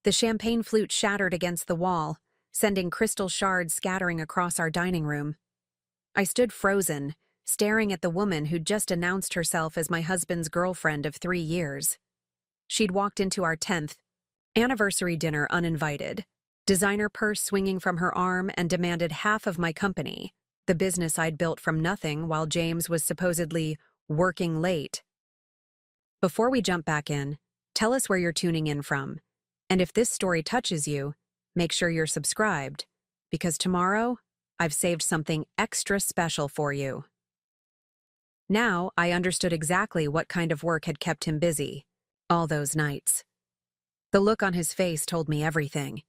The champagne flute shattered against the wall, sending crystal shards scattering across our dining room. I stood frozen, staring at the woman who'd just announced herself as my husband's girlfriend of 3 years. She'd walked into our 10th anniversary dinner uninvited, designer purse swinging from her arm, and demanded half of my company, the business I'd built from nothing while James was supposedly working late. Before we jump back in, tell us where you're tuning in from. And if this story touches you, make sure you're subscribed, because tomorrow, I've saved something extra special for you. Now, I understood exactly what kind of work had kept him busy all those nights. The look on his face told me everything.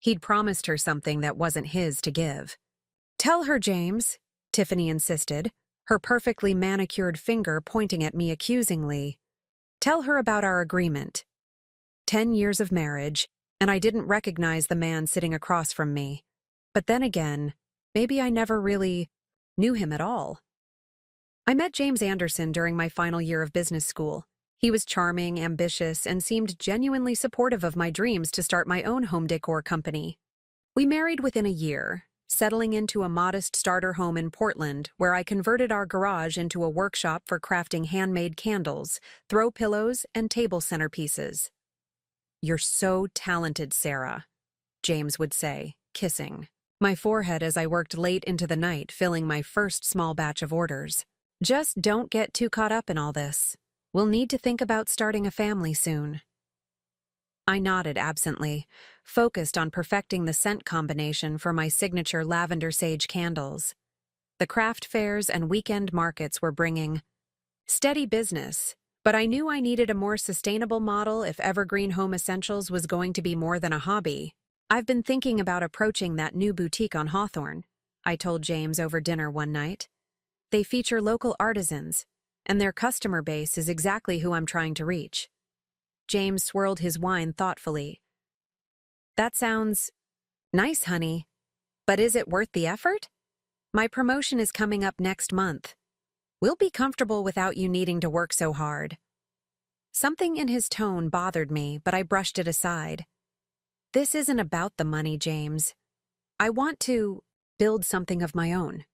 He'd promised her something that wasn't his to give. "Tell her, James," Tiffany insisted, her perfectly manicured finger pointing at me accusingly. "Tell her about our agreement. 10 years of marriage, and I didn't recognize the man sitting across from me. But then again, maybe I never really knew him at all." I met James Anderson during my final year of business school. He was charming, ambitious, and seemed genuinely supportive of my dreams to start my own home decor company. We married within a year, settling into a modest starter home in Portland where I converted our garage into a workshop for crafting handmade candles, throw pillows, and table centerpieces. "You're so talented, Sarah," James would say, kissing my forehead as I worked late into the night filling my first small batch of orders. "Just don't get too caught up in all this. We'll need to think about starting a family soon." I nodded absently, focused on perfecting the scent combination for my signature lavender sage candles. The craft fairs and weekend markets were bringing steady business, but I knew I needed a more sustainable model if Evergreen Home Essentials was going to be more than a hobby. "I've been thinking about approaching that new boutique on Hawthorne," I told James over dinner one night. "They feature local artisans, and their customer base is exactly who I'm trying to reach." James swirled his wine thoughtfully. "That sounds nice, honey. But is it worth the effort? My promotion is coming up next month. We'll be comfortable without you needing to work so hard." Something in his tone bothered me, but I brushed it aside. "This isn't about the money, James. I want to build something of my own."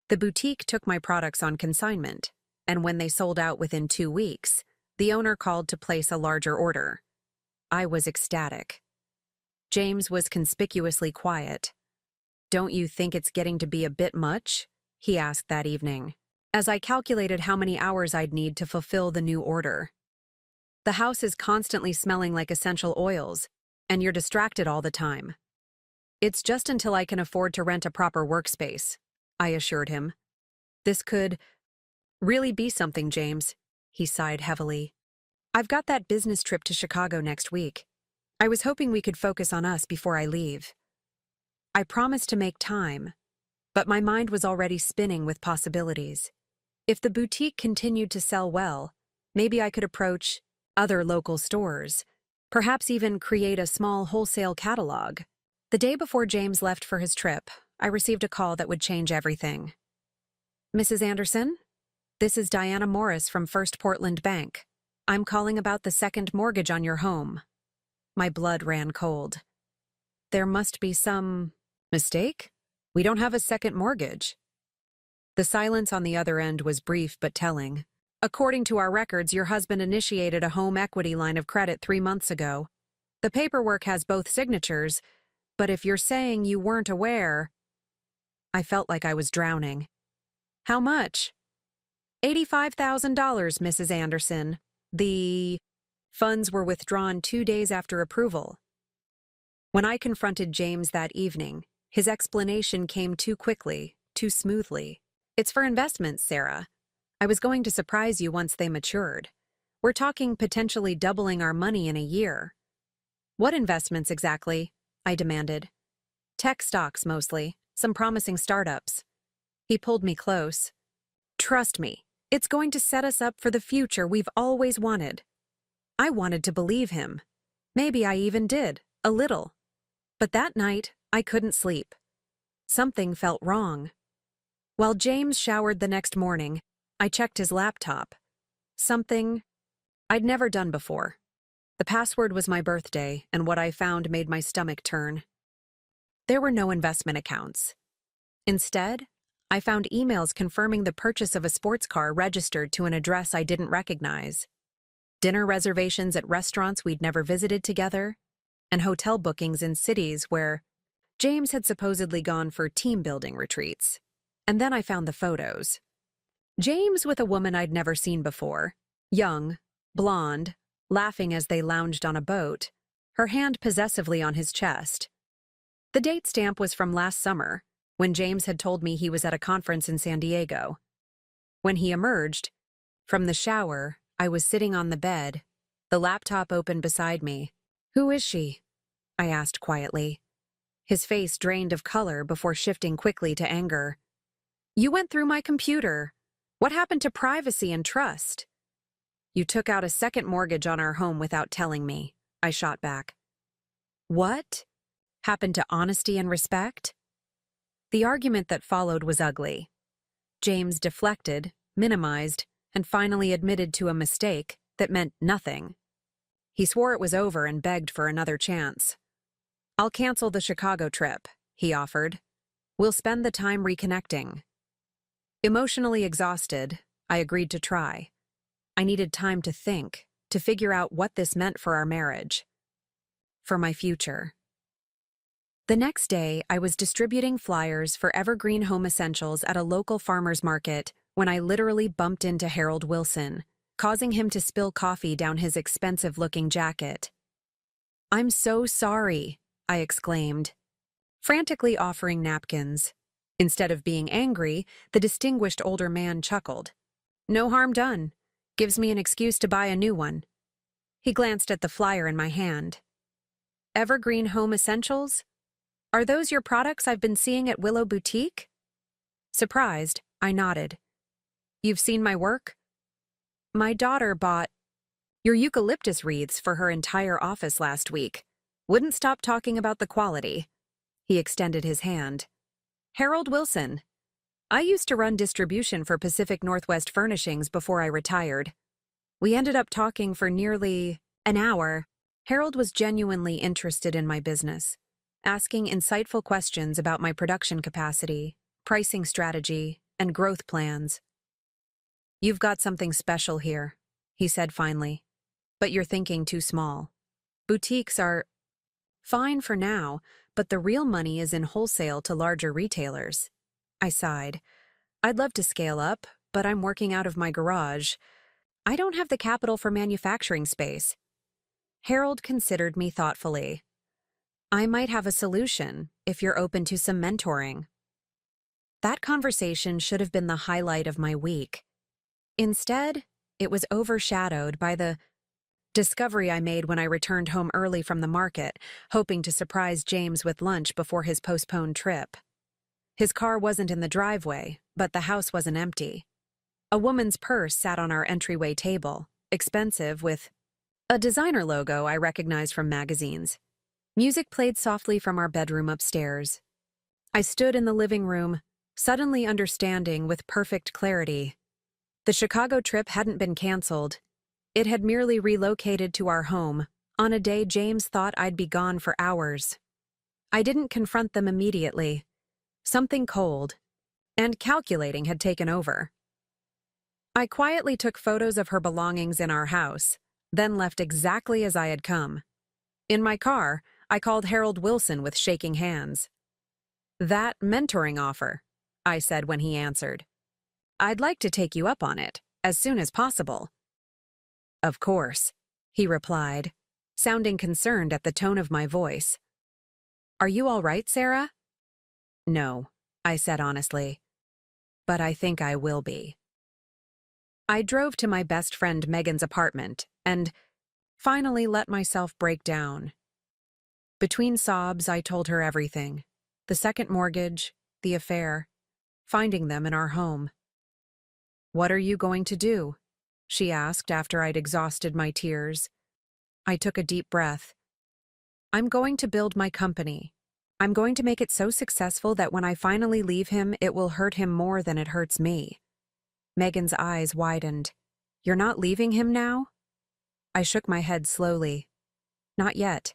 The boutique took my products on consignment, and when they sold out within 2 weeks, the owner called to place a larger order. I was ecstatic. James was conspicuously quiet. "Don't you think it's getting to be a bit much?" he asked that evening, as I calculated how many hours I'd need to fulfill the new order. "The house is constantly smelling like essential oils, and you're distracted all the time." "It's just until I can afford to rent a proper workspace," I assured him. "This could really be something, James," he sighed heavily. "I've got that business trip to Chicago next week. I was hoping we could focus on us before I leave." I promised to make time, but my mind was already spinning with possibilities. If the boutique continued to sell well, maybe I could approach other local stores, perhaps even create a small wholesale catalog. The day before James left for his trip, I received a call that would change everything. "Mrs. Anderson? This is Diana Morris from First Portland Bank. I'm calling about the second mortgage on your home." My blood ran cold. "There must be some mistake? We don't have a second mortgage." The silence on the other end was brief but telling. "According to our records, your husband initiated a home equity line of credit 3 months ago. The paperwork has both signatures, but if you're saying you weren't aware..." I felt like I was drowning. "How much?" $85,000, Mrs. Anderson. The funds were withdrawn 2 days after approval." When I confronted James that evening, his explanation came too quickly, too smoothly. "It's for investments, Sarah. I was going to surprise you once they matured. We're talking potentially doubling our money in a year." "What investments exactly?" I demanded. "Tech stocks, mostly. Some promising startups." He pulled me close. "Trust me, it's going to set us up for the future we've always wanted." I wanted to believe him. Maybe I even did, a little. But that night, I couldn't sleep. Something felt wrong. While James showered the next morning, I checked his laptop. Something I'd never done before. The password was my birthday, and what I found made my stomach turn. There were no investment accounts. Instead, I found emails confirming the purchase of a sports car registered to an address I didn't recognize, dinner reservations at restaurants we'd never visited together, and hotel bookings in cities where James had supposedly gone for team-building retreats. And then I found the photos. James with a woman I'd never seen before, young, blonde, laughing as they lounged on a boat, her hand possessively on his chest. The date stamp was from last summer, when James had told me he was at a conference in San Diego. When he emerged from the shower, I was sitting on the bed, the laptop open beside me. "Who is she?" I asked quietly. His face drained of color before shifting quickly to anger. "You went through my computer. What happened to privacy and trust?" "You took out a second mortgage on our home without telling me," I shot back. "What happened to honesty and respect?" The argument that followed was ugly. James deflected, minimized, and finally admitted to a mistake that meant nothing. He swore it was over and begged for another chance. "I'll cancel the Chicago trip," he offered. "We'll spend the time reconnecting." Emotionally exhausted, I agreed to try. I needed time to think, to figure out what this meant for our marriage, for my future. The next day, I was distributing flyers for Evergreen Home Essentials at a local farmer's market when I literally bumped into Harold Wilson, causing him to spill coffee down his expensive-looking jacket. "I'm so sorry," I exclaimed, frantically offering napkins. Instead of being angry, the distinguished older man chuckled. "No harm done. Gives me an excuse to buy a new one." He glanced at the flyer in my hand. "Evergreen Home Essentials? Are those your products I've been seeing at Willow Boutique?" Surprised, I nodded. "You've seen my work?" "My daughter bought your eucalyptus wreaths for her entire office last week. Wouldn't stop talking about the quality." He extended his hand. "Harold Wilson. I used to run distribution for Pacific Northwest Furnishings before I retired." We ended up talking for nearly an hour. Harold was genuinely interested in my business, asking insightful questions about my production capacity, pricing strategy, and growth plans. "You've got something special here," he said finally, "but you're thinking too small. Boutiques are fine for now, but the real money is in wholesale to larger retailers." I sighed. "I'd love to scale up, but I'm working out of my garage. I don't have the capital for manufacturing space." Harold considered me thoughtfully. "I might have a solution if you're open to some mentoring." That conversation should have been the highlight of my week. Instead, it was overshadowed by the discovery I made when I returned home early from the market, hoping to surprise James with lunch before his postponed trip. His car wasn't in the driveway, but the house wasn't empty. A woman's purse sat on our entryway table, expensive, with a designer logo I recognized from magazines. Music played softly from our bedroom upstairs. I stood in the living room, suddenly understanding with perfect clarity. The Chicago trip hadn't been canceled. It had merely relocated to our home, on a day James thought I'd be gone for hours. I didn't confront them immediately. Something cold and calculating had taken over. I quietly took photos of her belongings in our house, then left exactly as I had come. In my car, I called Harold Wilson with shaking hands. "That mentoring offer," I said when he answered. "I'd like to take you up on it, as soon as possible." "Of course," he replied, sounding concerned at the tone of my voice. "Are you all right, Sarah?" "No," I said honestly, "but I think I will be." I drove to my best friend Megan's apartment and finally let myself break down. Between sobs, I told her everything: the second mortgage, the affair, finding them in our home. "What are you going to do?" she asked after I'd exhausted my tears. I took a deep breath. "I'm going to build my company. I'm going to make it so successful that when I finally leave him, it will hurt him more than it hurts me." Megan's eyes widened. "You're not leaving him now?" I shook my head slowly. Not yet.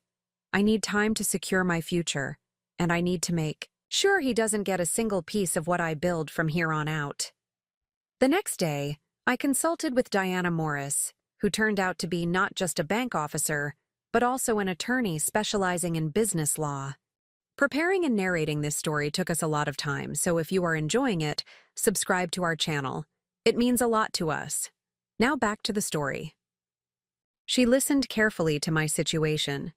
I need time to secure my future, and I need to make sure he doesn't get a single piece of what I build from here on out. The next day, I consulted with Diana Morris, who turned out to be not just a bank officer, but also an attorney specializing in business law. Preparing and narrating this story took us a lot of time, so if you are enjoying it, subscribe to our channel. It means a lot to us. Now back to the story. She listened carefully to my situation.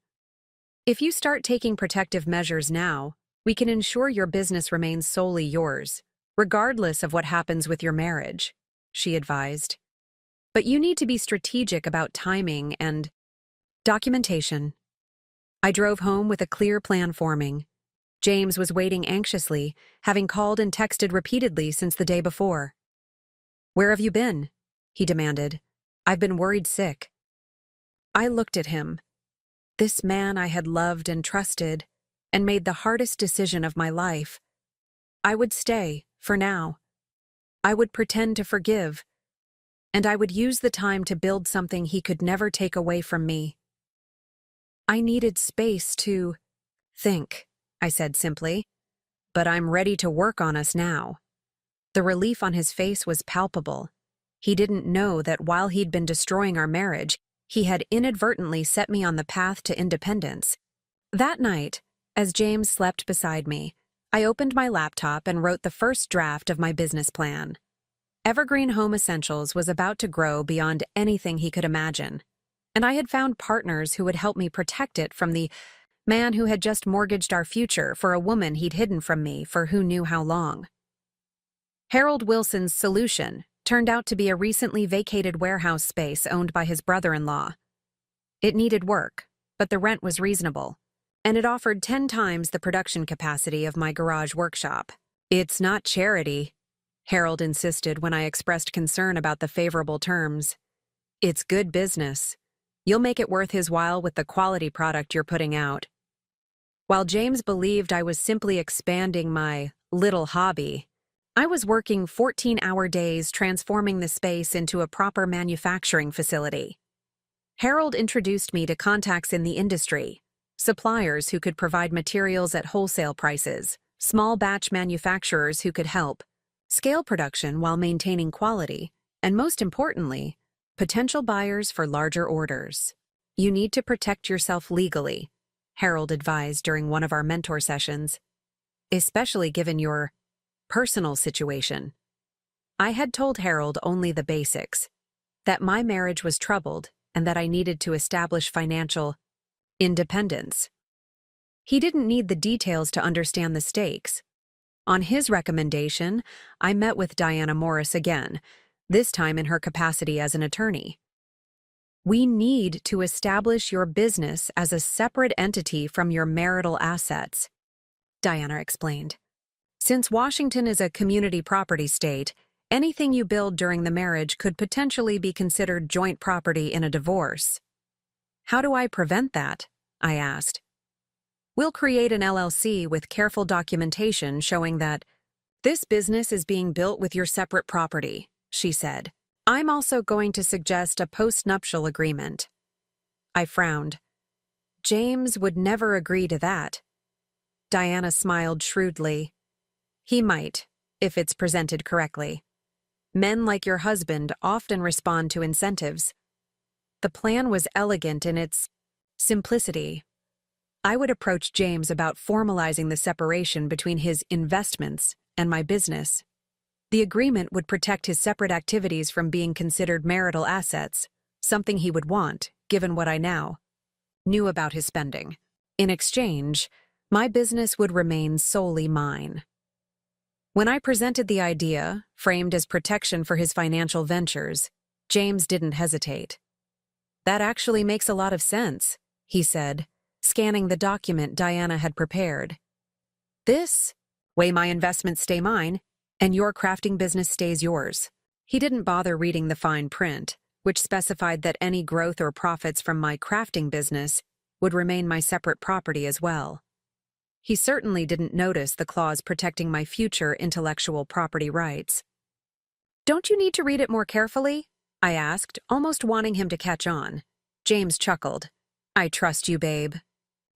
If you start taking protective measures now, we can ensure your business remains solely yours, regardless of what happens with your marriage, she advised. But you need to be strategic about timing and documentation. I drove home with a clear plan forming. James was waiting anxiously, having called and texted repeatedly since the day before. "Where have you been?" he demanded. "I've been worried sick." I looked at him. This man I had loved and trusted, and made the hardest decision of my life. I would stay, for now. I would pretend to forgive, and I would use the time to build something he could never take away from me. I needed space to think, I said simply, but I'm ready to work on us now. The relief on his face was palpable. He didn't know that while he'd been destroying our marriage, he had inadvertently set me on the path to independence. That night, as James slept beside me, I opened my laptop and wrote the first draft of my business plan. Evergreen Home Essentials was about to grow beyond anything he could imagine, and I had found partners who would help me protect it from the man who had just mortgaged our future for a woman he'd hidden from me for who knew how long. Harold Wilson's solution turned out to be a recently vacated warehouse space owned by his brother-in-law. It needed work, but the rent was reasonable, and it offered 10 times the production capacity of my garage workshop. "It's not charity," Harold insisted when I expressed concern about the favorable terms. "It's good business. You'll make it worth his while with the quality product you're putting out." While James believed I was simply expanding my little hobby, I was working 14-hour days transforming the space into a proper manufacturing facility. Harold introduced me to contacts in the industry, suppliers who could provide materials at wholesale prices, small batch manufacturers who could help scale production while maintaining quality, and most importantly, potential buyers for larger orders. "You need to protect yourself legally," Harold advised during one of our mentor sessions, "especially given your personal situation." I had told Harold only the basics, that my marriage was troubled and that I needed to establish financial independence. He didn't need the details to understand the stakes. On his recommendation, I met with Diana Morris again, this time in her capacity as an attorney. "We need to establish your business as a separate entity from your marital assets," Diana explained. "Since Washington is a community property state, anything you build during the marriage could potentially be considered joint property in a divorce." "How do I prevent that?" I asked. "We'll create an LLC with careful documentation showing that this business is being built with your separate property," she said. "I'm also going to suggest a post-nuptial agreement." I frowned. James would never agree to that. Diana smiled shrewdly. "He might, if it's presented correctly. Men like your husband often respond to incentives." The plan was elegant in its simplicity. I would approach James about formalizing the separation between his investments and my business. The agreement would protect his separate activities from being considered marital assets, something he would want, given what I now knew about his spending. In exchange, my business would remain solely mine. When I presented the idea, framed as protection for his financial ventures, James didn't hesitate. "That actually makes a lot of sense," he said, scanning the document Diana had prepared. "This way my investments stay mine, and your crafting business stays yours." He didn't bother reading the fine print, which specified that any growth or profits from my crafting business would remain my separate property as well. He certainly didn't notice the clause protecting my future intellectual property rights. "Don't you need to read it more carefully?" I asked, almost wanting him to catch on. James chuckled. I trust you, babe.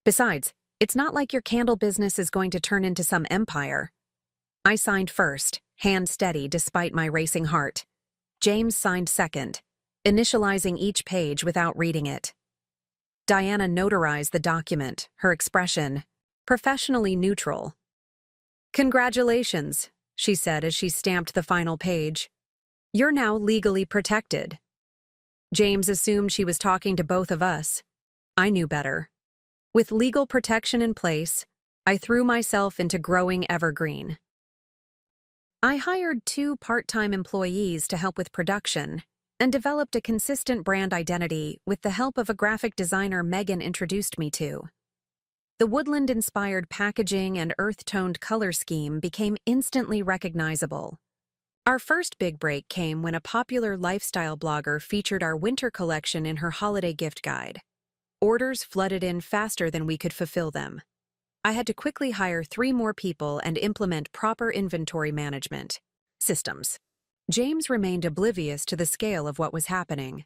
Besides, it's not like your candle business is going to turn into some empire. I signed first, hand steady despite my racing heart. James signed second, initializing each page without reading it. Diana notarized the document, her expression professionally neutral. Congratulations, she said as she stamped the final page. You're now legally protected. James assumed she was talking to both of us. I knew better. With legal protection in place, I threw myself into growing Evergreen. I hired 2 part-time employees to help with production and developed a consistent brand identity with the help of a graphic designer Megan introduced me to. The woodland-inspired packaging and earth-toned color scheme became instantly recognizable. Our first big break came when a popular lifestyle blogger featured our winter collection in her holiday gift guide. Orders flooded in faster than we could fulfill them. I had to quickly hire 3 more people and implement proper inventory management systems. James remained oblivious to the scale of what was happening.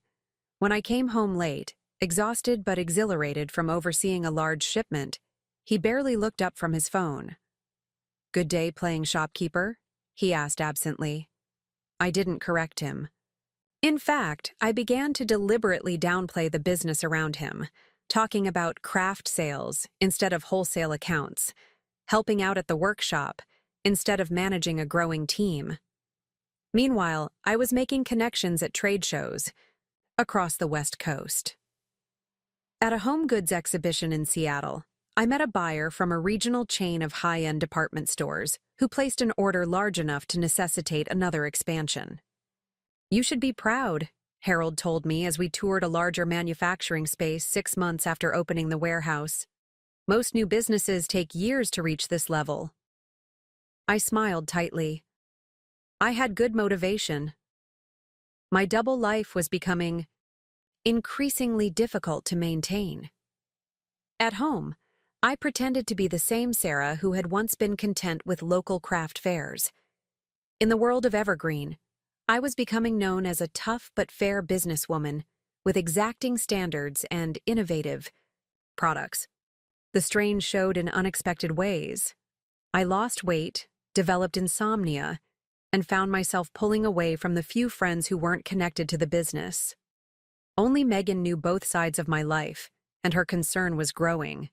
When I came home late, exhausted but exhilarated from overseeing a large shipment, he barely looked up from his phone. Good day playing shopkeeper? He asked absently. I didn't correct him. In fact, I began to deliberately downplay the business around him, talking about craft sales instead of wholesale accounts, helping out at the workshop instead of managing a growing team. Meanwhile, I was making connections at trade shows across the West Coast. At a home goods exhibition in Seattle, I met a buyer from a regional chain of high-end department stores who placed an order large enough to necessitate another expansion. You should be proud, Harold told me as we toured a larger manufacturing space 6 months after opening the warehouse. Most new businesses take years to reach this level. I smiled tightly. I had good motivation. My double life was becoming increasingly difficult to maintain. At home, I pretended to be the same Sarah who had once been content with local craft fairs. In the world of Evergreen, I was becoming known as a tough but fair businesswoman with exacting standards and innovative products. The strain showed in unexpected ways. I lost weight, developed insomnia, and found myself pulling away from the few friends who weren't connected to the business. Only Megan knew both sides of my life, and her concern was growing.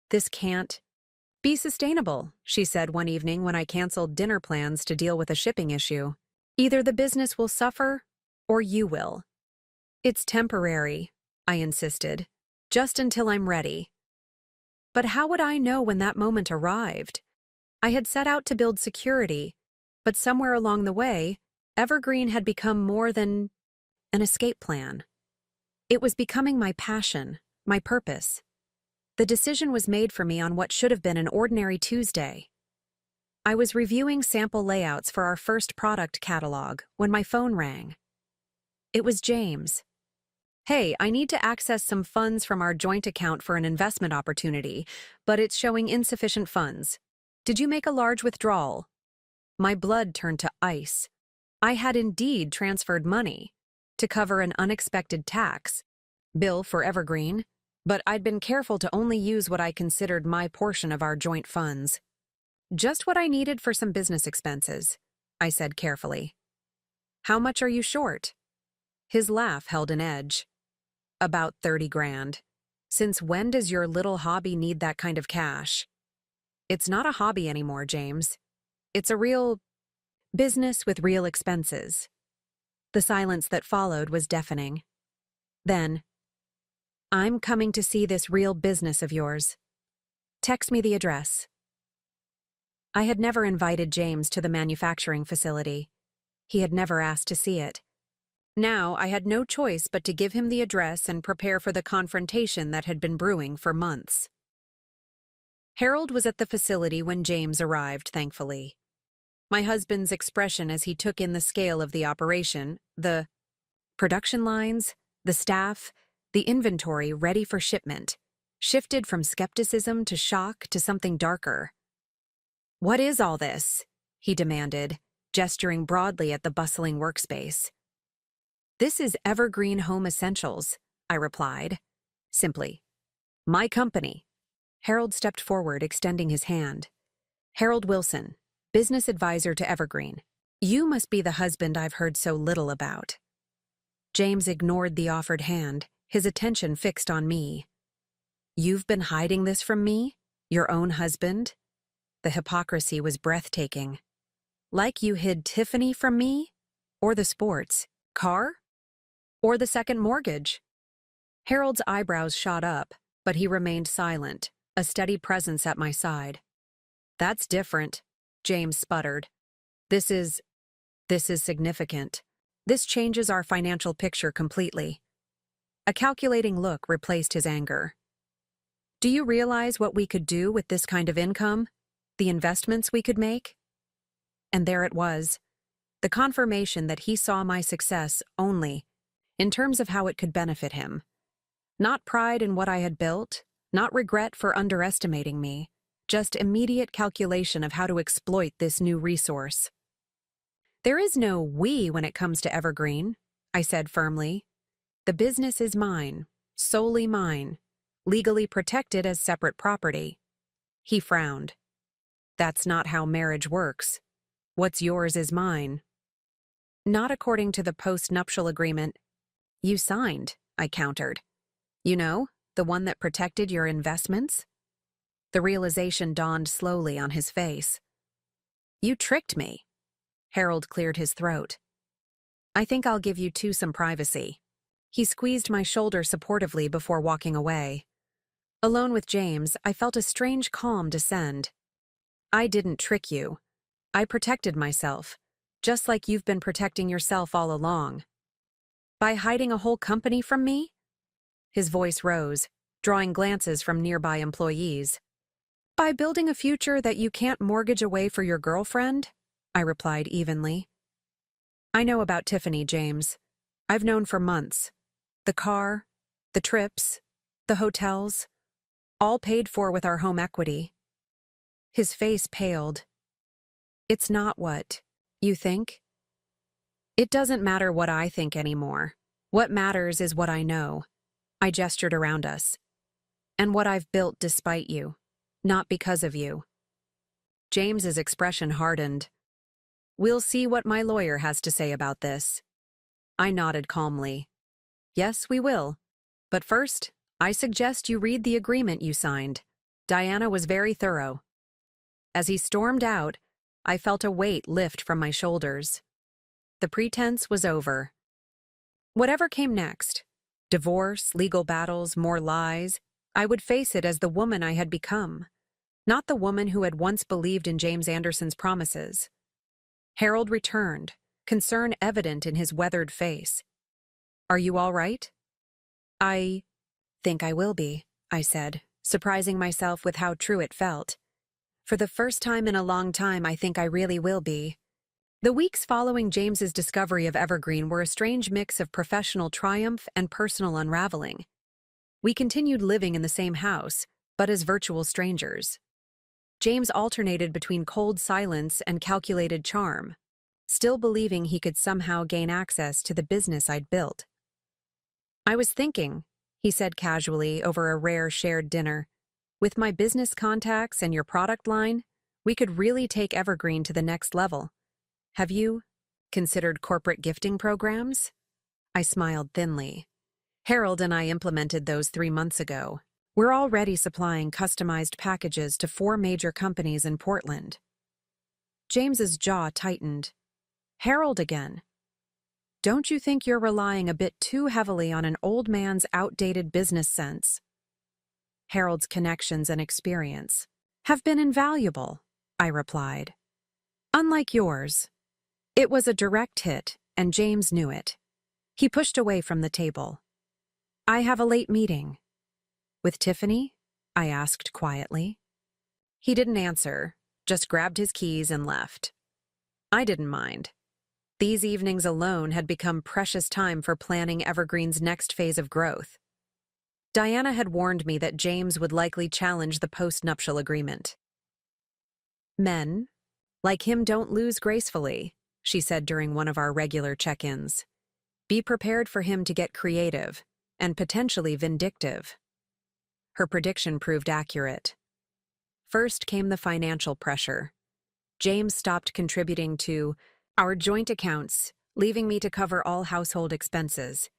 This can't be sustainable, she said one evening when I canceled dinner plans to deal with a shipping issue. Either the business will suffer, or you will. It's temporary, I insisted, just until I'm ready. But how would I know when that moment arrived? I had set out to build security, but somewhere along the way, Evergreen had become more than an escape plan. It was becoming my passion, my purpose. The decision was made for me on what should have been an ordinary Tuesday. I was reviewing sample layouts for our first product catalog when my phone rang. It was James. Hey, I need to access some funds from our joint account for an investment opportunity, but it's showing insufficient funds. Did you make a large withdrawal? My blood turned to ice. I had indeed transferred money to cover an unexpected tax bill for Evergreen, but I'd been careful to only use what I considered my portion of our joint funds. Just what I needed for some business expenses, I said carefully. How much are you short? His laugh held an edge. About 30 grand. Since when does your little hobby need that kind of cash? It's not a hobby anymore, James. It's a real business with real expenses. The silence that followed was deafening. Then, I'm coming to see this real business of yours. Text me the address. I had never invited James to the manufacturing facility. He had never asked to see it. Now I had no choice but to give him the address and prepare for the confrontation that had been brewing for months. Harold was at the facility when James arrived, thankfully. My husband's expression as he took in the scale of the operation, the production lines, the staff, the inventory ready for shipment, shifted from skepticism to shock to something darker. What is all this? He demanded, gesturing broadly at the bustling workspace. This is Evergreen Home Essentials, I replied, simply. My company. Harold stepped forward, extending his hand. Harold Wilson, business advisor to Evergreen. You must be the husband I've heard so little about. James ignored the offered hand, his attention fixed on me. You've been hiding this from me? Your own husband? The hypocrisy was breathtaking. Like you hid Tiffany from me? Or the sports? Car? Or the second mortgage? Harold's eyebrows shot up, but he remained silent, a steady presence at my side. That's different, James sputtered. This is significant. This changes our financial picture completely. A calculating look replaced his anger. Do you realize what we could do with this kind of income? The investments we could make? And there it was, the confirmation that he saw my success only in terms of how it could benefit him. Not pride in what I had built, not regret for underestimating me, just immediate calculation of how to exploit this new resource. There is no we when it comes to Evergreen, I said firmly. The business is mine, solely mine, legally protected as separate property. He frowned. That's not how marriage works. What's yours is mine. Not according to the post-nuptial agreement you signed, I countered. You know, the one that protected your investments? The realization dawned slowly on his face. You tricked me. Harold cleared his throat. I think I'll give you two some privacy. He squeezed my shoulder supportively before walking away. Alone with James, I felt a strange calm descend. I didn't trick you. I protected myself, just like you've been protecting yourself all along. By hiding a whole company from me? His voice rose, drawing glances from nearby employees. By building a future that you can't mortgage away for your girlfriend? I replied evenly. I know about Tiffany, James. I've known for months. The car, the trips, the hotels, all paid for with our home equity. His face paled. It's not what you think. It doesn't matter what I think anymore. What matters is what I know. I gestured around us. And what I've built despite you, not because of you. James's expression hardened. We'll see what my lawyer has to say about this. I nodded calmly. Yes, we will. But first, I suggest you read the agreement you signed. Diana was very thorough. As he stormed out, I felt a weight lift from my shoulders. The pretense was over. Whatever came next, divorce, legal battles, more lies, I would face it as the woman I had become, not the woman who had once believed in James Anderson's promises. Harold returned, concern evident in his weathered face. Are you all right? I think I will be, I said, surprising myself with how true it felt. For the first time in a long time, I think I really will be. The weeks following James's discovery of Evergreen were a strange mix of professional triumph and personal unraveling. We continued living in the same house, but as virtual strangers. James alternated between cold silence and calculated charm, still believing he could somehow gain access to the business I'd built. I was thinking, he said casually over a rare shared dinner, with my business contacts and your product line, we could really take Evergreen to the next level. Have you considered corporate gifting programs? I smiled thinly. Harold and I implemented those 3 months ago. We're already supplying customized packages to 4 major companies in Portland. James's jaw tightened. Harold again. Don't you think you're relying a bit too heavily on an old man's outdated business sense? Harold's connections and experience have been invaluable, I replied. Unlike yours. It was a direct hit, and James knew it. He pushed away from the table. I have a late meeting. With Tiffany? I asked quietly. He didn't answer, just grabbed his keys and left. I didn't mind. These evenings alone had become precious time for planning Evergreen's next phase of growth. Diana had warned me that James would likely challenge the post-nuptial agreement. Men, like him, don't lose gracefully, she said during one of our regular check-ins. Be prepared for him to get creative, and potentially vindictive. Her prediction proved accurate. First came the financial pressure. James stopped contributing to our joint accounts, leaving me to cover all household expenses.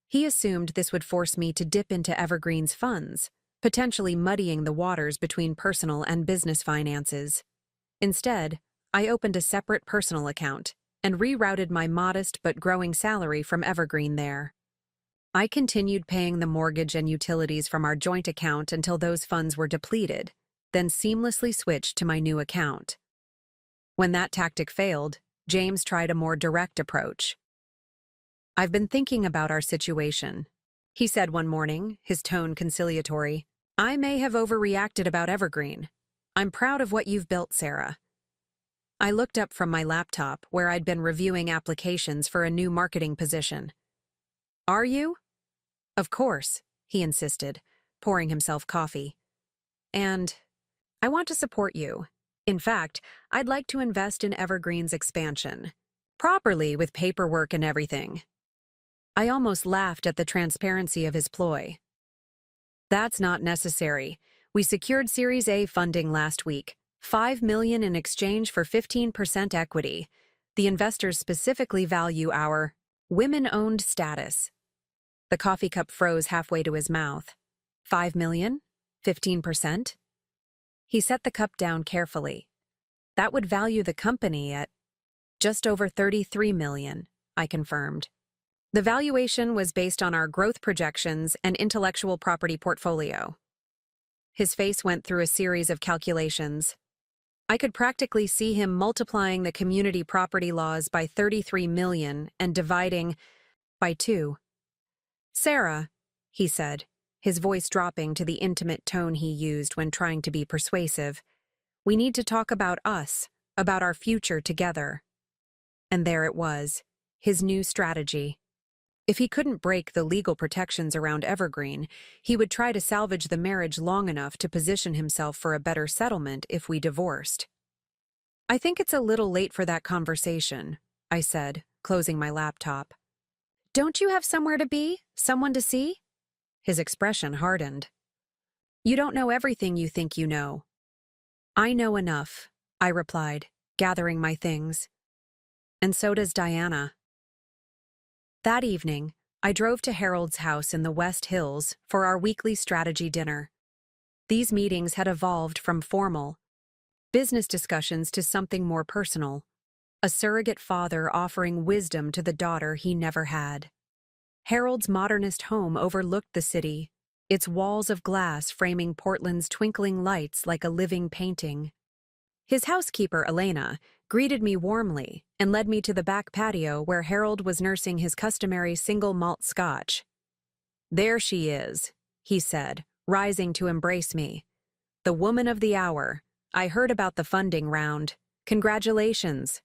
He assumed this would force me to dip into Evergreen's funds, potentially muddying the waters between personal and business finances. Instead, I opened a separate personal account and rerouted my modest but growing salary from Evergreen there. I continued paying the mortgage and utilities from our joint account until those funds were depleted, then seamlessly switched to my new account. When that tactic failed, James tried a more direct approach. "I've been thinking about our situation," he said one morning, his tone conciliatory. "I may have overreacted about Evergreen. I'm proud of what you've built, Sarah." I looked up from my laptop, where I'd been reviewing applications for a new marketing position. "Are you?" "Of course," he insisted, pouring himself coffee. "And I want to support you. In fact, I'd like to invest in Evergreen's expansion. Properly, with paperwork and everything." I almost laughed at the transparency of his ploy. "That's not necessary. We secured Series A funding last week, $5 million in exchange for 15% equity. The investors specifically value our women-owned status." The coffee cup froze halfway to his mouth. "$5 million? 15%? He set the cup down carefully. "That would value the company at just over $33 million, I confirmed. "The valuation was based on our growth projections and intellectual property portfolio." His face went through a series of calculations. I could practically see him multiplying the community property laws by 33 million and dividing by 2. "Sarah," he said, his voice dropping to the intimate tone he used when trying to be persuasive, "we need to talk about us, about our future together." And there it was, his new strategy. If he couldn't break the legal protections around Evergreen, he would try to salvage the marriage long enough to position himself for a better settlement if we divorced. "I think it's a little late for that conversation," I said, closing my laptop. "Don't you have somewhere to be? Someone to see?" His expression hardened. "You don't know everything you think you know." "I know enough," I replied, gathering my things. "And so does Diana." That evening, I drove to Harold's house in the West Hills for our weekly strategy dinner. These meetings had evolved from formal business discussions to something more personal, a surrogate father offering wisdom to the daughter he never had. Harold's modernist home overlooked the city, its walls of glass framing Portland's twinkling lights like a living painting. His housekeeper, Elena, greeted me warmly and led me to the back patio where Harold was nursing his customary single malt scotch. "There she is," he said, rising to embrace me. "The woman of the hour. I heard about the funding round. Congratulations.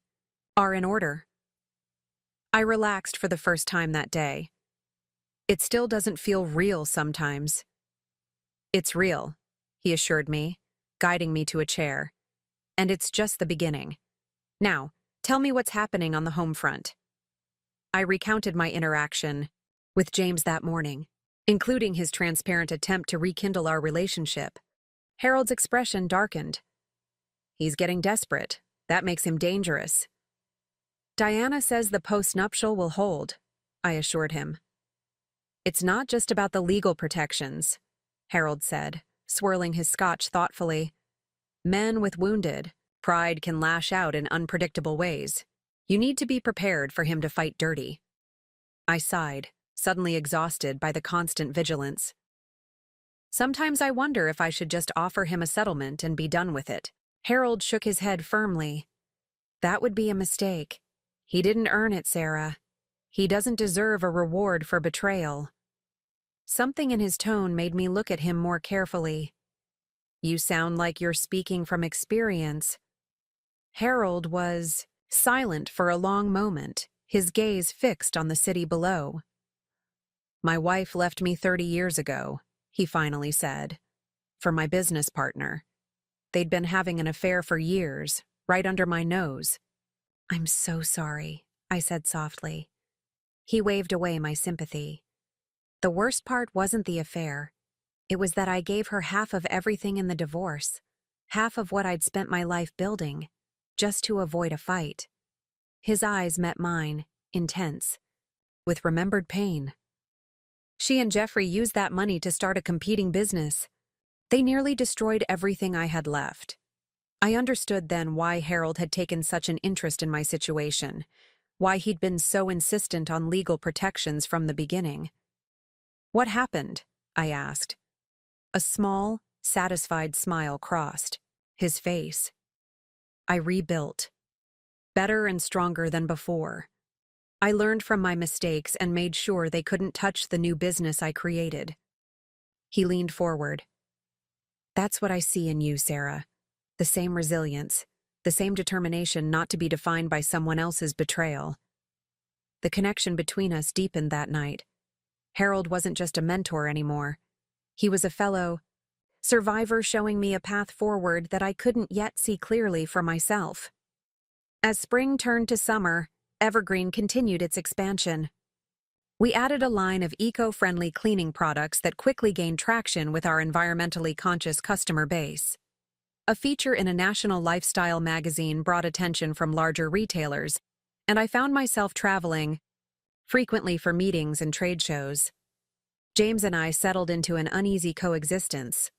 Are in order." I relaxed for the first time that day. It still doesn't feel real sometimes. "It's real," he assured me, guiding me to a chair. "And it's just the beginning. Now, tell me what's happening on the home front." I recounted my interaction with James that morning, including his transparent attempt to rekindle our relationship. Harold's expression darkened. "He's getting desperate. That makes him dangerous." "Diana says the postnuptial will hold," I assured him. "It's not just about the legal protections," Harold said, swirling his scotch thoughtfully. "Men with wounded pride can lash out in unpredictable ways. You need to be prepared for him to fight dirty." I sighed, suddenly exhausted by the constant vigilance. "Sometimes I wonder if I should just offer him a settlement and be done with it." Harold shook his head firmly. "That would be a mistake. He didn't earn it, Sarah. He doesn't deserve a reward for betrayal." Something in his tone made me look at him more carefully. "You sound like you're speaking from experience." Harold was silent for a long moment, his gaze fixed on the city below. "My wife left me 30 years ago," he finally said, "for my business partner. They'd been having an affair for years, right under my nose." "I'm so sorry," I said softly. He waved away my sympathy. The worst part wasn't the affair. It was that I gave her half of everything in the divorce, half of what I'd spent my life building, just to avoid a fight. His eyes met mine, intense, with remembered pain. She and Jeffrey used that money to start a competing business. They nearly destroyed everything I had left. I understood then why Harold had taken such an interest in my situation, why he'd been so insistent on legal protections from the beginning. "What happened?" I asked. A small, satisfied smile crossed his face. "I rebuilt. Better and stronger than before. I learned from my mistakes and made sure they couldn't touch the new business I created." He leaned forward. "That's what I see in you, Sarah. The same resilience, the same determination not to be defined by someone else's betrayal." The connection between us deepened that night. Harold wasn't just a mentor anymore. He was a fellow survivor showing me a path forward that I couldn't yet see clearly for myself. As spring turned to summer, Evergreen continued its expansion. We added a line of eco-friendly cleaning products that quickly gained traction with our environmentally conscious customer base. A feature in a national lifestyle magazine brought attention from larger retailers, and I found myself traveling frequently for meetings and trade shows. James and I settled into an uneasy coexistence.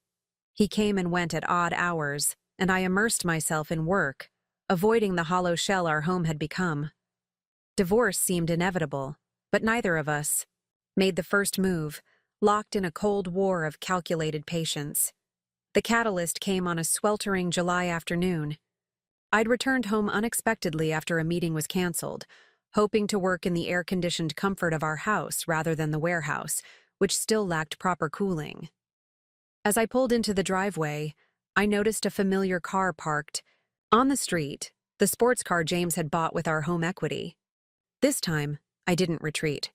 He came and went at odd hours, and I immersed myself in work, avoiding the hollow shell our home had become. Divorce seemed inevitable, but neither of us made the first move, locked in a cold war of calculated patience. The catalyst came on a sweltering July afternoon. I'd returned home unexpectedly after a meeting was canceled, hoping to work in the air-conditioned comfort of our house rather than the warehouse, which still lacked proper cooling. As I pulled into the driveway, I noticed a familiar car parked on the street, the sports car James had bought with our home equity. This time, I didn't retreat.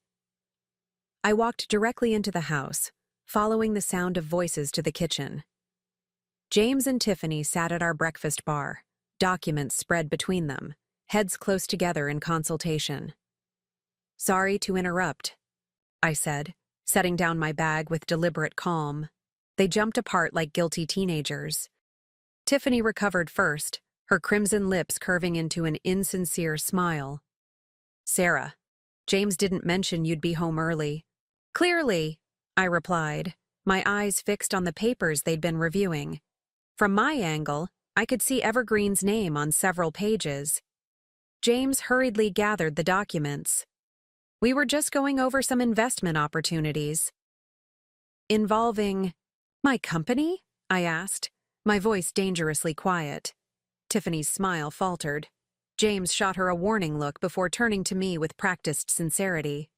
I walked directly into the house, following the sound of voices to the kitchen. James and Tiffany sat at our breakfast bar, documents spread between them, heads close together in consultation. "Sorry to interrupt," I said, setting down my bag with deliberate calm. They jumped apart like guilty teenagers. Tiffany recovered first, her crimson lips curving into an insincere smile. "Sarah, James didn't mention you'd be home early." "Clearly," I replied, my eyes fixed on the papers they'd been reviewing. From my angle, I could see Evergreen's name on several pages. James hurriedly gathered the documents. "We were just going over some investment opportunities." "Involving my company?" I asked, my voice dangerously quiet. Tiffany's smile faltered. James shot her a warning look before turning to me with practiced sincerity.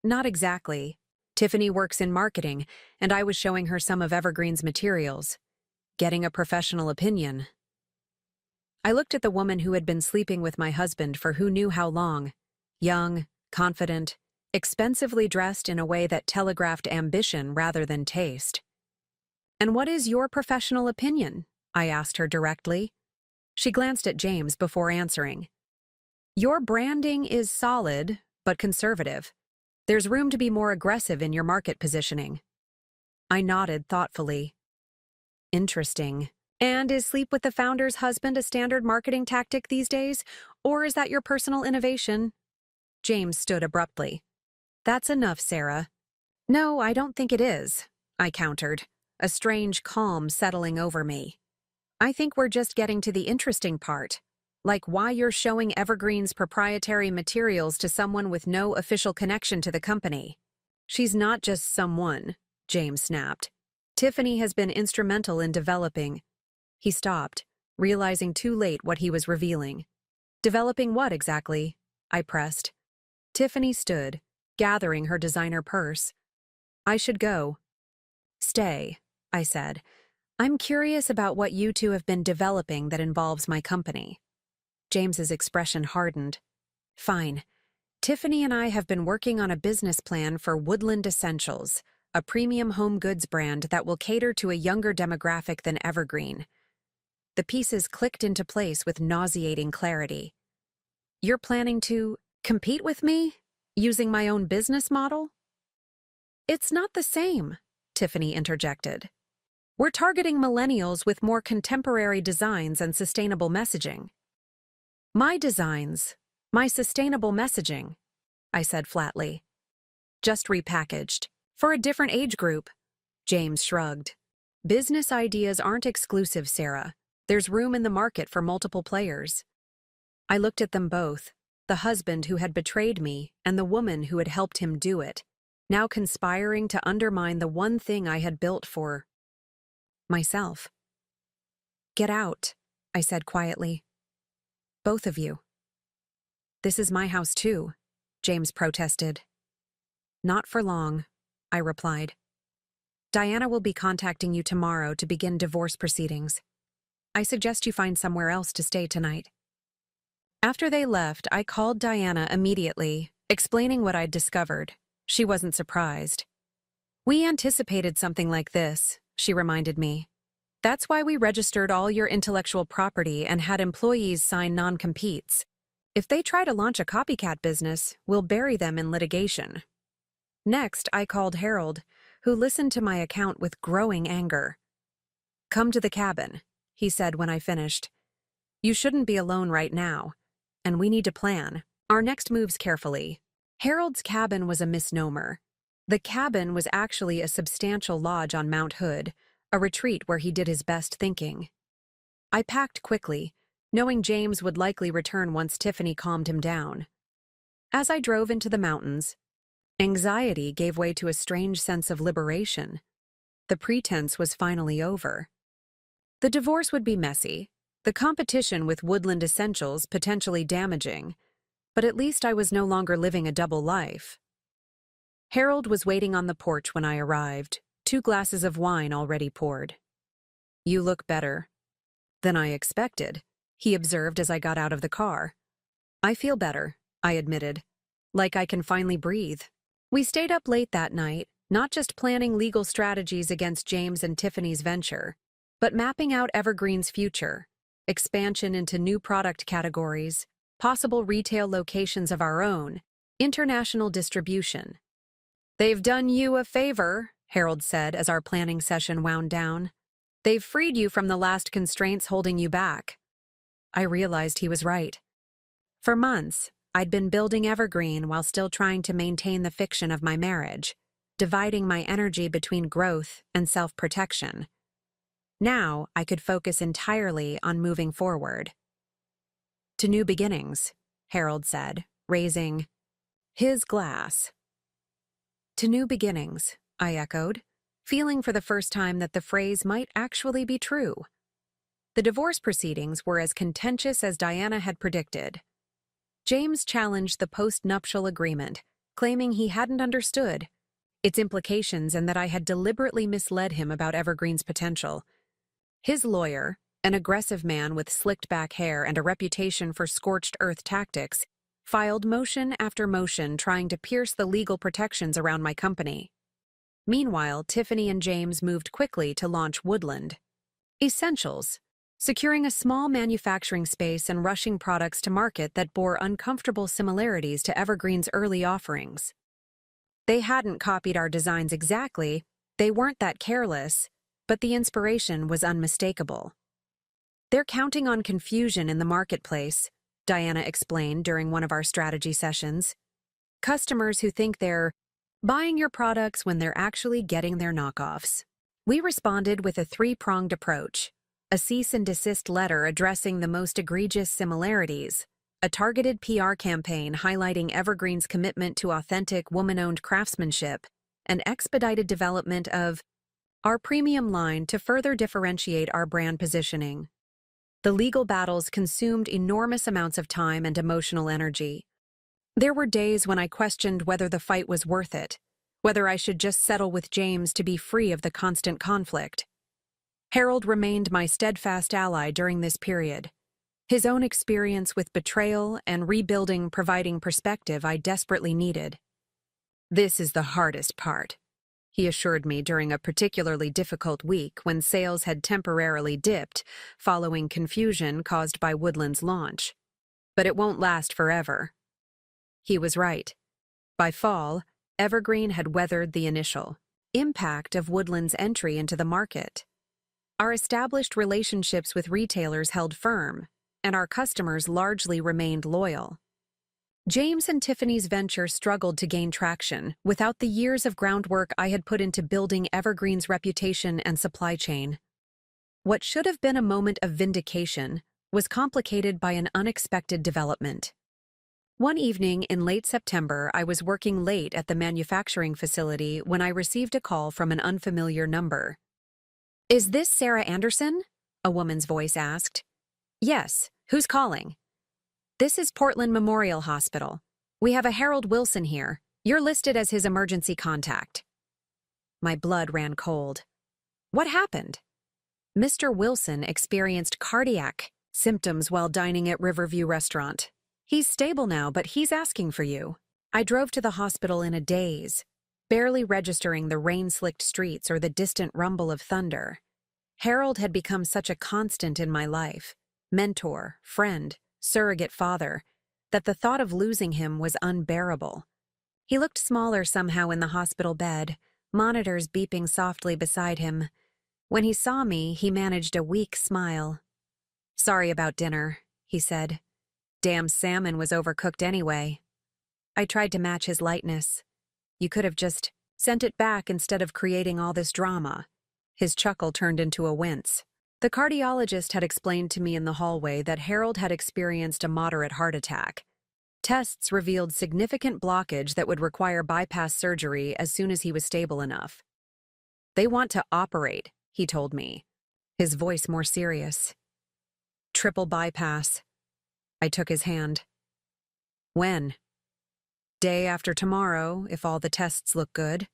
"Not exactly. Tiffany works in marketing, and I was showing her some of Evergreen's materials. Getting a professional opinion." I looked at the woman who had been sleeping with my husband for who knew how long. Young, confident, expensively dressed in a way that telegraphed ambition rather than taste. "And what is your professional opinion?" I asked her directly. She glanced at James before answering. "Your branding is solid, but conservative. There's room to be more aggressive in your market positioning." I nodded thoughtfully. "Interesting. And is sleep with the founder's husband a standard marketing tactic these days, or is that your personal innovation?" James stood abruptly. "That's enough, Sarah." "No, I don't think it is," I countered, a strange calm settling over me. "I think we're just getting to the interesting part, like why you're showing Evergreen's proprietary materials to someone with no official connection to the company." "She's not just someone," James snapped. "Tiffany has been instrumental in developing—" He stopped, realizing too late what he was revealing. "Developing what exactly?" I pressed. Tiffany stood, gathering her designer purse. "I should go." "Stay," I said. "I'm curious about what you two have been developing that involves my company." James's expression hardened. "Fine. Tiffany and I have been working on a business plan for Woodland Essentials, a premium home goods brand that will cater to a younger demographic than Evergreen." The pieces clicked into place with nauseating clarity. "You're planning to compete with me? Using my own business model?" It's not the same, Tiffany interjected. We're targeting millennials with more contemporary designs and sustainable messaging. My designs, my sustainable messaging, I said flatly. Just repackaged. For a different age group. James shrugged. Business ideas aren't exclusive, Sarah. There's room in the market for multiple players. I looked at them both, the husband who had betrayed me and the woman who had helped him do it, now conspiring to undermine the one thing I had built for myself. Get out, I said quietly. Both of you. This is my house too, James protested. Not for long, I replied. Diana will be contacting you tomorrow to begin divorce proceedings. I suggest you find somewhere else to stay tonight. After they left, I called Diana immediately, explaining what I'd discovered. She wasn't surprised. We anticipated something like this, she reminded me. That's why we registered all your intellectual property and had employees sign non-competes. If they try to launch a copycat business, we'll bury them in litigation. Next, I called Harold, who listened to my account with growing anger. Come to the cabin, he said when I finished. You shouldn't be alone right now, and we need to plan our next moves carefully. Harold's cabin was a misnomer. The cabin was actually a substantial lodge on Mount Hood, a retreat where he did his best thinking. I packed quickly, knowing James would likely return once Tiffany calmed him down. As I drove into the mountains, anxiety gave way to a strange sense of liberation. The pretense was finally over. The divorce would be messy, the competition with Woodland Essentials potentially damaging, but at least I was no longer living a double life. Harold was waiting on the porch when I arrived, 2 glasses of wine already poured. You look better than I expected, he observed as I got out of the car. I feel better, I admitted, like I can finally breathe. We stayed up late that night, not just planning legal strategies against James and Tiffany's venture, but mapping out Evergreen's future, expansion into new product categories, possible retail locations of our own, international distribution. They've done you a favor, Harold said as our planning session wound down. They've freed you from the last constraints holding you back. I realized he was right. For months, I'd been building Evergreen while still trying to maintain the fiction of my marriage, dividing my energy between growth and self-protection. Now, I could focus entirely on moving forward. To new beginnings, Harold said, raising his glass. To new beginnings, I echoed, feeling for the first time that the phrase might actually be true. The divorce proceedings were as contentious as Diana had predicted. James challenged the post-nuptial agreement, claiming he hadn't understood its implications and that I had deliberately misled him about Evergreen's potential. His lawyer, an aggressive man with slicked-back hair and a reputation for scorched-earth tactics, filed motion after motion trying to pierce the legal protections around my company. Meanwhile, Tiffany and James moved quickly to launch Woodland Essentials, securing a small manufacturing space and rushing products to market that bore uncomfortable similarities to Evergreen's early offerings. They hadn't copied our designs exactly, they weren't that careless, but the inspiration was unmistakable. They're counting on confusion in the marketplace, Diana explained during one of our strategy sessions. Customers who think they're buying your products when they're actually getting their knockoffs. We responded with a 3-pronged approach: a cease and desist letter addressing the most egregious similarities, a targeted PR campaign highlighting Evergreen's commitment to authentic woman-owned craftsmanship, and expedited development of our premium line to further differentiate our brand positioning. The legal battles consumed enormous amounts of time and emotional energy. There were days when I questioned whether the fight was worth it, whether I should just settle with James to be free of the constant conflict. Harold remained my steadfast ally during this period, his own experience with betrayal and rebuilding providing perspective I desperately needed. This is the hardest part, he assured me during a particularly difficult week when sales had temporarily dipped following confusion caused by Woodland's launch. But it won't last forever. He was right. By fall, Evergreen had weathered the initial impact of Woodland's entry into the market. Our established relationships with retailers held firm, and our customers largely remained loyal. James and Tiffany's venture struggled to gain traction without the years of groundwork I had put into building Evergreen's reputation and supply chain. What should have been a moment of vindication was complicated by an unexpected development. One evening in late September, I was working late at the manufacturing facility when I received a call from an unfamiliar number. "Is this Sarah Anderson?" a woman's voice asked. "Yes. Who's calling?" "This is Portland Memorial Hospital. We have a Harold Wilson here. You're listed as his emergency contact." My blood ran cold. What happened? Mr. Wilson experienced cardiac symptoms while dining at Riverview Restaurant. He's stable now, but he's asking for you. I drove to the hospital in a daze, barely registering the rain-slicked streets or the distant rumble of thunder. Harold had become such a constant in my life, mentor, friend, surrogate father, that the thought of losing him was unbearable. He looked smaller somehow in the hospital bed, monitors beeping softly beside him. When he saw me, he managed a weak smile. "Sorry about dinner," he said. "Damn salmon was overcooked anyway." I tried to match his lightness. "You could have just sent it back instead of creating all this drama." His chuckle turned into a wince. The cardiologist had explained to me in the hallway that Harold had experienced a moderate heart attack. Tests revealed significant blockage that would require bypass surgery as soon as he was stable enough. "They want to operate," he told me, his voice more serious. "Triple bypass." I took his hand. "When?" "Day after tomorrow, if all the tests look good."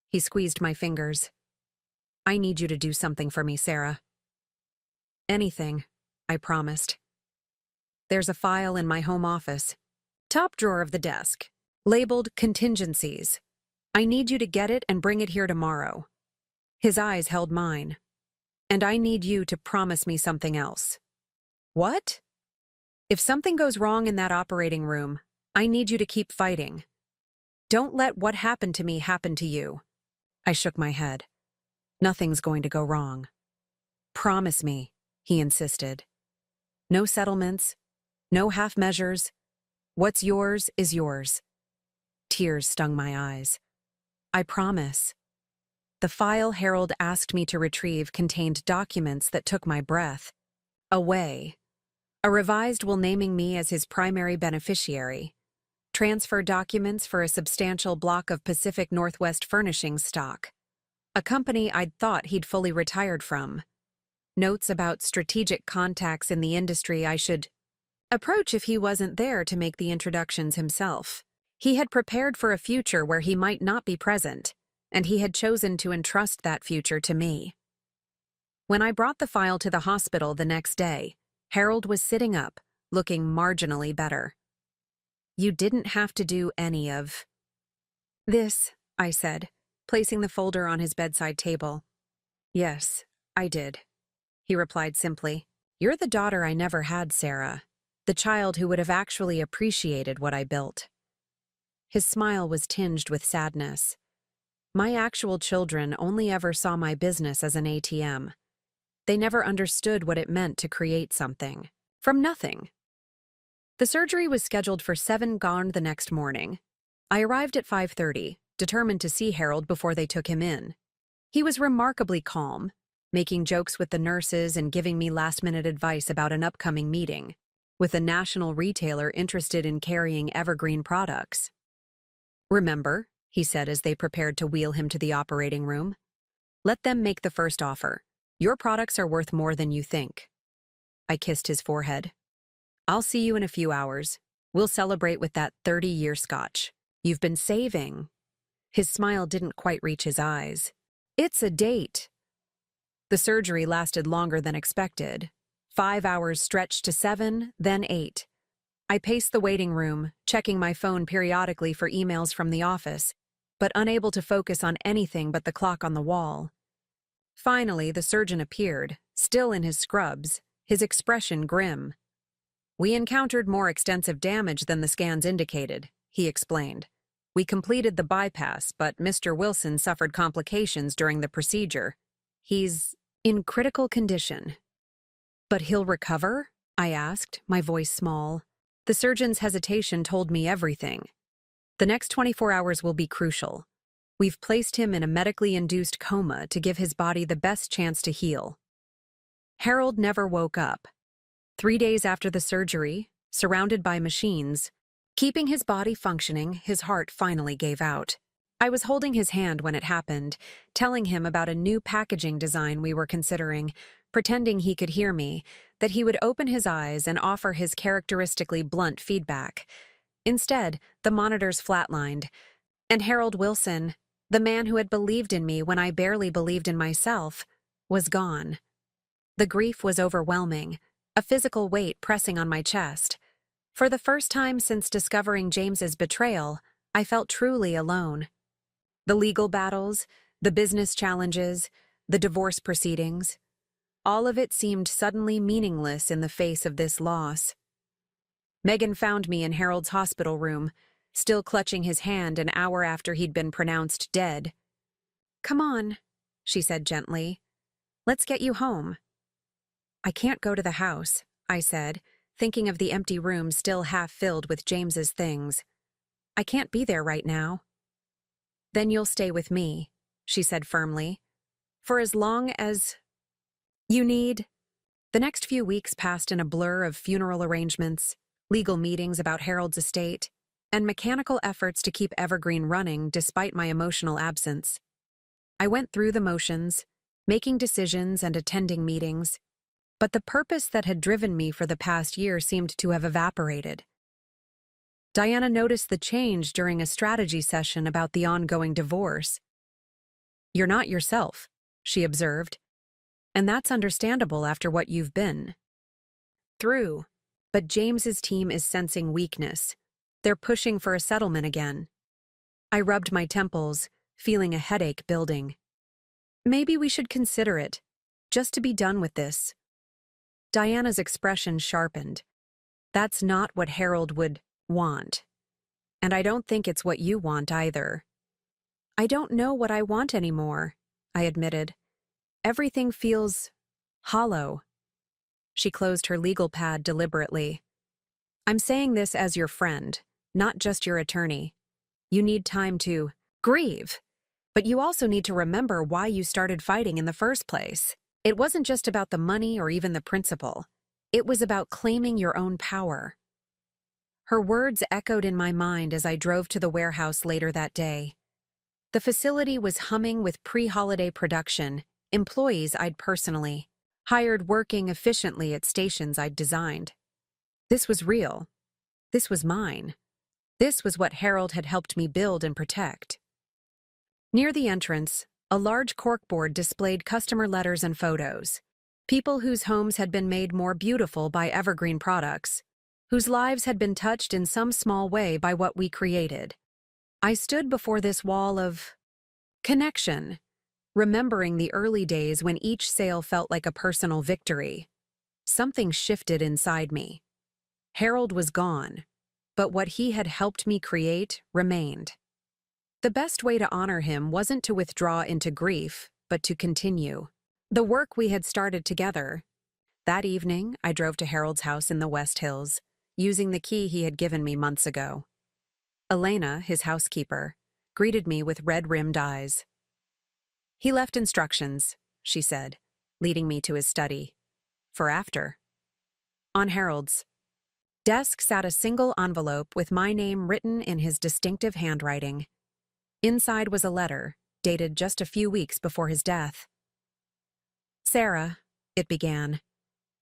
He squeezed my fingers. "I need you to do something for me, Sarah." "Anything," I promised. "There's a file in my home office, top drawer of the desk, labeled contingencies. I need you to get it and bring it here tomorrow." His eyes held mine. "And I need you to promise me something else." "What?" "If something goes wrong in that operating room, I need you to keep fighting. Don't let what happened to me happen to you." I shook my head. "Nothing's going to go wrong." "Promise me," he insisted. "No settlements, no half measures. What's yours is yours." Tears stung my eyes. "I promise." The file Harold asked me to retrieve contained documents that took my breath away. A revised will naming me as his primary beneficiary. Transfer documents for a substantial block of Pacific Northwest Furnishings stock. A company I'd thought he'd fully retired from. Notes about strategic contacts in the industry I should approach if he wasn't there to make the introductions himself. He had prepared for a future where he might not be present, and he had chosen to entrust that future to me. When I brought the file to the hospital the next day, Harold was sitting up, looking marginally better. "You didn't have to do any of this," I said, placing the folder on his bedside table. "Yes, I did," he replied simply. "You're the daughter I never had, Sarah. The child who would have actually appreciated what I built." His smile was tinged with sadness. My actual children only ever saw my business as an ATM. They never understood what it meant to create something from nothing. The surgery was scheduled for 7 gone the next morning. I arrived at 5:30, determined to see Harold before they took him in. He was remarkably calm, making jokes with the nurses and giving me last-minute advice about an upcoming meeting with a national retailer interested in carrying Evergreen products. "Remember," he said as they prepared to wheel him to the operating room, "let them make the first offer. Your products are worth more than you think." I kissed his forehead. "I'll see you in a few hours. We'll celebrate with that 30-year scotch you've been saving." His smile didn't quite reach his eyes. "It's a date." The surgery lasted longer than expected. 5 hours stretched to 7, then 8. I paced the waiting room, checking my phone periodically for emails from the office, but unable to focus on anything but the clock on the wall. Finally, the surgeon appeared, still in his scrubs, his expression grim. "We encountered more extensive damage than the scans indicated," he explained. We completed the bypass, but Mr. Wilson suffered complications during the procedure. He's in critical condition. But he'll recover? I asked, my voice small. The surgeon's hesitation told me everything. The next 24 hours will be crucial. We've placed him in a medically induced coma to give his body the best chance to heal. Harold never woke up. 3 days after the surgery, surrounded by machines, keeping his body functioning, his heart finally gave out. I was holding his hand when it happened, telling him about a new packaging design we were considering, pretending he could hear me, that he would open his eyes and offer his characteristically blunt feedback. Instead, the monitors flatlined, and Harold Wilson, the man who had believed in me when I barely believed in myself, was gone. The grief was overwhelming, a physical weight pressing on my chest. For the first time since discovering James's betrayal, I felt truly alone. The legal battles, the business challenges, the divorce proceedings, all of it seemed suddenly meaningless in the face of this loss. Megan found me in Harold's hospital room, still clutching his hand an hour after he'd been pronounced dead. "Come on," she said gently. "Let's get you home." "I can't go to the house," I said, thinking of the empty room still half filled with James's things. "I can't be there right now." "Then you'll stay with me," she said firmly. "For as long as you need." The next few weeks passed in a blur of funeral arrangements, legal meetings about Harold's estate, and mechanical efforts to keep Evergreen running despite my emotional absence. I went through the motions, making decisions and attending meetings, but the purpose that had driven me for the past year seemed to have evaporated. Diana noticed the change during a strategy session about the ongoing divorce. "You're not yourself," she observed, "and that's understandable after what you've been through. But James's team is sensing weakness. They're pushing for a settlement again." I rubbed my temples, feeling a headache building. "Maybe we should consider it, just to be done with this." Diana's expression sharpened. "That's not what Harold would want. And I don't think it's what you want either." "I don't know what I want anymore," I admitted. "Everything feels hollow." She closed her legal pad deliberately. "I'm saying this as your friend, not just your attorney. You need time to grieve, but you also need to remember why you started fighting in the first place. It wasn't just about the money or even the principle. It was about claiming your own power." Her words echoed in my mind as I drove to the warehouse later that day. The facility was humming with pre-holiday production, employees I'd personally hired working efficiently at stations I'd designed. This was real. This was mine. This was what Harold had helped me build and protect. Near the entrance, a large corkboard displayed customer letters and photos. People whose homes had been made more beautiful by Evergreen products, whose lives had been touched in some small way by what we created. I stood before this wall of connection, remembering the early days when each sale felt like a personal victory. Something shifted inside me. Harold was gone, but what he had helped me create remained. The best way to honor him wasn't to withdraw into grief, but to continue the work we had started together. That evening, I drove to Harold's house in the West Hills, using the key he had given me months ago. Elena, his housekeeper, greeted me with red-rimmed eyes. "He left instructions," she said, leading me to his study. "For after." On Harold's desk sat a single envelope with my name written in his distinctive handwriting. Inside was a letter, dated just a few weeks before his death. "Sarah," it began,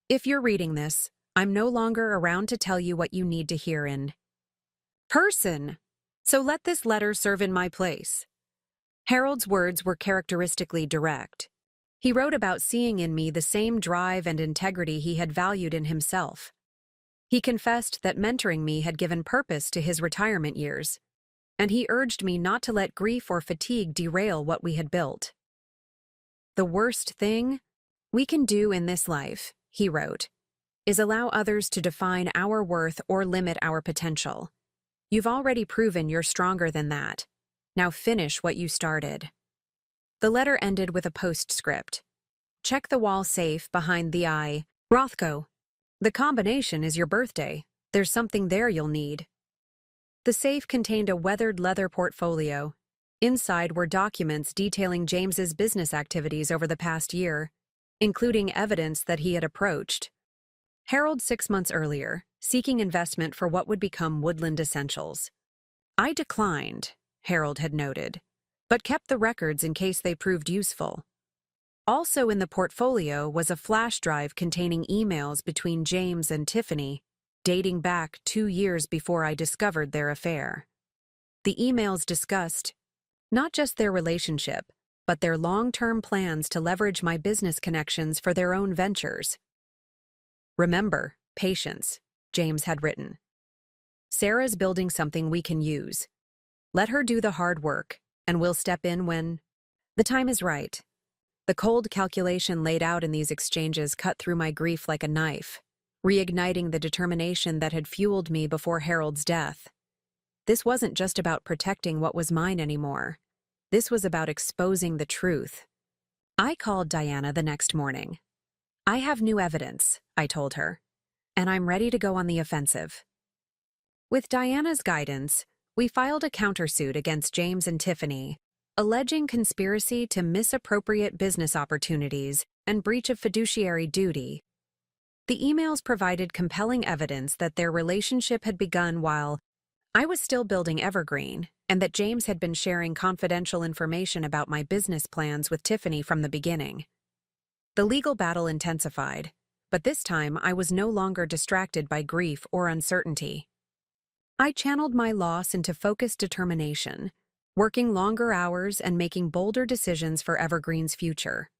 "if you're reading this, I'm no longer around to tell you what you need to hear in person, so let this letter serve in my place." Harold's words were characteristically direct. He wrote about seeing in me the same drive and integrity he had valued in himself. He confessed that mentoring me had given purpose to his retirement years, and he urged me not to let grief or fatigue derail what we had built. "The worst thing we can do in this life," he wrote, "is allow others to define our worth or limit our potential. You've already proven you're stronger than that. Now finish what you started. The letter ended with a postscript. Check the wall safe behind the eye. Rothko. The combination is your birthday. There's something there you'll need. The safe contained a weathered leather portfolio. Inside were documents detailing James's business activities over the past year, including evidence that he had approached Harold 6 months earlier, seeking investment for what would become Woodland Essentials. I declined, Harold had noted, but kept the records in case they proved useful. Also in the portfolio was a flash drive containing emails between James and Tiffany, dating back 2 years before I discovered their affair. The emails discussed not just their relationship, but their long-term plans to leverage my business connections for their own ventures. Remember, patience, James had written. Sarah's building something we can use. Let her do the hard work, and we'll step in when the time is right. The cold calculation laid out in these exchanges cut through my grief like a knife, reigniting the determination that had fueled me before Harold's death. This wasn't just about protecting what was mine anymore. This was about exposing the truth. I called Diana the next morning. I have new evidence, I told her, and I'm ready to go on the offensive. With Diana's guidance, we filed a countersuit against James and Tiffany, alleging conspiracy to misappropriate business opportunities and breach of fiduciary duty. The emails provided compelling evidence that their relationship had begun while I was still building Evergreen, and that James had been sharing confidential information about my business plans with Tiffany from the beginning. The legal battle intensified, but this time I was no longer distracted by grief or uncertainty. I channeled my loss into focused determination, working longer hours and making bolder decisions for Evergreen's future.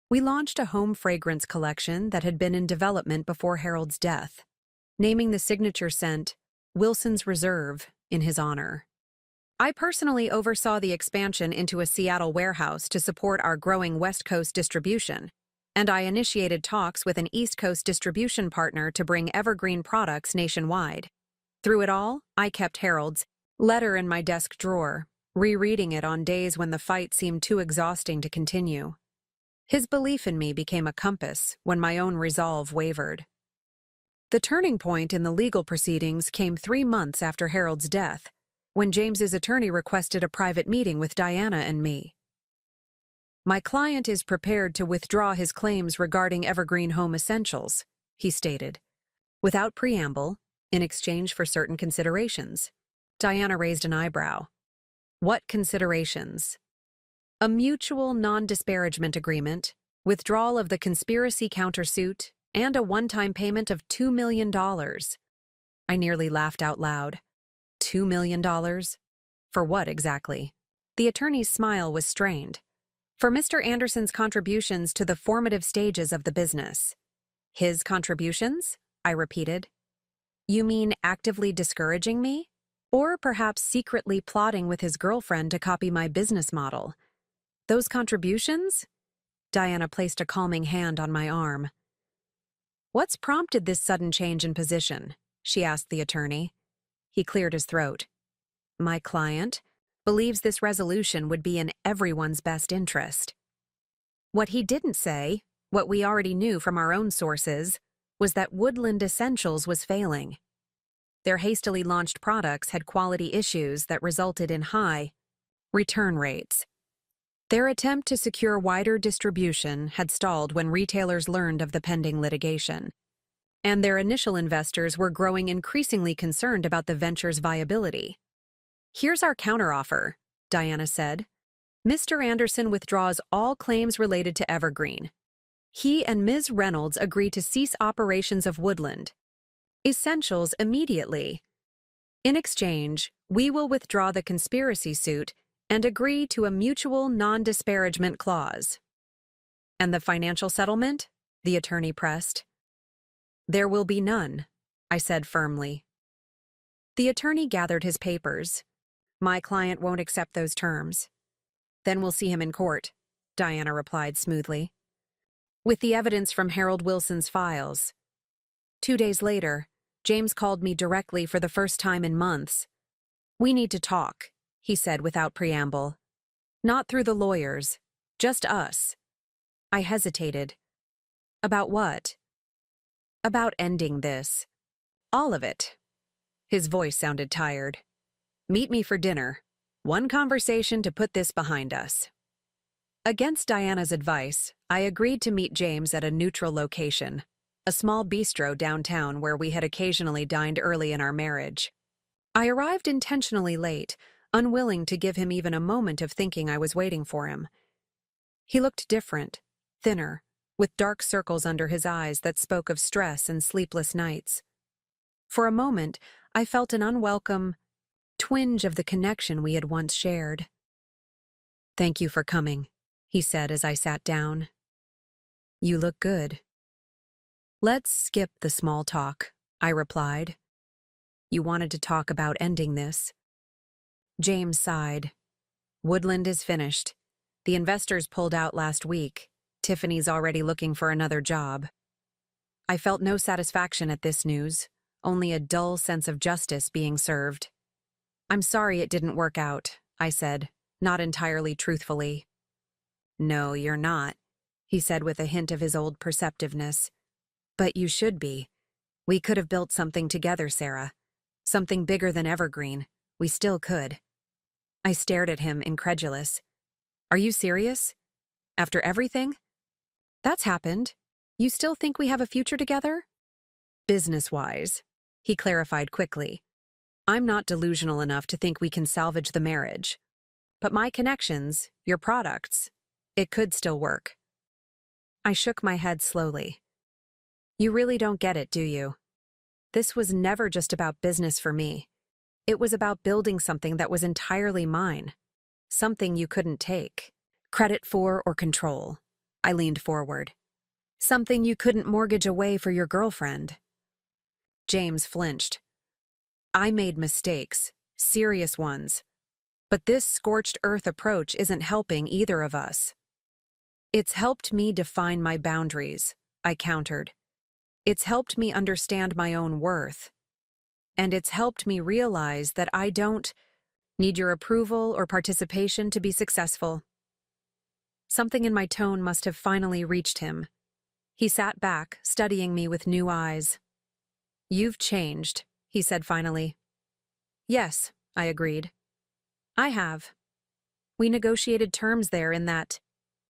We launched a home fragrance collection that had been in development before Harold's death, naming the signature scent Wilson's Reserve in his honor. I personally oversaw the expansion into a Seattle warehouse to support our growing West Coast distribution, and I initiated talks with an East Coast distribution partner to bring Evergreen products nationwide. Through it all, I kept Harold's letter in my desk drawer, rereading it on days when the fight seemed too exhausting to continue. His belief in me became a compass when my own resolve wavered. The turning point in the legal proceedings came 3 months after Harold's death, when James's attorney requested a private meeting with Diana and me. My client is prepared to withdraw his claims regarding Evergreen Home Essentials, he stated, without preamble, in exchange for certain considerations. Diana raised an eyebrow. What considerations? A mutual non-disparagement agreement, withdrawal of the conspiracy countersuit, and a one-time payment of $2 million. I nearly laughed out loud. $2 million? For what exactly? The attorney's smile was strained. For Mr. Anderson's contributions to the formative stages of the business. His contributions? I repeated. You mean actively discouraging me? Or perhaps secretly plotting with his girlfriend to copy my business model? Those contributions? Diana placed a calming hand on my arm. What's prompted this sudden change in position? She asked the attorney. He cleared his throat. My client believes this resolution would be in everyone's best interest. What he didn't say, what we already knew from our own sources, was that Woodland Essentials was failing. Their hastily launched products had quality issues that resulted in high return rates. Their attempt to secure wider distribution had stalled when retailers learned of the pending litigation, and their initial investors were growing increasingly concerned about the venture's viability. Here's our counteroffer, Diana said. Mr. Anderson withdraws all claims related to Evergreen. He and Ms. Reynolds agree to cease operations of Woodland Essentials immediately. In exchange, we will withdraw the conspiracy suit and agree to a mutual non-disparagement clause. And the financial settlement? The attorney pressed. There will be none, I said firmly. The attorney gathered his papers. My client won't accept those terms. Then we'll see him in court, Diana replied smoothly. With the evidence from Harold Wilson's files. 2 days later, James called me directly for the first time in months, "We need to talk," he said without preamble. "Not through the lawyers. Just us." I hesitated. "About what?" "About ending this. All of it." His voice sounded tired. "Meet me for dinner. One conversation to put this behind us." Against Diana's advice, I agreed to meet James at a neutral location, a small bistro downtown where we had occasionally dined early in our marriage. I arrived intentionally late, unwilling to give him even a moment of thinking I was waiting for him. He looked different, thinner, with dark circles under his eyes that spoke of stress and sleepless nights. For a moment, I felt an unwelcome twinge of the connection we had once shared. "Thank you for coming," he said as I sat down. "You look good." "Let's skip the small talk," I replied. "You wanted to talk about ending this." James sighed. "Woodland is finished. The investors pulled out last week. Tiffany's already looking for another job." I felt no satisfaction at this news, only a dull sense of justice being served. "I'm sorry it didn't work out," I said, not entirely truthfully. "No, you're not," he said with a hint of his old perceptiveness. "But you should be. We could have built something together, Sarah. Something bigger than Evergreen. We still could." I stared at him, incredulous. "Are you serious? After everything? That's happened. You still think we have a future together?" "Business-wise," he clarified quickly. "I'm not delusional enough to think we can salvage the marriage. But my connections, your products, it could still work." I shook my head slowly. "You really don't get it, do you? This was never just about business for me. It was about building something that was entirely mine. Something you couldn't take credit for or control." I leaned forward. "Something you couldn't mortgage away for your girlfriend." James flinched. "I made mistakes, serious ones. But this scorched earth approach isn't helping either of us." "It's helped me define my boundaries," I countered. "It's helped me understand my own worth. And it's helped me realize that I don't need your approval or participation to be successful." Something in my tone must have finally reached him. He sat back, studying me with new eyes. "You've changed," he said finally. "Yes," I agreed. "I have. We negotiated terms there in that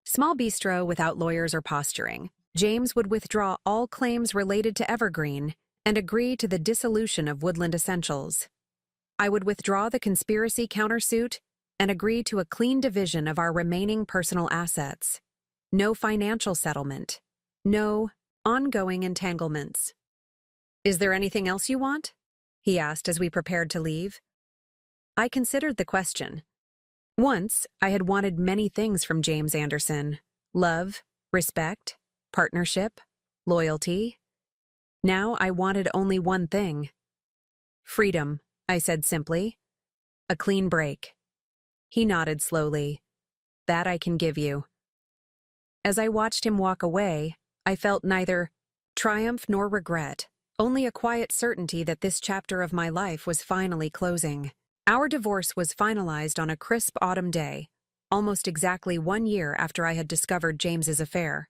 small bistro without lawyers or posturing. James would withdraw all claims related to Evergreen and agree to the dissolution of Woodland Essentials. I would withdraw the conspiracy countersuit and agree to a clean division of our remaining personal assets. No financial settlement. No ongoing entanglements." "Is there anything else you want?" he asked as we prepared to leave. I considered the question. Once, I had wanted many things from James Anderson: love, respect, partnership, loyalty. Now I wanted only one thing. "Freedom," I said simply. "A clean break." He nodded slowly. "That I can give you." As I watched him walk away, I felt neither triumph nor regret, only a quiet certainty that this chapter of my life was finally closing. Our divorce was finalized on a crisp autumn day, almost exactly 1 year after I had discovered James's affair.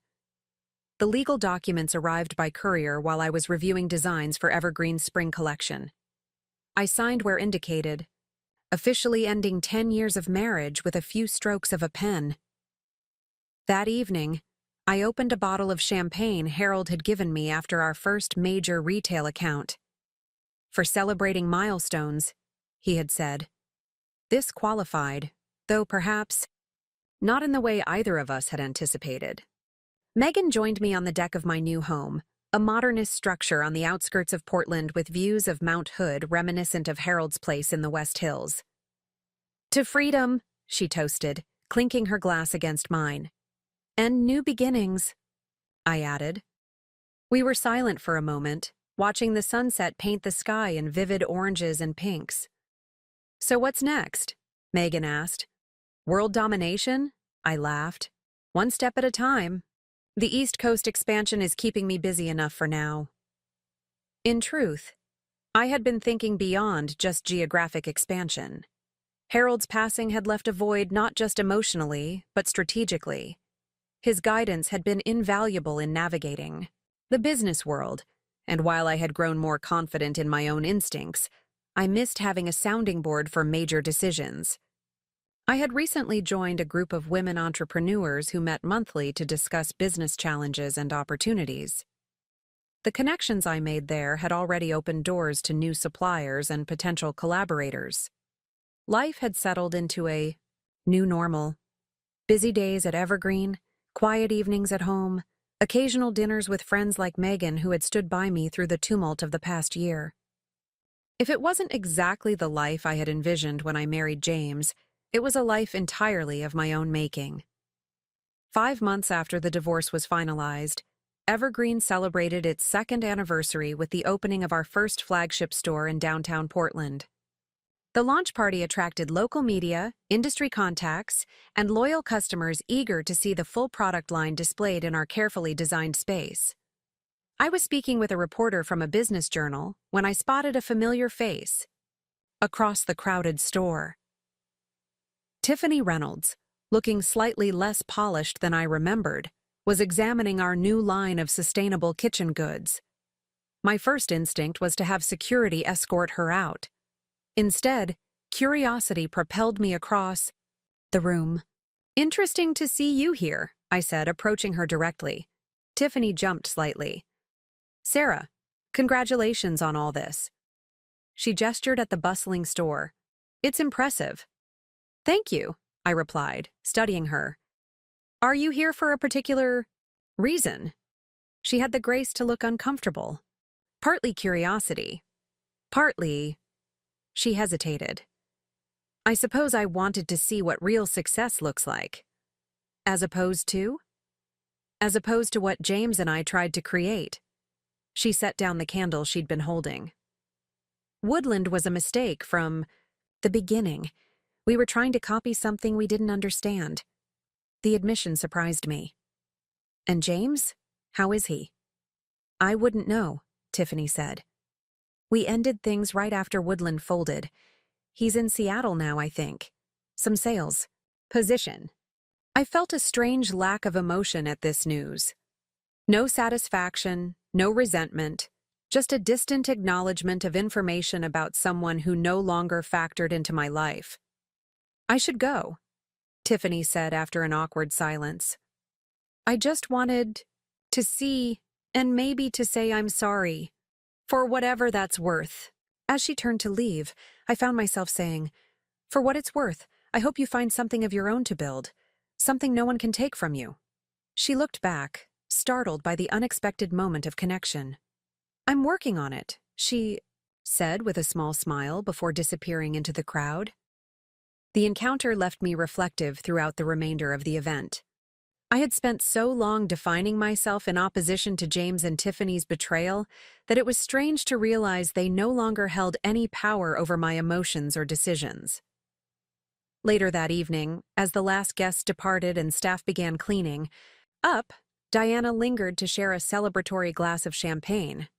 The legal documents arrived by courier while I was reviewing designs for Evergreen's spring collection. I signed where indicated, officially ending 10 years of marriage with a few strokes of a pen. That evening, I opened a bottle of champagne Harold had given me after our first major retail account. "For celebrating milestones," he had said. This qualified, though perhaps not in the way either of us had anticipated. Megan joined me on the deck of my new home, a modernist structure on the outskirts of Portland with views of Mount Hood reminiscent of Harold's place in the West Hills. "To freedom," she toasted, clinking her glass against mine. "And new beginnings," I added. We were silent for a moment, watching the sunset paint the sky in vivid oranges and pinks. "So what's next?" Megan asked. "World domination?" I laughed. "One step at a time. The East Coast expansion is keeping me busy enough for now." In truth, I had been thinking beyond just geographic expansion. Harold's passing had left a void not just emotionally, but strategically. His guidance had been invaluable in navigating the business world, and while I had grown more confident in my own instincts, I missed having a sounding board for major decisions. I had recently joined a group of women entrepreneurs who met monthly to discuss business challenges and opportunities. The connections I made there had already opened doors to new suppliers and potential collaborators. Life had settled into a new normal. Busy days at Evergreen, quiet evenings at home, occasional dinners with friends like Megan who had stood by me through the tumult of the past year. If it wasn't exactly the life I had envisioned when I married James, it was a life entirely of my own making. 5 months after the divorce was finalized, Evergreen celebrated its second anniversary with the opening of our first flagship store in downtown Portland. The launch party attracted local media, industry contacts, and loyal customers eager to see the full product line displayed in our carefully designed space. I was speaking with a reporter from a business journal when I spotted a familiar face across the crowded store. Tiffany Reynolds, looking slightly less polished than I remembered, was examining our new line of sustainable kitchen goods. My first instinct was to have security escort her out. Instead, curiosity propelled me across the room. "Interesting to see you here," I said, approaching her directly. Tiffany jumped slightly. "Sarah, congratulations on all this." She gestured at the bustling store. "It's impressive." "Thank you," I replied, studying her. "Are you here for a particular reason?" She had the grace to look uncomfortable. "Partly curiosity. Partly—" She hesitated. "I suppose I wanted to see what real success looks like." As opposed to? As opposed to what James and I tried to create. She set down the candle she'd been holding. Woodland was a mistake from the beginning. We were trying to copy something we didn't understand. The admission surprised me. "And James? How is he?" "I wouldn't know," Tiffany said. "We ended things right after Woodland folded. He's in Seattle now, I think. Some sales position." I felt a strange lack of emotion at this news. No satisfaction, no resentment, just a distant acknowledgement of information about someone who no longer factored into my life. "I should go," Tiffany said after an awkward silence. "I just wanted to see and maybe to say I'm sorry, for whatever that's worth." As she turned to leave, I found myself saying, "For what it's worth, I hope you find something of your own to build, something no one can take from you." She looked back, startled by the unexpected moment of connection. "I'm working on it," she said with a small smile before disappearing into the crowd. The encounter left me reflective throughout the remainder of the event. I had spent so long defining myself in opposition to James and Tiffany's betrayal that it was strange to realize they no longer held any power over my emotions or decisions. Later that evening, as the last guests departed and staff began cleaning up, Diana lingered to share a celebratory glass of champagne.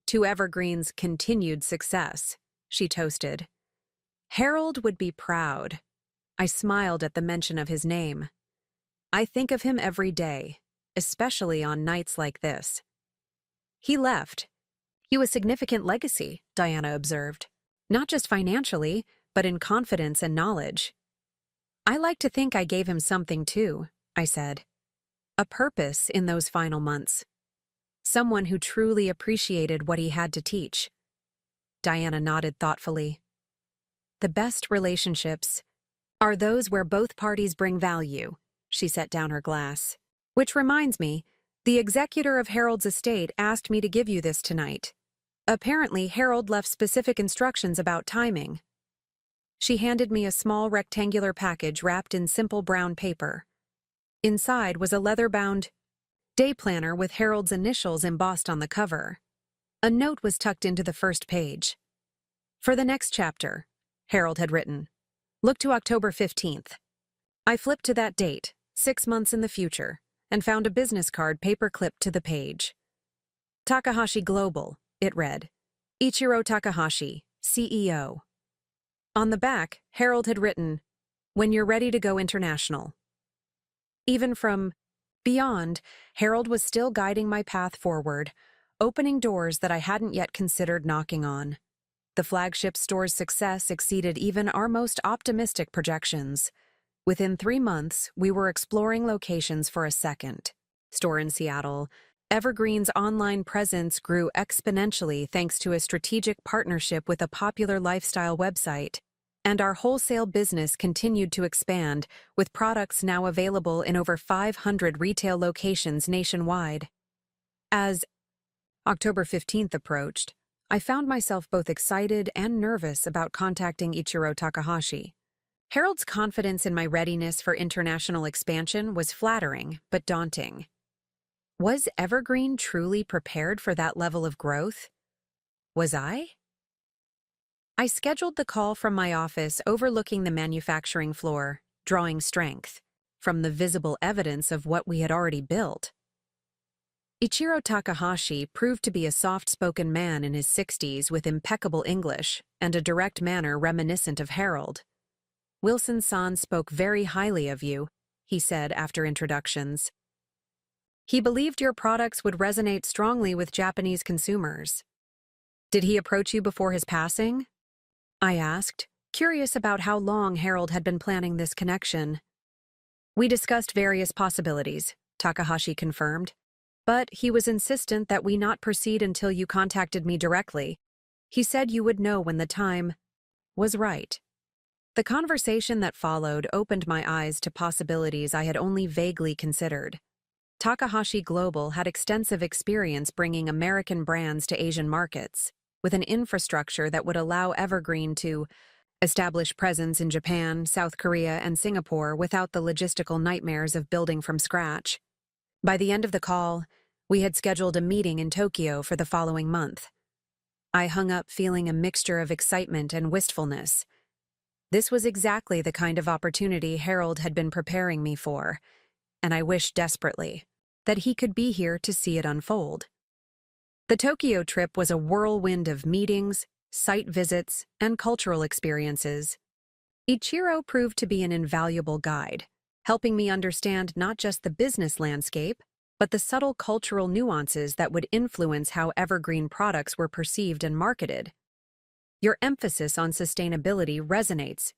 "To Evergreen's continued success," she toasted. "Harold would be proud." I smiled at the mention of his name. "I think of him every day, especially on nights like this." "He left you a significant legacy," Diana observed. "Not just financially, but in confidence and knowledge." "I like to think I gave him something too," I said. "A purpose in those final months. Someone who truly appreciated what he had to teach." Diana nodded thoughtfully. "The best relationships are those where both parties bring value." She set down her glass. "Which reminds me, the executor of Harold's estate asked me to give you this tonight. Apparently, Harold left specific instructions about timing." She handed me a small rectangular package wrapped in simple brown paper. Inside was a leather-bound day planner with Harold's initials embossed on the cover. A note was tucked into the first page. "For the next chapter," Harold had written, "look to October 15th. I flipped to that date, 6 months in the future, and found a business card paper-clipped to the page. "Takahashi Global," it read. Ichiro Takahashi, CEO. On the back, Harold had written, "When you're ready to go international." Even from beyond, Harold was still guiding my path forward, opening doors that I hadn't yet considered knocking on. The flagship store's success exceeded even our most optimistic projections. Within 3 months, we were exploring locations for a second store in Seattle. Evergreen's online presence grew exponentially thanks to a strategic partnership with a popular lifestyle website. And our wholesale business continued to expand, with products now available in over 500 retail locations nationwide. As October 15th approached, I found myself both excited and nervous about contacting Ichiro Takahashi. Harold's confidence in my readiness for international expansion was flattering but daunting. Was Evergreen truly prepared for that level of growth? Was I? I scheduled the call from my office overlooking the manufacturing floor, drawing strength from the visible evidence of what we had already built. Ichiro Takahashi proved to be a soft-spoken man in his 60s with impeccable English and a direct manner reminiscent of Harold. "Wilson-san spoke very highly of you," he said after introductions. "He believed your products would resonate strongly with Japanese consumers." "Did he approach you before his passing?" I asked, curious about how long Harold had been planning this connection. "We discussed various possibilities," Takahashi confirmed, "but he was insistent that we not proceed until you contacted me directly. He said you would know when the time was right." The conversation that followed opened my eyes to possibilities I had only vaguely considered. Takahashi Global had extensive experience bringing American brands to Asian markets, with an infrastructure that would allow Evergreen to establish presence in Japan, South Korea, and Singapore without the logistical nightmares of building from scratch. By the end of the call, we had scheduled a meeting in Tokyo for the following month. I hung up feeling a mixture of excitement and wistfulness. This was exactly the kind of opportunity Harold had been preparing me for, and I wished desperately that he could be here to see it unfold. The Tokyo trip was a whirlwind of meetings, site visits, and cultural experiences. Ichiro proved to be an invaluable guide, helping me understand not just the business landscape, but the subtle cultural nuances that would influence how Evergreen products were perceived and marketed. "Your emphasis on sustainability resonates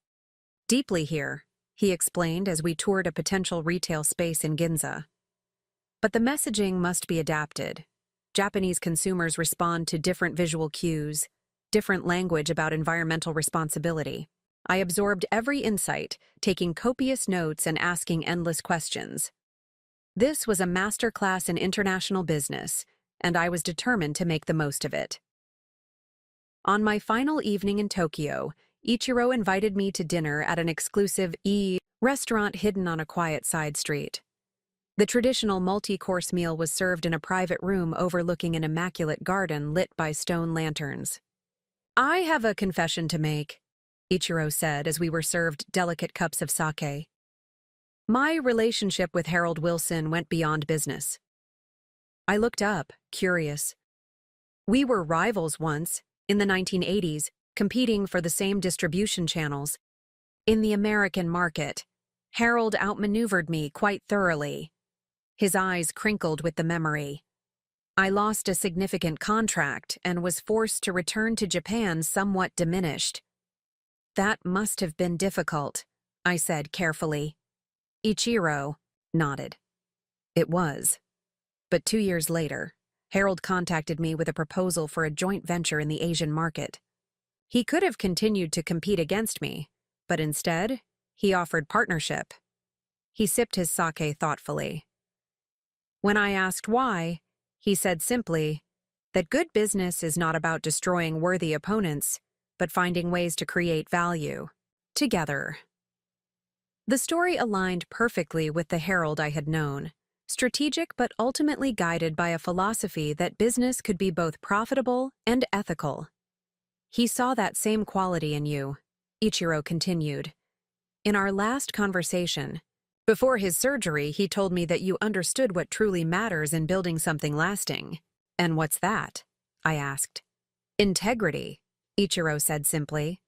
deeply here," he explained as we toured a potential retail space in Ginza. "But the messaging must be adapted. Japanese consumers respond to different visual cues, different language about environmental responsibility." I absorbed every insight, taking copious notes and asking endless questions. This was a masterclass in international business, and I was determined to make the most of it. On my final evening in Tokyo, Ichiro invited me to dinner at an exclusive restaurant hidden on a quiet side street. The traditional multi-course meal was served in a private room overlooking an immaculate garden lit by stone lanterns. "I have a confession to make," Ichiro said as we were served delicate cups of sake. "My relationship with Harold Wilson went beyond business." I looked up, curious. "We were rivals once, in the 1980s, competing for the same distribution channels. In the American market, Harold outmaneuvered me quite thoroughly." His eyes crinkled with the memory. "I lost a significant contract and was forced to return to Japan somewhat diminished." "That must have been difficult," I said carefully. Ichiro nodded. "It was." But 2 years later, Harold contacted me with a proposal for a joint venture in the Asian market. He could have continued to compete against me, but instead, he offered partnership. He sipped his sake thoughtfully. When I asked why, he said simply that good business is not about destroying worthy opponents, but finding ways to create value together. The story aligned perfectly with the Harold I had known, strategic but ultimately guided by a philosophy that business could be both profitable and ethical. "He saw that same quality in you," Ichiro continued. "In our last conversation, before his surgery, he told me that you understood what truly matters in building something lasting." "And what's that?" I asked. Integrity, Ichiro said simply.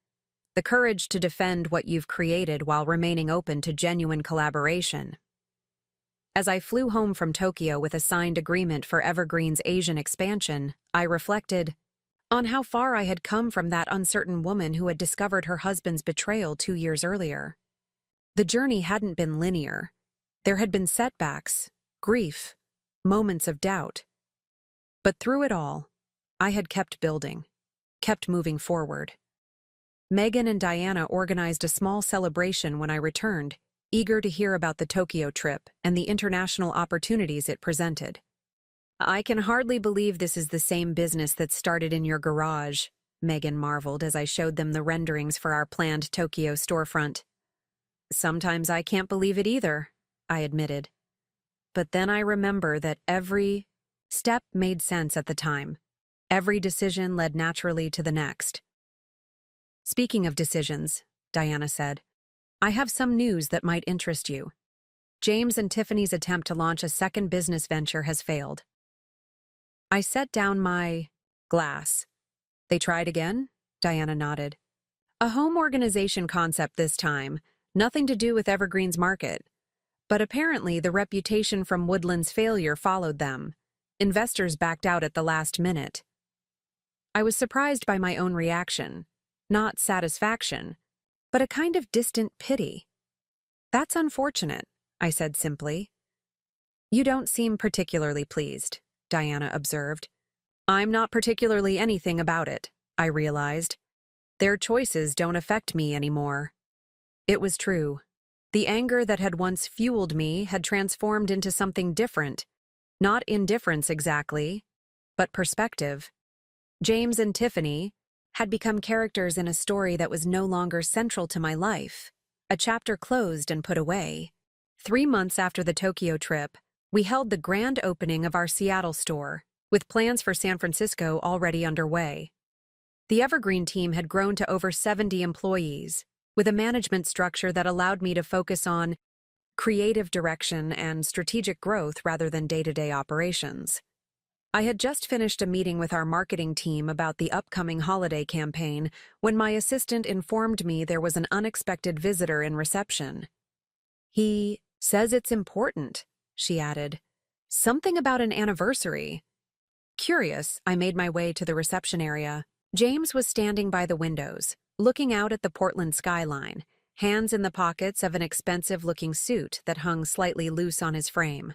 The courage to defend what you've created while remaining open to genuine collaboration. As I flew home from Tokyo with a signed agreement for Evergreen's Asian expansion, I reflected on how far I had come from that uncertain woman who had discovered her husband's betrayal 2 years earlier. The journey hadn't been linear. There had been setbacks, grief, moments of doubt. But through it all, I had kept building, kept moving forward. Megan and Diana organized a small celebration when I returned, eager to hear about the Tokyo trip and the international opportunities it presented. I can hardly believe this is the same business that started in your garage, Megan marveled as I showed them the renderings for our planned Tokyo storefront. Sometimes I can't believe it either, I admitted. But then I remember that every step made sense at the time. Every decision led naturally to the next. Speaking of decisions, Diana said, I have some news that might interest you. James and Tiffany's attempt to launch a second business venture has failed. I set down my glass. They tried again? Diana nodded. A home organization concept this time, nothing to do with Evergreen's market. But apparently the reputation from Woodland's failure followed them. Investors backed out at the last minute. I was surprised by my own reaction. Not satisfaction, but a kind of distant pity. That's unfortunate, I said simply. You don't seem particularly pleased, Diana observed. I'm not particularly anything about it, I realized. Their choices don't affect me anymore. It was true. The anger that had once fueled me had transformed into something different. Not indifference exactly, but perspective. James and Tiffany had become characters in a story that was no longer central to my life, a chapter closed and put away. 3 months after the Tokyo trip, we held the grand opening of our Seattle store, with plans for San Francisco already underway. The Evergreen team had grown to over 70 employees, with a management structure that allowed me to focus on creative direction and strategic growth rather than day-to-day operations. I had just finished a meeting with our marketing team about the upcoming holiday campaign when my assistant informed me there was an unexpected visitor in reception. He says it's important, she added. Something about an anniversary. Curious, I made my way to the reception area. James was standing by the windows, looking out at the Portland skyline, hands in the pockets of an expensive-looking suit that hung slightly loose on his frame.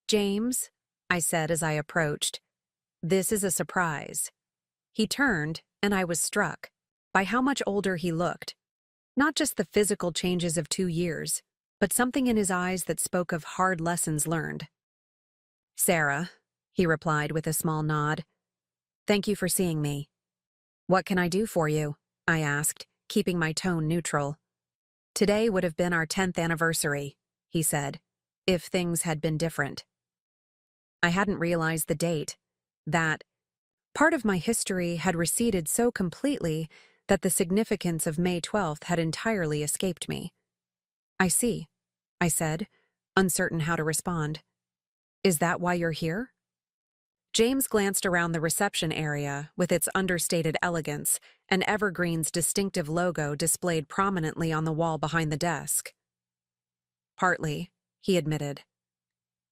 James, I said as I approached, this is a surprise. He turned, and I was struck by how much older he looked. Not just the physical changes of 2 years, but something in his eyes that spoke of hard lessons learned. Sarah, he replied with a small nod. Thank you for seeing me. What can I do for you? I asked, keeping my tone neutral. Today would have been our 10th anniversary, he said, if things had been different. I hadn't realized the date. That part of my history had receded so completely that the significance of May 12th had entirely escaped me. I see, I said, uncertain how to respond. Is that why you're here? James glanced around the reception area with its understated elegance and Evergreen's distinctive logo displayed prominently on the wall behind the desk. Partly, he admitted.